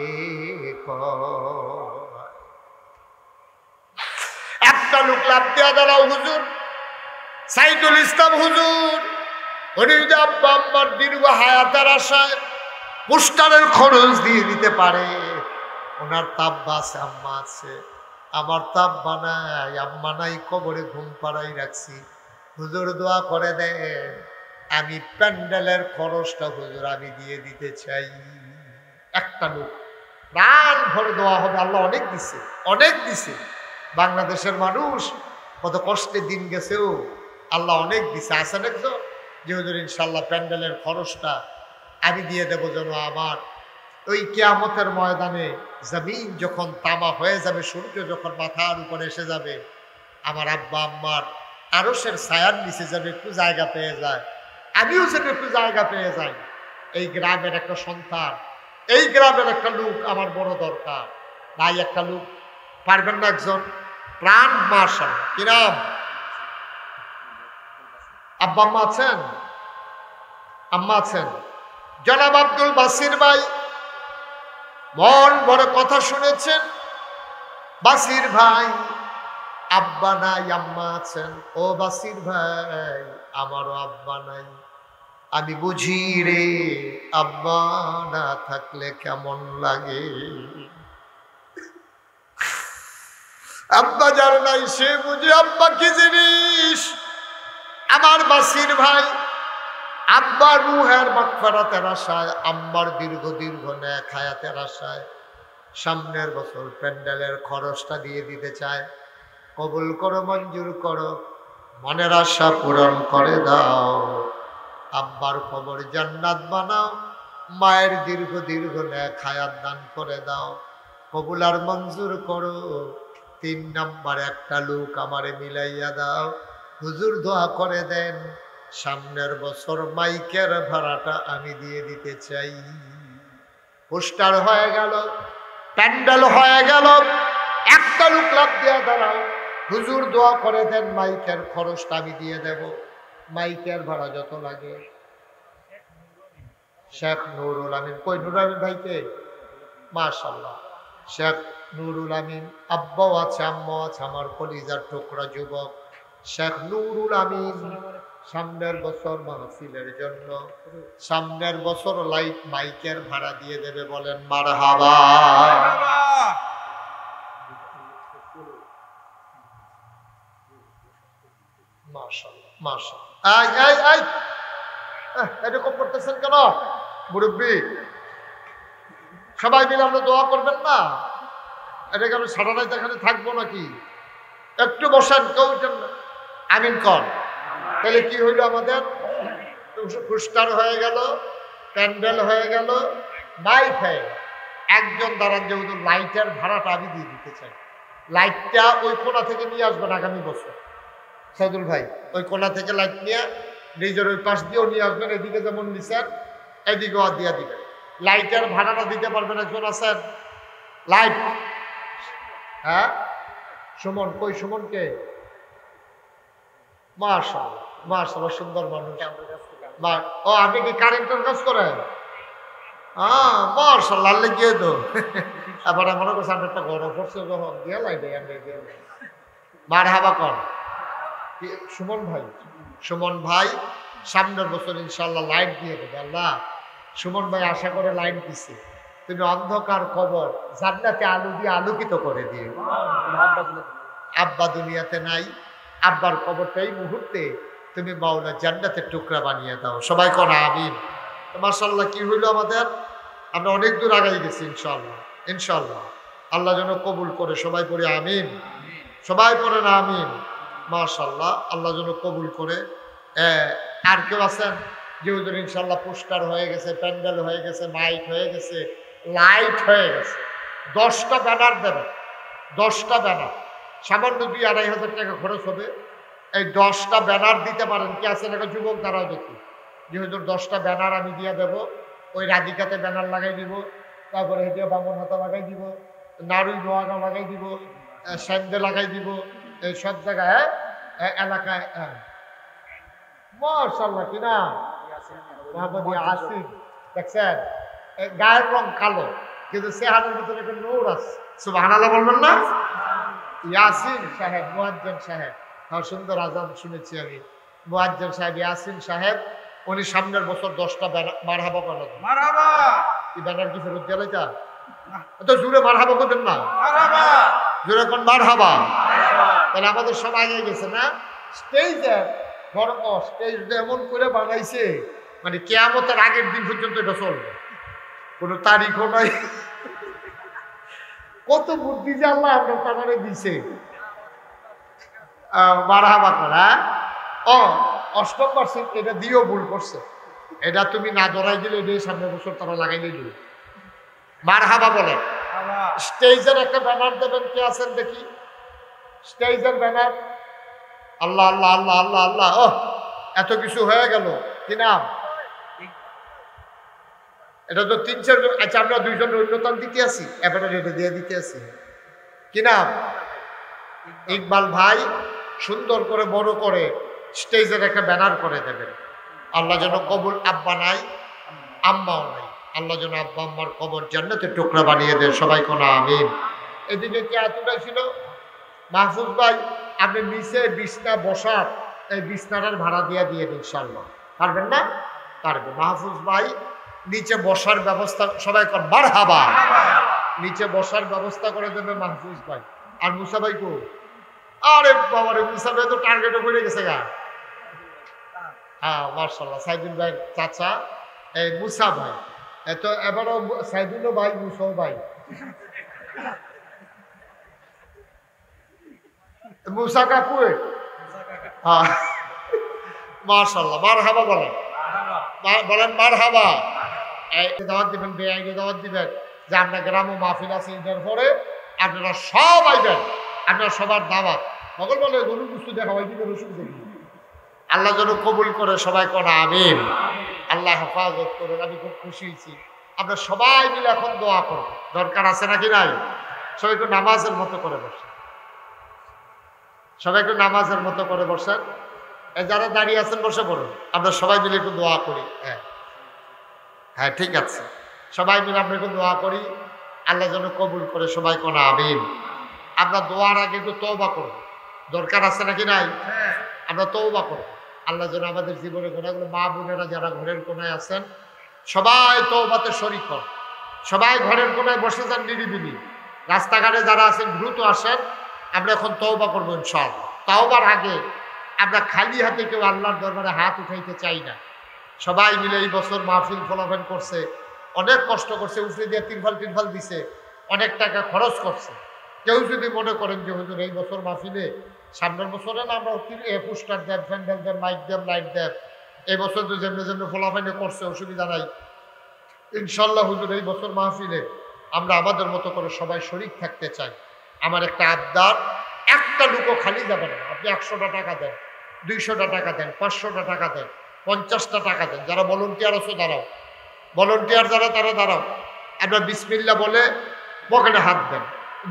কয়। একটা লোক লাভ দেওয়া দাঁড়াও হুজুর, সাইদুল ইসলাম হুজুর, উনি যদি আব্বা আম্মার দীর্ঘ হায়াতের আশায় পোস্টারের খরচ দিয়ে দিতে পারে, ওনার তাব্বা আছে আম্মা আছে, আমার তাব্বা নাই আম্মা নাই, কবরে ঘুম পাড়াই রাখছি, হুজুর দোয়া করে দেন আমি প্যান্ডেলের খরচটা হুজুর আমি দিয়ে দিতে চাই। একটা লোক প্রাণ ভরে দেওয়া হবে, আল্লাহ অনেক দিছে, অনেক দিছে। বাংলাদেশের মানুষ কত কষ্টে দিন গেছেও আল্লাহ অনেক দিছে। আসেন একজন যে হুজুর ইনশাল্লাহ প্যান্ডেলের খরচটা আমি দিয়ে দেবো, যেন আমার ওই কিয়ামতের ময়দানে জমিন যখন তামা হয়ে যাবে, সূর্য যখন মাথার উপরে এসে যাবে, আমার আব্বা আম্মার আরশের ছায়ার নিচে যাবে, একটু জায়গা পেয়ে যায়, আমিও যেন একটু জায়গা পেয়ে যাই। এই গ্রামের একটা সন্তান, এই গ্রামের একটা লোক আমার বড় দরকার। তাই একটা লোক পারবেন না একজন প্রাণ মার্শাল, কি নাম? আব্বা আম্মা আছেন? আম্মা আছেন? জনাব আব্দুল বাসির ভাই মন বড় কথা শুনেছেন। বাসির ভাই আব্বা নাই আম্মা আছেন। ও বাসির ভাই আমারও আব্বা নাই, আমি বুঝি রে আব্বা না থাকলে কেমন লাগে। আব্বা যার নাই সে বুঝে আব্বা কি জিনিস। আমার বাসির ভাই আব্বার রুহের মাগফিরাতের আশায়, আম্মার দীর্ঘ দীর্ঘ ন্যাক হায়াতের আশায় সামনের বছর প্যান্ডেলের খরচটা দিয়ে দিতে চায়। কবুল করো, মঞ্জুর করো, মনের আশা পূরণ করে দাও, আব্বার কবর জান্নাত বানাও, মায়ের দীর্ঘ দীর্ঘ ন্যাক হায়াত দান করে দাও। কবুল আর মঞ্জুর করো। 3 নাম্বার একটা লোক আমারে মিলাইয়া দাও। হুজুর দোয়া করে দেন সামনের বছর মাইকের ভাড়াটা আমি দিয়ে দিতে চাই। পোস্টার হয়ে গেল, প্যান্ডেল হয়ে গেল, একটা লোক লাভ দেওয়া দাঁড়াও, হুজুর দোয়া করে দেন মাইকের খরচটা আমি দিয়ে দেব। মাইকের ভাড়া যত লাগে। শেখ নুরুল আমিন, কই নুরুল আমিন ভাইকে? মাশাআল্লাহ, শেখ নুরুল আমিন আব্বাও আছে আম্মাও আছে, আমার কলিজার টুকরা যুবক শেখ নুরুল আমিন সামনের বছর মাহফিলের জন্য, সামনের বছর লাইট মাইকের ভাড়া দিয়ে দেবে। বলেন মারহাবা। মাশাআল্লাহ মাশাআল্লাহ। এরকম করতেছেন কেন মুরব্বী? সবাই মিলে আমরা দোয়া করবেন না? এটাকে আমি সারা রাত এখানে থাকবো নাকি? একটু বসেন, কেউ আমিন কর। তাহলে কি হইল আমাদের? পুস্টার হয়ে গেল, প্যান্ডেল হয়ে গেল, মাইক হয়ে গেল। একজন দ্বারা যেহেতু লাইটের ভাড়াটা আমি দিয়ে দিতে চাই, লাইটটা ওই কোণা থেকে নিয়ে আসবেন আগামী বছর। সাইদুল ভাই ওই কোণা থেকে লাইট নিয়ে নিজের ওই পাশ দিয়েও নিয়ে আসবেন, এদিকে যেমন নিছেন এদিকেও দিয়ে দিবেন। লাইটের ভাড়াটা দিতে পারবেন একজন আছেন? লাইট, হ্যাঁ সুমন, কই সুমনকে? মাশাআল্লাহ মাশাআল্লাহ, সুন্দর মানুষ। ও আপনি কি কারেন্টের কাজ করেন? হ্যাঁ মাশাআল্লাহ, লেগে তো আবার মনে করছে আমি একটা গরম পড়ছে যখন দিয়ে লাইটে মারহাবা কর। সুমন ভাই, সুমন ভাই সামনের বছর ইনশাল্লাহ লাইট দিয়ে দেবে আল্লাহ। সুমন ভাই আশা করে লাইট দিছে, তুমি অন্ধকার কবর জান্নাতে আলো দিয়ে আলোকিত করে দিও। আব্বা দুনিয়াতে নাই, আব্বার কবরটা এই মুহূর্তে তুমি মাওলা জান্নাতের টুকরা বানিয়ে দাও। সবাই কোন আমিন। মাশাআল্লাহ কি হইল আমাদের? আমরা অনেক দূর আগাই গেছি ইনশাআল্লাহ। ইনশাআল্লাহ আল্লাহ যেন কবুল করে, সবাই পড়ে আমিন, সবাই পড়েন আমিন। মাশাআল্লাহ আল্লাহ যেন কবুল করে। আর কেউ আছেন? যেহেতু ইনশাআল্লাহ পোস্টার হয়ে গেছে, প্যান্ডেল হয়ে গেছে, মাইক হয়ে গেছে, লাইট হয়ে গেছে, 10টা ব্যানার দেবেন। 10টা ব্যানার সামান্য 2-2.5 টাকা খরচ হবে। এই 10টা ব্যানার দিতে পারেন কি আছেন? একটা যুবক দ্বারাও দেখি, যেহেতু 10টা ব্যানার আমি দিয়ে দেবো। ওই রাধিকাতে ব্যানার লাগাই দিব, তারপরে হেঁটে বামন হাতা লাগাই দিব, নাড়ুই নোয়াগা লাগাই দিব, স্যান্ডে লাগাই দিব, এই সব জায়গায় এলাকায়। মাশাআল্লাহ কিনা মোহাম্মদ আসিফ দেখছেন, গায়ের রং কালো কিন্তু চেহারার ভিতরে একটা নূর আছে। সুবহানাল্লাহ বলবেন না? ইয়াসিন সাহেব, মুয়াজ্জিন সাহেব, সুন্দর আজান শুনেছি আমি। মুয়াজ্জিন সাহেব ইয়াসিন সাহেব, উনি সামনের বছর 10টা মারহাবা করেন। মারহাবা কি ব্যানার কি ফেরত দিয়ে লাইতা? তো জুড়ে মারহাবা করবেন না? মারহাবা জুড়ে কোন মারহাবা। তাহলে আমাদের সব আগে গেছে না? স্টেজে বড় স্টেজ এমন করে বানাইছে মানে কিয়ামতের আগের দিন পর্যন্ত এটা চলবে, কোনো তারিখও নাই। কত বুদ্ধি যে আল্লাহ আপনার তামারে দিছে। মারহাবা করা ও 8ম বার্ষিক, এটা দিয়েও ভুল করছে। এটা তুমি না ধরাই দিলে এটাই সামনের বছর তারা লাগাই দিল। মারহাবা বলে। স্টেজের একটা ব্যানার দেবেন, কে আছেন দেখি? স্টেজের ব্যানার। আল্লাহ আল্লাহ আল্লাহ আল্লাহ আল্লাহ, ও এত কিছু হয়ে গেল। কি নাম? এটা তো 3-4 জন। আচ্ছা আমরা 2 জন অন্যতম দিতে আসি, এবার এটা দিয়ে দিতে আসি। কি নাম? ইকবাল ভাই সুন্দর করে বড় করে স্টেজের একটা ব্যানার করে দেবেন। আল্লাহ যেন কবুল, আব্বা নাই আম্মাও নাই, আল্লাহ যেন আব্বা আম্মার কবর জান্নাতের টুকরা বানিয়ে দেয়। সবাই কোন আমিন। এদিকে কে এতটা ছিল? মাহফুজ ভাই আপনি নিচে বিছনা বসার, এই বিছনাটার ভাড়া দিয়ে দিন ইনশাআল্লাহ। পারবেন না? পারবে। মাহফুজ ভাই নিচে বসার ব্যবস্থা, সবাই কর মারহাবা, নিচে বসার ব্যবস্থা করে দেবে মাহফুজ ভাই। আর মুসা ভাই কো? আরে বাবারে, মুসা ভাই তো টার্গেটে পড়ে গেছে গা। হ্যাঁ মাশাআল্লাহ, সাইদুল ভাই চাচা এই মুসা ভাই, এত এবারও সাইদুলও ভাই, মুসাও ভাই। মুসা কাকু, হ্যাঁ মাশাআল্লাহ, মারহাবা বলেন, বলেন মারহাবা। দাওয়াত দিবেন, বেআইনি দাওয়াত দিবেন যে আপনার গ্রামে মাহফিল আছে, ঈদের পরে আপনারা সব আইবেন, আপনার সবার দাওয়াত। সকল বলে গরু গুস্তু দেখা হয় দিবেন, ওষুধ দেখি। আল্লাহ যেন কবুল করে, সবাই কোন আমিন। আল্লাহ হেফাজত করুন। আমি খুব খুশি হয়েছি। আমরা সবাই মিলে এখন দোয়া করবো, দরকার আছে নাকি নাই? সবাই একটু নামাজের মতো করে বসেন, সবাই একটু নামাজের মতো করে বসেন। যারা দাঁড়িয়ে আছেন বসে পড়ুন, আমরা সবাই মিলে একটু দোয়া করি। হ্যাঁ হ্যাঁ ঠিক আছে, সবাই মিলে আমরা একটু দোয়া করি, আল্লাহ যেন কবুল করে। সবাই কোন আমিন। আমরা দোয়ার আগে একটু তওবা করব, দরকার আছে নাকি নাই? আমরা তওবা করব, আল্লাহ যেন আমাদের জীবনে গুনাহগুলো, মা বোনেরা যারা ঘরের কোনায় আছেন সবাই তওবাতে শরীক হন। সবাই ঘরের কোনায় বসে যান নিরিবিলি। রাস্তাঘাটে যারা আছেন দ্রুত আসেন, আমরা এখন তওবা করবো ইনশাআল্লাহ। তওবার আগে আমরা খালি হাতে কেউ আল্লাহর দরবারে হাত উঠাইতে চাই না। সবাই মিলে এই বছর মাহফিল ফলাফল করছে, অনেক কষ্ট করছে, উফরে দিয়ে তিনফাল দিছে, অনেক টাকা খরচ করছে। কেউ যদি মনে করেন যে হুজুর এই বছর মাহফিলে সামনের বছরে না আমরা পোস্টার দেন, প্যান্ডেল দেন, মাইক দেন, লাইট দেন, এই বছর তো যেমনি যেমনি ফলাফাইনে করছে অসুবিধা নাই, ইনশাল্লাহ হুজুর এই বছর মাহফিলে আমরা আমাদের মতো করে সবাই শরীক থাকতে চাই। আমার একটা আবদার, একটা লুকো খালি যাবে না। আপনি 100টা টাকা দেন, 200টা টাকা দেন, 500টা টাকা দেন, 50টা টাকা দেন। যারা ভলেন্টিয়ার আছো দাঁড়াও, ভলেন্টিয়ার যারা তারা দাঁড়াও। আপনার বিসমিল্লাহ বলে পকেটে হাত দেন,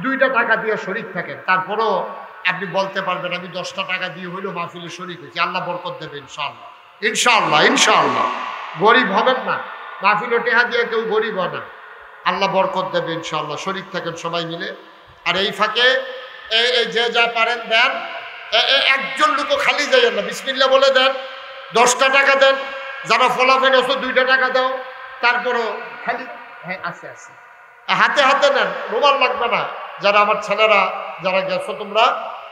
2টা টাকা দিয়ে শরীক থাকেন। তারপরও আপনি বলতে পারবেন আমি 10টা টাকা দিয়ে হইলেও মাহফিলে শরীক হয়েছি। আল্লাহ বরকত দেবে ইনশাআল্লাহ, ইনশাআল্লাহ, ইনশাআল্লাহ। গরিব হবেন না, মাহফিলে টেহা দিয়ে কেউ গরিব হয় না। আল্লাহ বরকত দেবে ইনশাআল্লাহ। শরীক থাকেন সবাই মিলে। আর এই ফাঁকে এই যে যা পারেন দেন, একজন লোকও খালি যাইয়েন না, বিসমিল্লাহ বলে দেন। 10টা টাকা দেন, যারা ফলাফেন আছো 2টা টাকা দাও। তারপরও খালি হ্যাঁ আছে আছে, হাতে হাতে নেন, রুমাল লাগবে না। যারা আমার ছেলেরা যারা গেছো তোমরা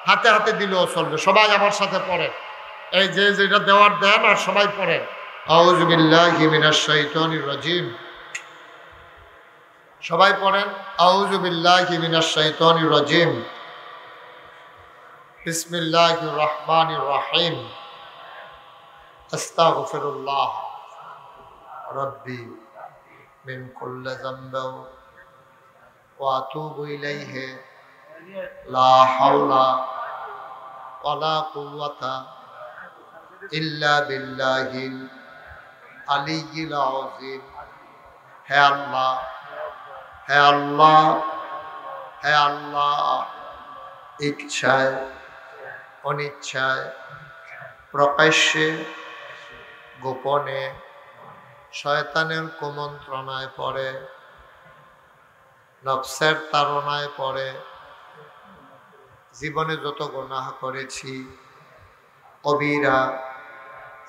হাতে হাতে দিলেও চলবে। সবাই আমার সাথে পড়েন, এই যে যেটা দেওয়ার দেন আর সবাই পড়েন। আউযু বিল্লাহি মিনাশ শাইতানির রাজিম। সবাই পড়েন আউযু বিল্লাহি মিনাশ শাইতানির রাজিম। বিসমিল্লাহির রহমানির রহিম। আস্তাগফিরুল্লাহ রাব্বি মিন কুল্লি যামবিন ওয়া আতুবু ইলাইহি লা হাওলা ওয়ালা কুওয়াতা ইল্লা বিল্লাহিল আলিয়্যিল আযীম। হে আল্লাহ, হে আল্লাহ, হে আল্লাহ, ইচ্ছায় অনিচ্ছায় প্রকাশ্যে গোপনে শয়তানের কুমন্ত্রণায় পড়ে, নফসের তাড়নায় পড়ে জীবনে যত গুনাহ করেছি, কবিরা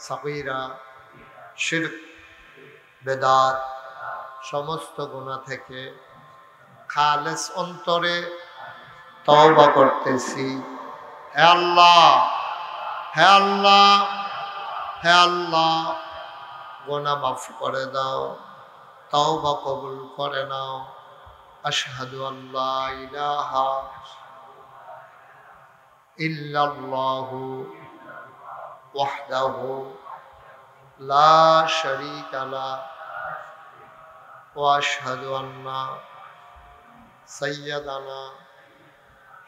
সাগীরা শিরক বেদাত সমস্ত গুনাহ থেকে খালেস অন্তরে তওবা করতেছি। হে আল্লাহ, হে আল্লাহ, হে আল্লাহ, গুনাহ মাফ করে দাও, তওবা কবুল করে নাও। আশহাদু আল্লা ইলাহা ইল্লাল্লাহু ওয়াহদাহু লা শারীকা লাহু ওয়া আশহাদু আন্না সাইয়্যিদানা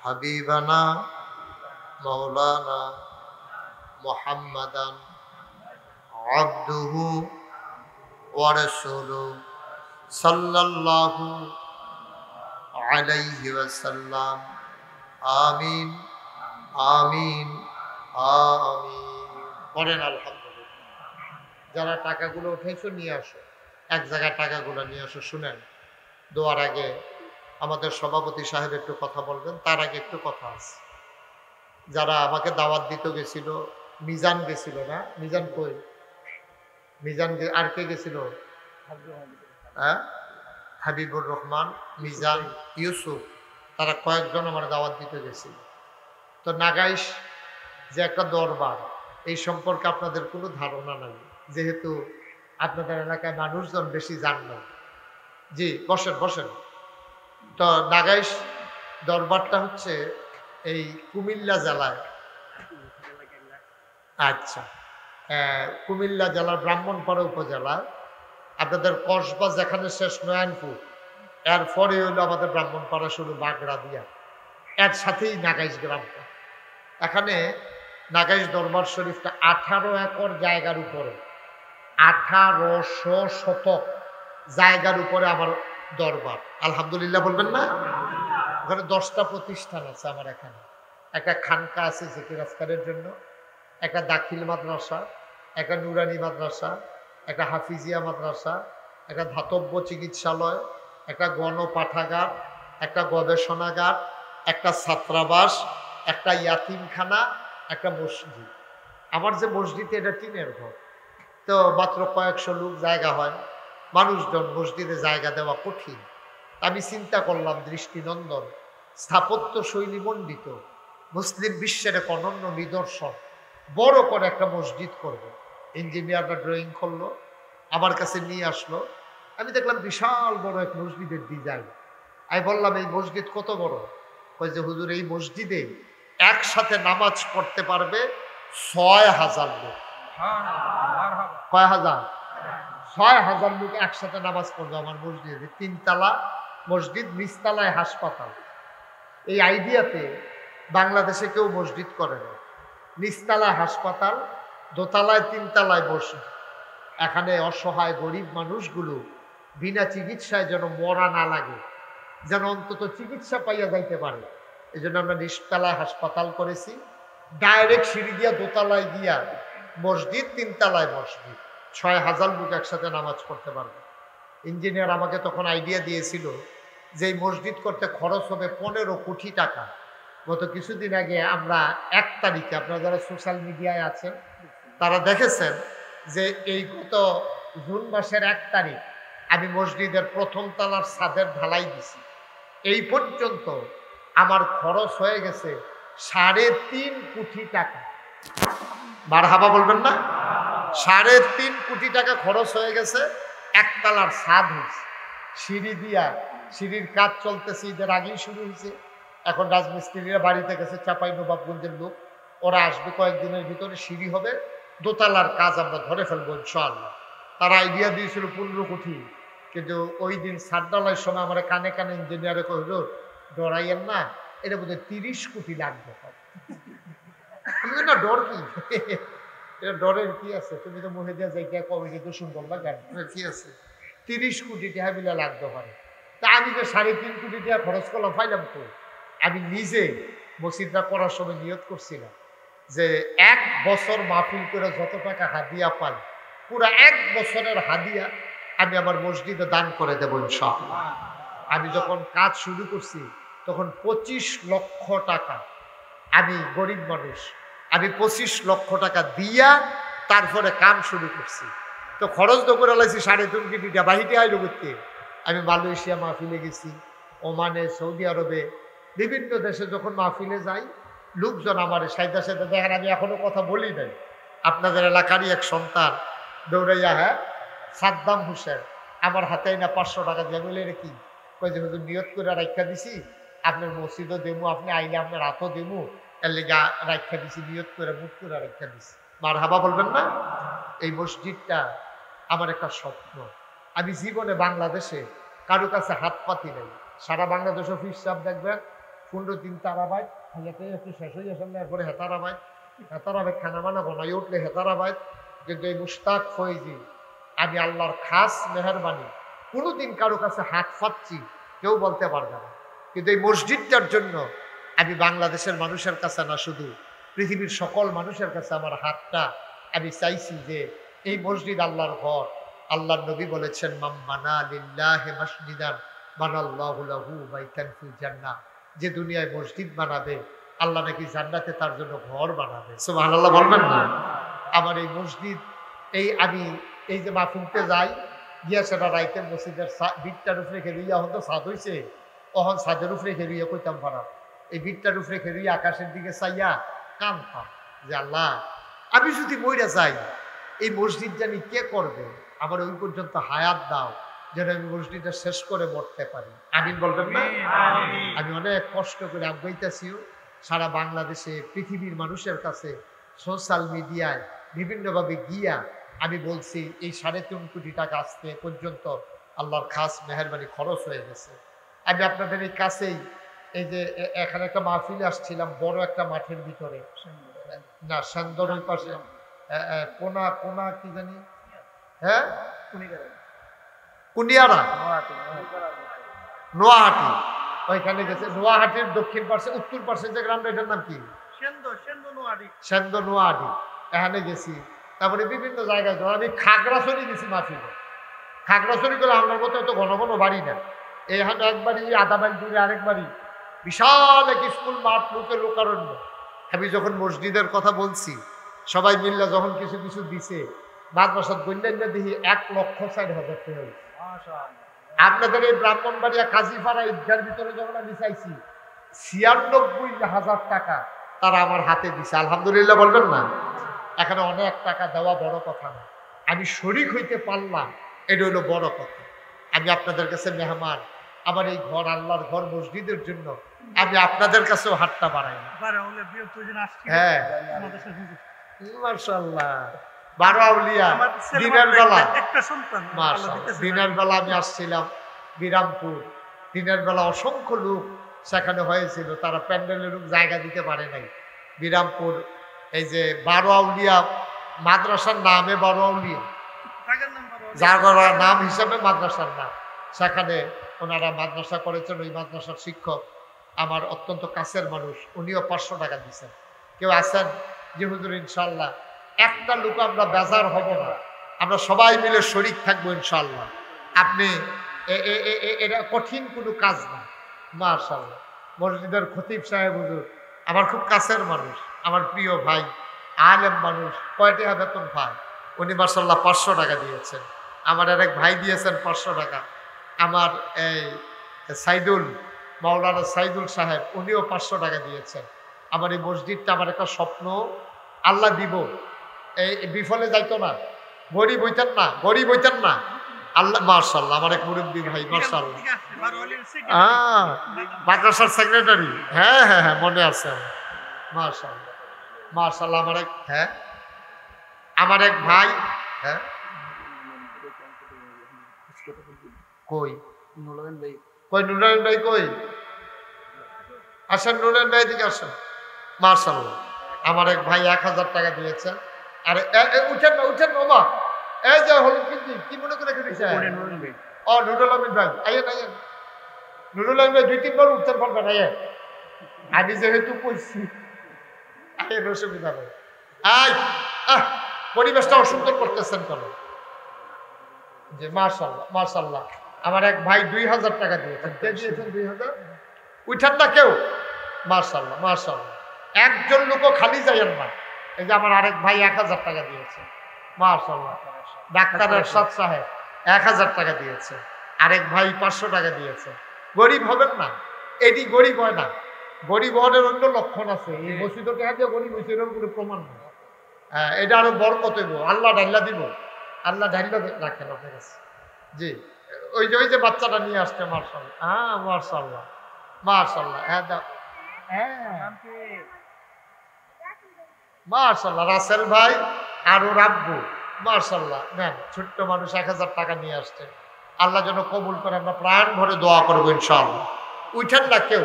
হাবিবানা মাওলানা মুহাম্মাদান আবদুহু ওয়া রাসূলুহু সাল্লাল্লাহু আলাইহি ওয়াসাল্লাম। আমিন, আমিন, আমিন। পড়েন আলহামদুলিল্লাহ। যারা টাকাগুলো উঠাইছো নিয়ে আসো, এক জায়গায় টাকাগুলো নিয়ে আসো। শুনেন, দোয়ার আগে আমাদের সভাপতি সাহেব একটু কথা বলবেন। তার আগে একটু কথা আছে। যারা আমাকে দাওয়াত দিতে গেছিল, মিজান গেছিল না? মিজান কই? মিজান আর কে গেছিল? হ্যাঁ, হাবিবুর রহমান, মিজান, ইউসুফ, তারা কয়েকজন আমার দাওয়াত দিতে গেছিল। তো নাগাইশ যে একটা দরবার, এই সম্পর্কে আপনাদের কোনো ধারণা নাই, যেহেতু আপনাদের এলাকায় মানুষজন বেশি জান না। জি বসেন বসেন। তো নাগাইশ দরবারটা হচ্ছে এই কুমিল্লা জেলায়, আচ্ছা কুমিল্লা জেলার ব্রাহ্মণপাড়া উপজেলায়। আপনাদের কসবা যেখানে শেষ নয়নপুর, এরপরে হইলো আমাদের ব্রাহ্মণপাড়া শুরু বাগড়া দিয়া, এর সাথেই নাগাইশ গ্রামটা। এখানে নাগাইশ দরবার শরীফটা 18 একর জায়গার উপরে, 1800 শতক জায়গার উপরে আমার দরবার। আলহামদুলিল্লাহ বলবেন না? ওখানে 10টা প্রতিষ্ঠান আছে আমার এখানে। একটা খানকা আছে জিকির আজকারের জন্য, একটা দাখিল মাদ্রাসা, একটা নুরানি মাদ্রাসা, একটা হাফিজিয়া মাদ্রাসা, একটা ধাতব্য চিকিৎসালয়, একটা গণপাঠাগার, একটা গবেষণাগার, একটা ছাত্রাবাস, একটা ইয়াতিমখানা, একটা মসজিদ। আমার যে মসজিদ এটা টিনের ঘর, তো মাত্র কয়েকশো লোক জায়গা হয়, মানুষজন মসজিদে জায়গা দেওয়া কঠিন। আমি চিন্তা করলাম দৃষ্টিনন্দন, স্থাপত্য শৈলী মণ্ডিত, মুসলিম বিশ্বের এক অনন্য নিদর্শন, বড় করে একটা মসজিদ করব। ইঞ্জিনিয়াররা ড্রয়িং করলো, আমার কাছে নিয়ে আসলো। আমি দেখলাম বিশাল বড় এক মসজিদের ডিজাইন। আমি বললাম এই মসজিদ কত বড়? কই যে হুজুর এই মসজিদে একসাথে নামাজ পড়তে পারবে ৬,০০০ লোক। কয় হাজার? ৬,০০০ লোক একসাথে নামাজ পড়বে আমার মসজিদে। ৩ তলা মসজিদ, নিচতলায় হাসপাতাল। এই আইডিয়াতে বাংলাদেশে কেউ মসজিদ করে না। নিচতলায় হাসপাতাল, দোতলায় ৩ তলায় মসজিদ। এখানে অসহায় গরিব মানুষগুলো বিনা চিকিৎসায় যেন মরা না লাগে, যেন অন্তত চিকিৎসা পাইয়া যাইতে পারে, এই জন্য আমরা নিচতলায় হাসপাতাল করেছি। ডাইরেক্ট সিঁড়ি দিয়া দোতলায় গিয়া মসজিদ, ৩ তলায় মসজিদ। ৬,০০০ লোক একসাথে নামাজ পড়তে পারবে। ইঞ্জিনিয়ার আমাকে তখন আইডিয়া দিয়েছিল যে এই মসজিদ করতে খরচ হবে ১৫ কোটি টাকা। গত কিছুদিন আগে আমরা ১ তারিখে, আপনারা যারা সোশ্যাল মিডিয়ায় আছেন তারা দেখেছেন যে এই গত জুন মাসের ১ তারিখ আমি মসজিদের প্রথম তলার ছাদের ঢালাই দিছি। এই পর্যন্ত আমার খরচ হয়ে গেছে ৩.৫ কোটি টাকা। মারহাবা বলবেন না? ৩.৫ কোটি টাকা খরচ হয়ে গেছে। একতলার ছাদ হয়েছে, সিঁড়ি দিয়া, সিঁড়ির কাজ চলতেছে, ঈদের আগেই শুরু হয়েছে। এখন রাজমিস্ত্রিরা বাড়িতে গেছে, চাপাই নবাবগঞ্জের লোক, ওরা আসবে কয়েকদিনের ভিতরে, সিঁড়ি হবে, দোতলার কাজ আমরা ধরে ফেলবো ইনশাআল্লাহ। তারা আইডিয়া দিয়েছিল ১৫ কোটি, কিন্তু ওই দিন সাতডালার সময় আমার কানে কানে ইঞ্জিনিয়ারে কহিল ডরাইয়েন না, এটা বোধহয় ৩০ কোটি লাগবে। না ডর কি, এটা ডরের কি আছে? তুমি তো মহিলা জায়গায় কবে কিন্তু শুনবো না কেন, কি আছে? ৩০ কোটি টাকা মিলে লাগতে পারে। তা আমি যে ৩.৫ কোটি টাকা খরচ করলাম পাইলাম তো। আমি নিজে মসজিদটা করার সময় নিয়ত করছিলাম যে ১ বছর মাহফিল করে যত টাকা হাদিয়া পাই, পুরা ১ বছরের হাদিয়া আমি আমার মসজিদে দান করে দেবো ইনশাআল্লাহ। আমি যখন কাজ শুরু করছি তখন ২৫ লক্ষ টাকা, আমি গরিব মানুষ, আমি ২৫ লক্ষ টাকা দিয়া তারপরে কাম শুরু করছি। তো খরচ তো করে লাইছি ৩.৫ কোটি টাকা। বাহিরে আইলো করতে আমি মালয়েশিয়া মাহফিলে গেছি, ওমানে, সৌদি আরবে, বিভিন্ন দেশে যখন মাহফিলে যাই, লোকজন আমার সাইদা সাইদা দেখেন, আমি এখনো কথা বলি নাই। আপনাদের এলাকারই এক সন্তান দৌড়াইয়া, হ্যাঁ সাদ্দাম হোসেন, আমার হাতে না ৫০০ টাকা দিয়ে বলে রে কি কই যে হুজুর নিয়ত করে রাখা দিছি, আপনার মসজিদও দেবো, আপনি আইলে আপনার হাতও দেবো, এর লেগে রাখা দিছি, নিয়ত করে মুখ করে রাখা দিছি। মারহাবা বলবেন না? এই মসজিদটা আমার একটা স্বপ্ন। আমি জীবনে বাংলাদেশে কারো কাছে হাত পাতি নাই। সারা বাংলাদেশ অফিস সাহেব দেখবেন ১৫ দিন তারাবাইত, হাজারটাই একটু শেষ হয়ে আসেন না, এরপরে হেতারাবাইত, হেতারাবাইত খানা বানা বনাই উঠলে হেতারাবাইত। কিন্তু এই মুশতাক ফয়েজি, আমি আল্লাহর খাস মেহরবানি কোনোদিন কারো কাছে হাত পাচ্ছি কেউ বলতে পারবে না। কিন্তু এই মসজিদটার জন্য আমি বাংলাদেশের মানুষের কাছে না, শুধু পৃথিবীর সকল মানুষের কাছে আমার হাতটা আমি চাইছি যে এই মসজিদ আল্লাহর ঘর। আল্লাহর নবী বলেছেন, মান বানা লিল্লাহি মাসজিদান বানাল্লাহু লাহু বাইতান ফিল জান্নাহ। যে দুনিয়ায় মসজিদ বানাবে, আল্লাহ নাকি জান্নাতে তার জন্য ঘর বানাবে। সুবহানাল্লাহ বলবেন না? আমার এই মসজিদ, আমি এই যে মাহফিলতে যাই গিয়া, সেটা রাইতের মসজিদের বিটটার উপরে খেলুইয়া, এখন তো ছাদ হয়েছে, তখন ছাদের উপরে খেলুইয়া কইতাম পারা, এই বিটটার উপরে খেলুইয়া আকাশের দিকে চাইয়া কানতাম যে আল্লাহ, আমি যদি মইরা যাই এই মসজিদ জানি কে করবে, আমার ওই পর্যন্ত হায়াত দাও, যেন আমি মসজিদটা শেষ করে মরতে পারি। আমিন বলবেন না? আমি অনেক কষ্ট করে আগাইতেছিও সারা বাংলাদেশে, পৃথিবীর মানুষের কাছে, সোশ্যাল মিডিয়ায় বিভিন্নভাবে গিয়া আমি বলছি এই ৩.৫ কোটি টাকা আসতে পর্যন্ত আল্লাহর খাস মেহরবানি খরচ হয়ে গেছে। আমি আপনাদের এই কাছেই, এই যে এখানে একটা মাহফিলে আসছিলাম, বড় একটা মাঠের ভিতরে, না সেন্দর ওই পাশে কোনা কোনা কি জানি, হ্যাঁ কুনিয়ারা, নোয়াহাটি, ওইখানে গেছে। নোয়াহাটির দক্ষিণ পাশে, উত্তর পাশে যে গ্রামটা, এটার নাম কি? সেন্দর নোয়াহাটি। এখানে গেছি। তারপরে বিভিন্ন জায়গায়, আমি খাগড়াছড়ি গেছি মাহফিলে। খাগড়াছড়ি করে আমার মতো এত ঘন ঘন বাড়ি না, এখানে একবারই ১/২ মাইল দূরে আরেকবারই বিশাল এক স্কুল মাঠ, লোকের লোকারণ্য। আমি যখন মসজিদের কথা বলছি, সবাই মিল্লা যখন কিছু কিছু দিছে, মাদ্রাসার গণ্যান্য দেখি ১,৬০,০০০ টাকা। আপনাদের এই ব্রাহ্মণবাড়িয়া কাজীপাড়া ঈদগার ভিতরে যখন আমি চাইছি ৯৬,০০০ টাকা তারা আমার হাতে দিছে। আলহামদুলিল্লাহ বলবেন না? এখানে অনেক টাকা দেওয়া বড় কথা না, আমি শরীক হইতে পারলাম, এটা হলো বড় কথা। আমি আপনাদের কাছে মেহমান। আমার এই ঘর, আল্লাহর ঘর, মসজিদের জন্য আমি আপনাদের কাছেও হাতটা বাড়াই না। হ্যাঁ মাশাআল্লাহ, 12 আউলিয়া দিনের বেলা, মাশাআল্লাহ দিনের বেলা আমি আসছিলাম বিরামপুর, দিনের বেলা অসংখ্য লোক সেখানে হয়েছিল, তারা প্যান্ডেলের লোক জায়গা দিতে পারে নাই। বিরামপুর এই যে 12 আউলিয়া মাদ্রাসার নামে 12 আউলিয়া, যার নাম হিসাবে মাদ্রাসার নাম, সেখানে ওনারা মাদ্রাসা করেছেন। ওই মাদ্রাসার শিক্ষক আমার অত্যন্ত কাছের মানুষ, উনিও 500 টাকা দিচ্ছেন। কেউ আছেন যে হুজুর ইনশাল্লাহ একটা লোক আমরা বেজার হব না, আমরা সবাই মিলে শরীক থাকবো ইনশাল্লাহ। আপনি এটা কঠিন কোনো কাজ না। মাশাআল্লাহ, মসজিদের খতিব সাহেব হুজুর আমার খুব কাছের মানুষ, আমার প্রিয় ভাই, আলেম মানুষ, কয়টি বেতন পায় উনি মাশাআল্লাহ 500 টাকা দিয়েছেন। আমার আরেক ভাই দিয়েছেন 500 টাকা। আমার এই সাইদুল, মাওলানা সাইদুল সাহেব, উনিও 500 টাকা দিয়েছেন। আমার এই মসজিদটা আমার একটা স্বপ্ন, আল্লাহ দিব, এই বিফলে যাইতো না, গরিব হইতেন না, গরিব হইতেন না আল্লাহ। মাশাআল্লাহ, আমার এক মুরব্বী ভাই, মাশাআল্লাহ মাদ্রাসার সেক্রেটারি, হ্যাঁ হ্যাঁ হ্যাঁ মনে আছে। মাশাআল্লাহ মাশাআল্লাহ, আমার এক আমার এক ভাই, হ্যাঁ কই কই নুরায়ণ ভাই কই? আসেন নুরায়ণ ভাই দিকে আসেন। মাশাআল্লাহ, আমার এক ভাই 1000 টাকা দিয়েছেন। আরে উঠেন না, উঠেন না বাবা, এই যে হল কিন্তু কি মনে করে রেখেছে? ও নুরুল আমিন ভাই, আইয়েন আইয়েন। নুরুল আমিন ভাই 2-3 বার উঠতে পারবেন, আইয়েন। আমি যেহেতু কইছি আইয়েন, অসুবিধা নেই। পরিবেশটা অসুন্দর করতেছেন কেন? যে মাশাআল্লাহ মাশাআল্লাহ, আমার এক ভাই 2000 টাকা দিয়েছেন। কে দিয়েছেন 2000? উঠেন না কেউ। মাশাআল্লাহ মাশাআল্লাহ, একজন লোকও খালি যাইয়েন না। এই যে আমার আরেক ভাই 1000 টাকা দিয়েছে। মাশাআল্লাহ, ডাক্তার এরশাদ সাহেব 1000 টাকা দিয়েছে। আরেক ভাই 500 টাকা দিয়েছে। গরিব হবেন না, এটি গরিব হয় না। গরিব হওয়ার অন্য লক্ষণ আছে। এই মসজিদ দিয়ে গরিব হয়েছে এরকম কোনো প্রমাণ নেই। এটা আরো বরকত হইব, আল্লাহ ঢাইলা দিব, আল্লাহ ঢাইলা রাখেন আপনার কাছে। জি, ওই যে বাচ্চাটা নিয়ে আসছে, মাশাআল্লাহ, হ্যাঁ মাশাআল্লাহ মাশাআল্লাহ, হ্যাঁ দাও, হ্যাঁ মাশাআল্লাহ, রাসেল ভাই আর ওর আব্বু, মাশাআল্লাহ নেন, ছোট্ট মানুষ 1000 টাকা নিয়ে আসছে। আল্লাহ যেন কবুল করে, আমরা প্রাণ ভরে দোয়া করবো ইনশাআল্লাহ। উঠেন না কেউ,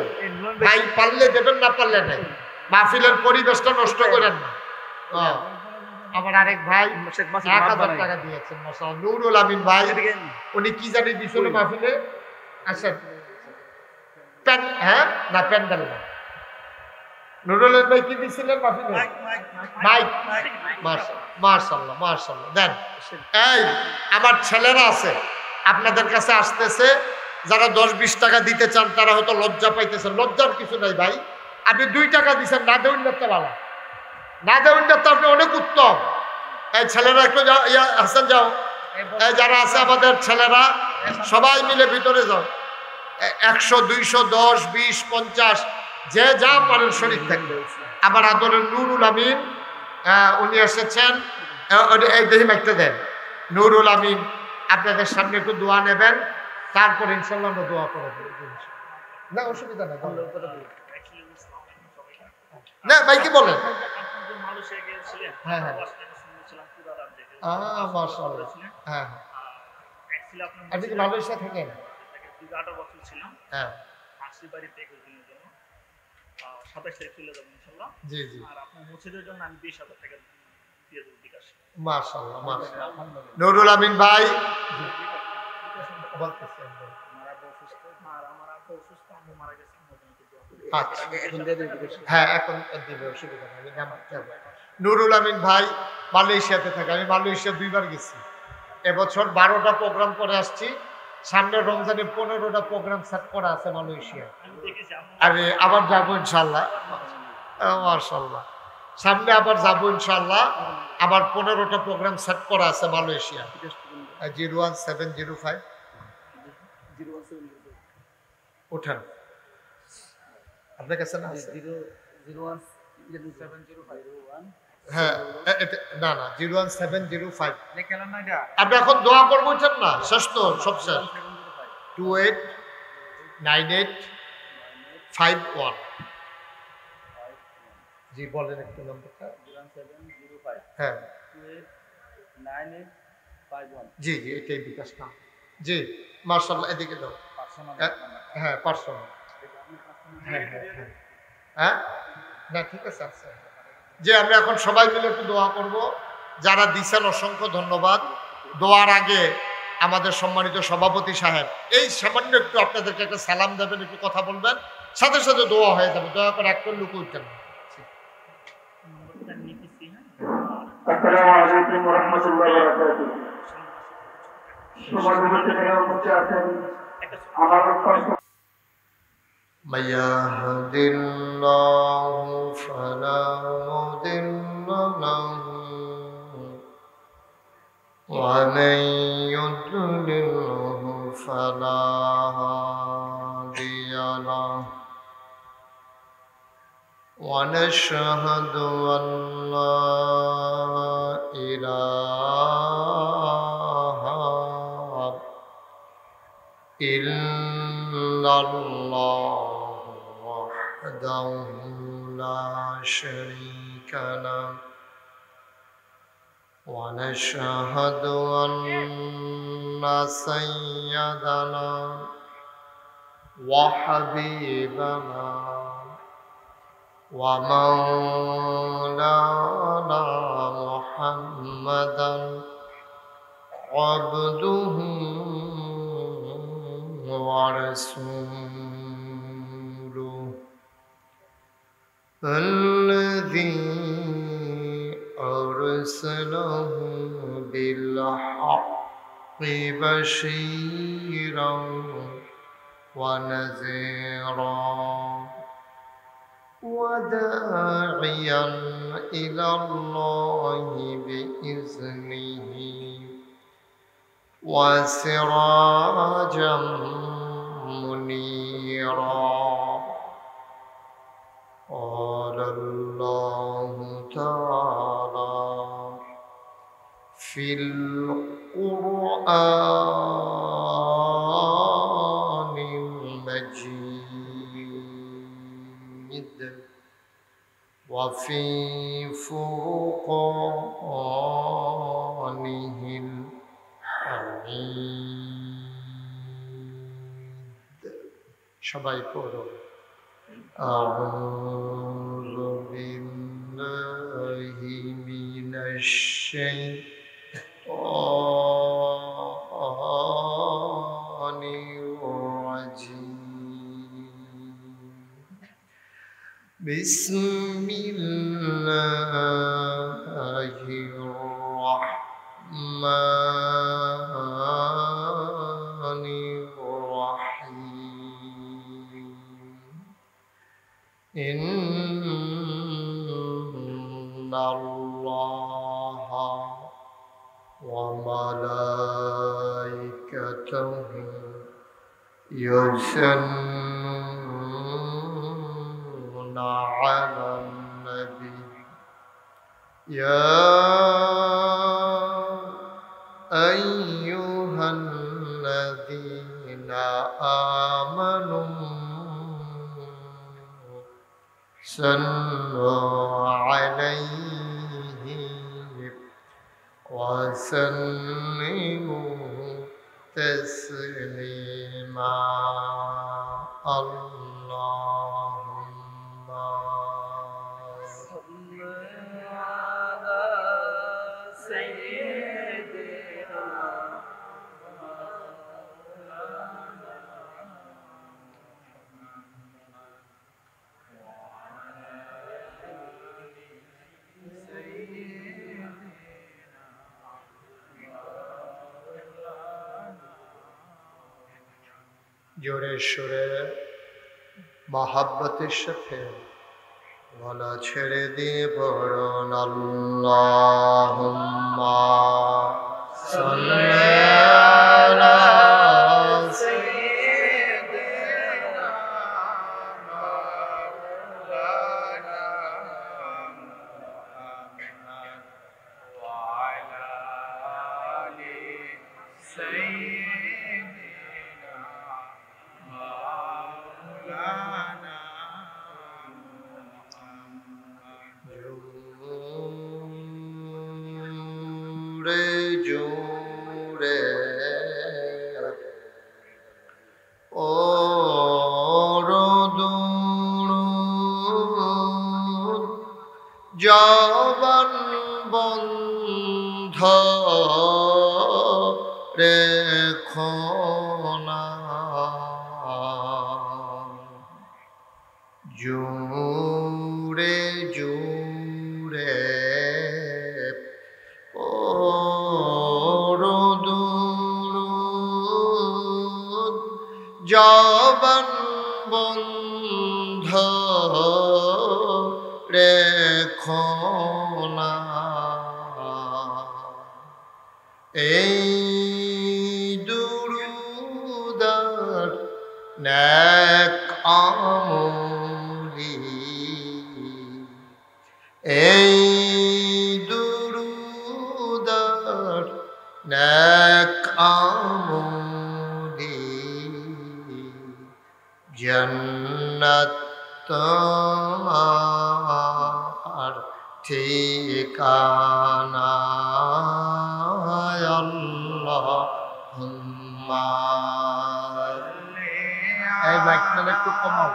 ভাই পারলে দেবেন, না পারলে নেই। মাহফিলের পরিবেশটা নষ্ট করেন না। আমার আরেক ভাই 1000 টাকা দিয়েছেন, মাশাআল্লাহ। নুরুল আমিন ভাই, উনি কি জানি দিছিল মাহফিলে? আসেন, হ্যাঁ না প্যান্ডেল না, নুরুল ভাই কি দিছিলেন মাহফিলে? মাইক। মাশাআল্লাহ মাশাআল্লাহ, দেন। এই আমার ছেলেরা আছে আপনাদের কাছে আসতেছে, যারা 10-20 টাকা দিতে চান তারা হয়তো লজ্জা পাইতেছেন। লজ্জার কিছু নাই ভাই, আপনি 2 টাকা দিচ্ছেন, না দেউন না তো ভালো, না দেউন না তো আপনি অনেক উত্তম। এই ছেলেরা একটু যাও, হাসান যাও, যারা আছে আমাদের ছেলেরা সবাই মিলে ভিতরে যাও। 100, 200, 10, 20, 50 যে যা পারেন শরীর থাকবে। আমার আদরের নুরুল আমিন, উনি এসেছেন, এই দেখি একটা দেন। নুরুল আমিন আপনাদের সামনে একটু দোয়া নেবেন, তারপর ইনশাল্লাহ আমরা দোয়া করে দেব। না অসুবিধা নেই, না ভাই কি বলেন? হ্যাঁ হ্যাঁ মাশাআল্লাহ, হ্যাঁ আপনি কি মালয়েশিয়া থাকেন? হ্যাঁ, 27 তারিখ চলে যাবো ইনশাআল্লাহ। জি জি, আর আপনার মসজিদের জন্য আমি 20,000 টাকা দিয়ে দেব বিকাশ। মাশাআল্লাহ মাশাআল্লাহ। নুরুল আমিন ভাই বলতেছেন, আমার আব্বু অসুস্থ, আম্মু মারা গেছে। আচ্ছা হ্যাঁ এখন দিবে, অসুবিধা নেই। নুরুল আমিন ভাই মালয়েশিয়াতে থাকে, আমি মালয়েশিয়া 2 বার গেছি। এবছর 12টা প্রোগ্রাম করে আসছি, সামনে রমজানে 15টা প্রোগ্রাম সেট করা আছে মালয়েশিয়া। আমি আবার যাবো ইনশাল্লাহ, মাশাআল্লাহ, সামনে আবার যাবো ইনশাল্লাহ। আবার 15টা প্রোগ্রাম সেট করা আছে মালয়েশিয়া। 01705 উঠান আপনার কাছে না? হ্যাঁ না না 01705 আপনি এখন দোয়া করবো, উঠেন না, শেষ তো সব শেষ। 2898 51। জি বলেন একটু নম্বরটা। 0705 হ্যাঁ 289851। জি জি এটাই বিকাশ নাম। জি মার্শাল্লাহ এদিকে দাও। পার্সোনাল হ্যাঁ পার্সোনাল। হ্যাঁ হ্যাঁ হ্যাঁ হ্যাঁ না ঠিক আছে আচ্ছা। যে আমরা এখন সবাই মিলে একটু দোয়া করব। যারা দিছেন অসংখ্য ধন্যবাদ। দোয়ার আগে আমাদের সম্মানিত সভাপতি সাহেব এই সামান্য একটু আপনাদেরকে একটা সালাম দেবেন, একটু কথা বলবেন, সাথে সাথে দোয়া হয়ে যাবে। দয়া করে একটা লুক উঠতেন। আসসালামু আলাইকুম ওয়া রাহমাতুল্লাহি ওয়া বারাকাতুহু। সমাজে আছেন আমার من يهد الله فلا مضل له ومن يضلله فلا هادي له ونشهد أن لا إله إلا الله وحده لا شريك له ونشهد أن سيدنا وحبيبنا ومولانا محمدا عبده ورسوله الذي أرسله بالحق بشيرا ونذيرا وداعيا إلى الله بإذنه وسراجا منيرا. قال الله تعالى في القرآن المجيد وفي فرقانه الحميد. সবাই পড়ো أعوذ بالله من الشيطان الرجيم. بسم الله الرحمن الرحيم. إن الله وملائكته يصلون على النبي يا أيها الذين آمنوا صلوا عليه وسلموا تسليما. اللهم صل على سيدنا জোরে সুরে মহাব্বতের সাথে গলা ছেড়ে দিয়ে পড়ুন আল্লাহুম্মা সাল্লি আলা سيدنا مولانا محمد وعلى آل سيدنا مولانا জবান বন্ধ রেখো না, জুড়ে জুড়ে পড়ো দুরূদ, জবান বন্ধ রেখো না। এই দুরূদার নেক আমলি, এই দুরূদার নেক আমলি, জান্নাত তোমার ঠিকানা। আল্লাহুম্মা এই মাইকটা একটু কমাও।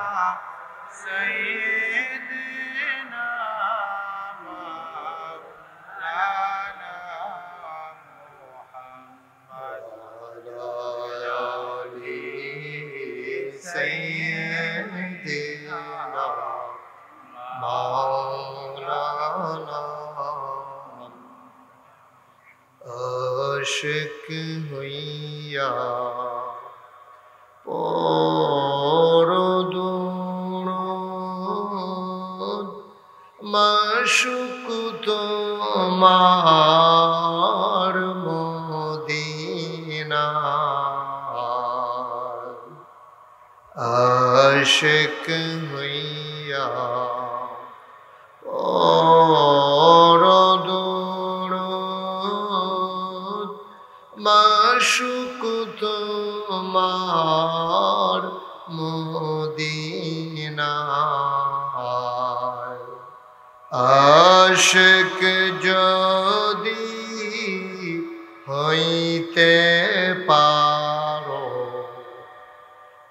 আশিক হইয়া পড়ো দুরূদ, মাশুক তোমার মদিনা। আশিক হইয়া পড়ো দুরূদ, মাশুক তোমার মদিনা। আশিক যদি হইতে পারো,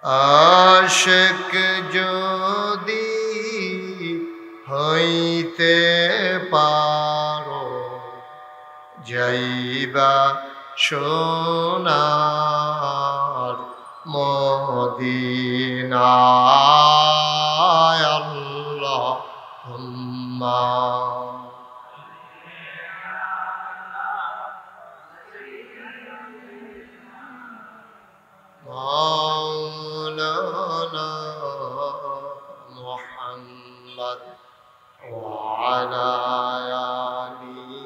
আশিক যদি হইতে পারো, যাইবা সোনার মদিনায়। আল্লাহুম্মা মাওলানা মুহাম্মদ ওয়া আলা আলিহি।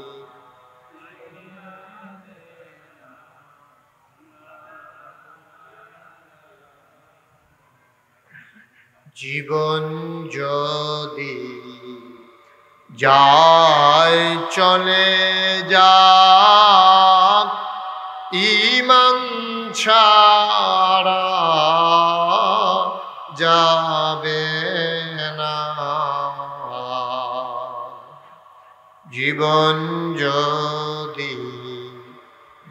জীবন যদি যায় চলে যাক, ঈমান ছাড়া যাবে না। জীবন যদি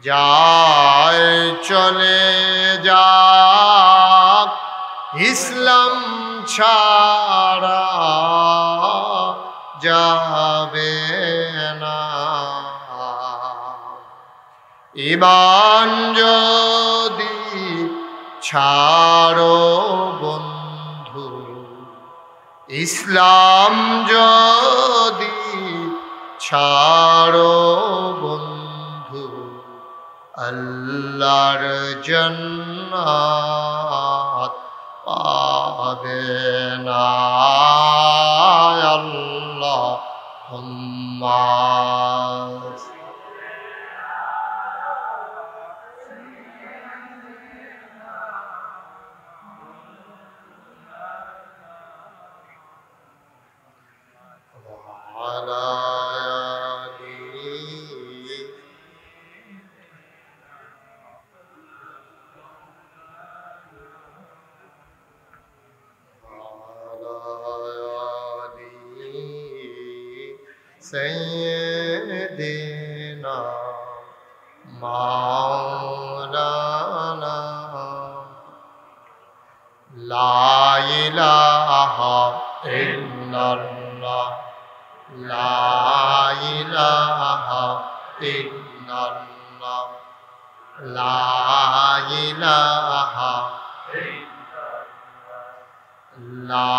যায় চলে যাক, ইসলাম ছাড়া যাবে না। ঈমান যদি ছাড়ো বন্ধু, ইসলাম যদি ছাড়ো বন্ধু, আল্লাহর জান্নাত পাবে না। আল্লাহুম্মা وعلى آله سيدنا مولانا لا إله إلا الله লা ইলাহা ইল্লাল্লাহ লা ইলাহা লা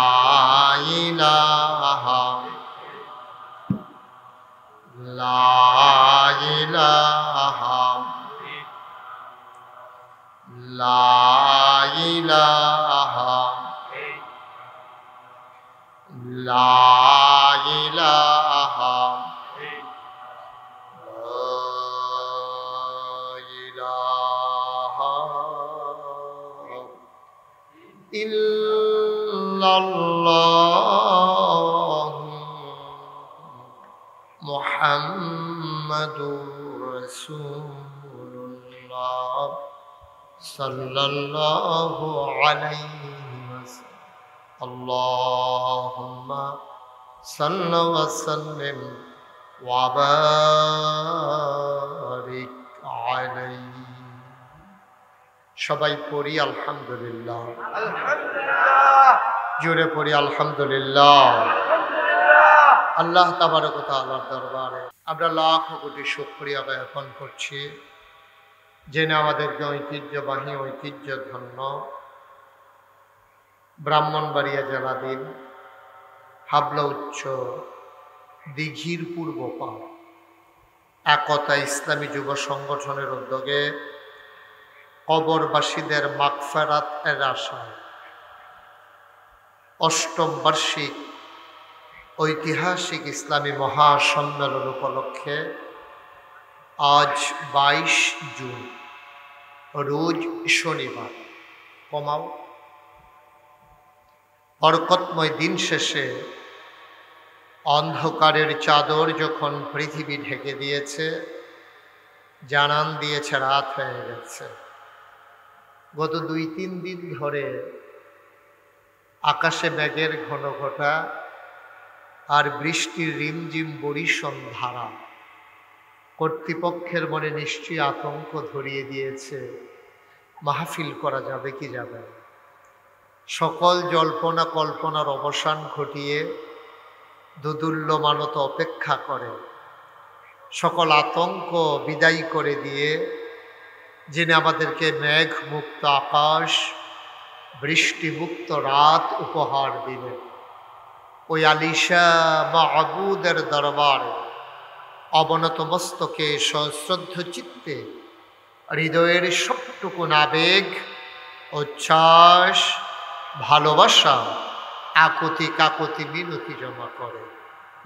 ইলাহা লা ইলাহা লা ইলাহা লা ইলাহা ইল্লাল্লাহ মুহাম্মাদুর রাসূলুল্লাহ সাল্লাল্লাহু আলাইহি ওয়াসাল্লাম আল্লাহুম্মা সাল্লি ওয়া সাল্লিম ওয়া বারিক আলাইহি। সবাই পড়ি আলহামদুলিল্লাহ, জোরে পড়ি আলহামদুলিল্লাহ। আল্লাহ তাবারক ওয়া তাআলার দরবারে আমরা লাখ কোটি শুকরিয়া জ্ঞাপন করছি, যিনি আমাদেরকে ঐতিহ্যবাহী ঐতিহ্যধন্য ব্রাহ্মণবাড়িয়া জেলাধীন হাবলা উচ্চ দিঘির পূর্ব পাড় একতা ইসলামী যুব সংগঠনের উদ্যোগে কবরবাসীদের মাগফিরাত এর আশায় অষ্টম বার্ষিক ঐতিহাসিক ইসলামী মহাসম্মেলন উপলক্ষে আজ 22 জুন রোজ শনিবার কমাও বরকতময় দিন শেষে অন্ধকারের চাদর যখন পৃথিবী ঢেকে দিয়েছে, জানান দিয়েছে রাত হয়ে গেছে। গত 2-3 দিন ধরে আকাশে মেঘের ঘন ঘটা আর বৃষ্টির রিমঝিম বরিশন ধারা কর্তৃপক্ষের মনে নিশ্চয়ই আতঙ্ক ধরিয়ে দিয়েছে, মাহফিল করা যাবে কি যাবে। সকল জল্পনা কল্পনার অবসান ঘটিয়ে দোদুল্যমানত অপেক্ষা করে, সকল আতঙ্ক বিদায় করে দিয়ে যিনি আমাদেরকে মেঘ মুক্ত আকাশ, বৃষ্টিমুক্ত রাত উপহার দিলেন, ওই আলিশা মাবুদের দরবারে অবনত মস্তকে সশ্রদ্ধ চিত্তে হৃদয়ের সবটুকুন আবেগ, উচ্ছ্বাস, ভালোবাসা, আকুতি কাকুতি মিনতি জমা করে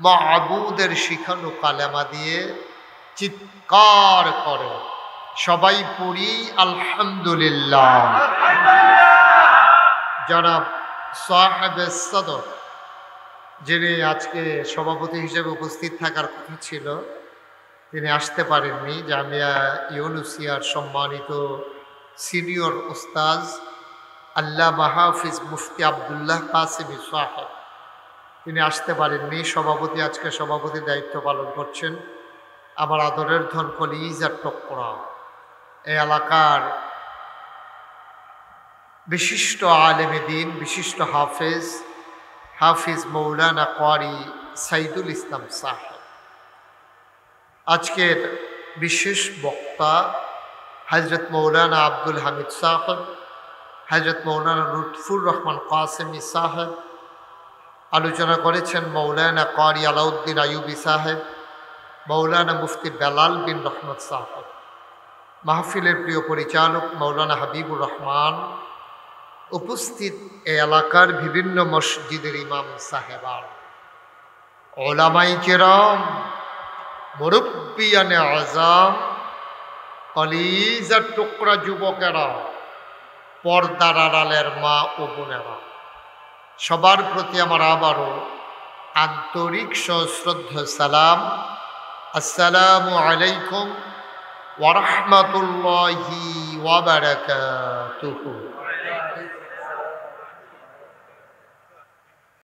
মাবুদের শিখানো কালেমা দিয়ে চিৎকার করে সবাই পড়ি আলহামদুলিল্লাহ। জনাব সাহেব সদর যিনি আজকে সভাপতি হিসেবে উপস্থিত থাকার কথা ছিল, তিনি আসতে পারেননি। জামিয়া ইউনুসিয়ার সম্মানিত সিনিয়র উস্তাজ আল্লামা হাফিজ মুফতি আবদুল্লাহ কাসেমি সাহেব, তিনি আসতে পারেননি। সভাপতি আজকে সভাপতির দায়িত্ব পালন করছেন আমার আদরের ধন কলিজার টুকরা, এই এলাকার বিশিষ্ট আলেমে দ্বীন, বিশিষ্ট হাফিজ মৌলানা কারি সাইদুল ইসলাম সাহেব। আজকের বিশেষ বক্তা হযরত মৌলানা আব্দুল হামিদ সাহেব, হযরত মৌলানা লুৎফুর রহমান কাসেমি সাহেব। আলোচনা করেছেন মৌলানা কারি আলাউদ্দিন আইয়ুবী সাহেব, মৌলানা মুফতি বেলাল বিন রহমত সাহেব। মাহফিলের প্রিয় পরিচালক মৌলানা হাবিবুর রহমান, উপস্থিত এ এলাকার বিভিন্ন মসজিদের ইমাম সাহেবান, ওলামায়ে কেরাম, মুরব্বিয়ানে আযম, কলিজার টুকরা যুবকেরা, পর্দার আড়ালের মা ও বোনেরা, সবার প্রতি আমার আবারও আন্তরিক সশ্রদ্ধ সালাম। আসসালামু আলাইকুম ওয়া রাহমাতুল্লাহি ওয়া বারাকাতুহু।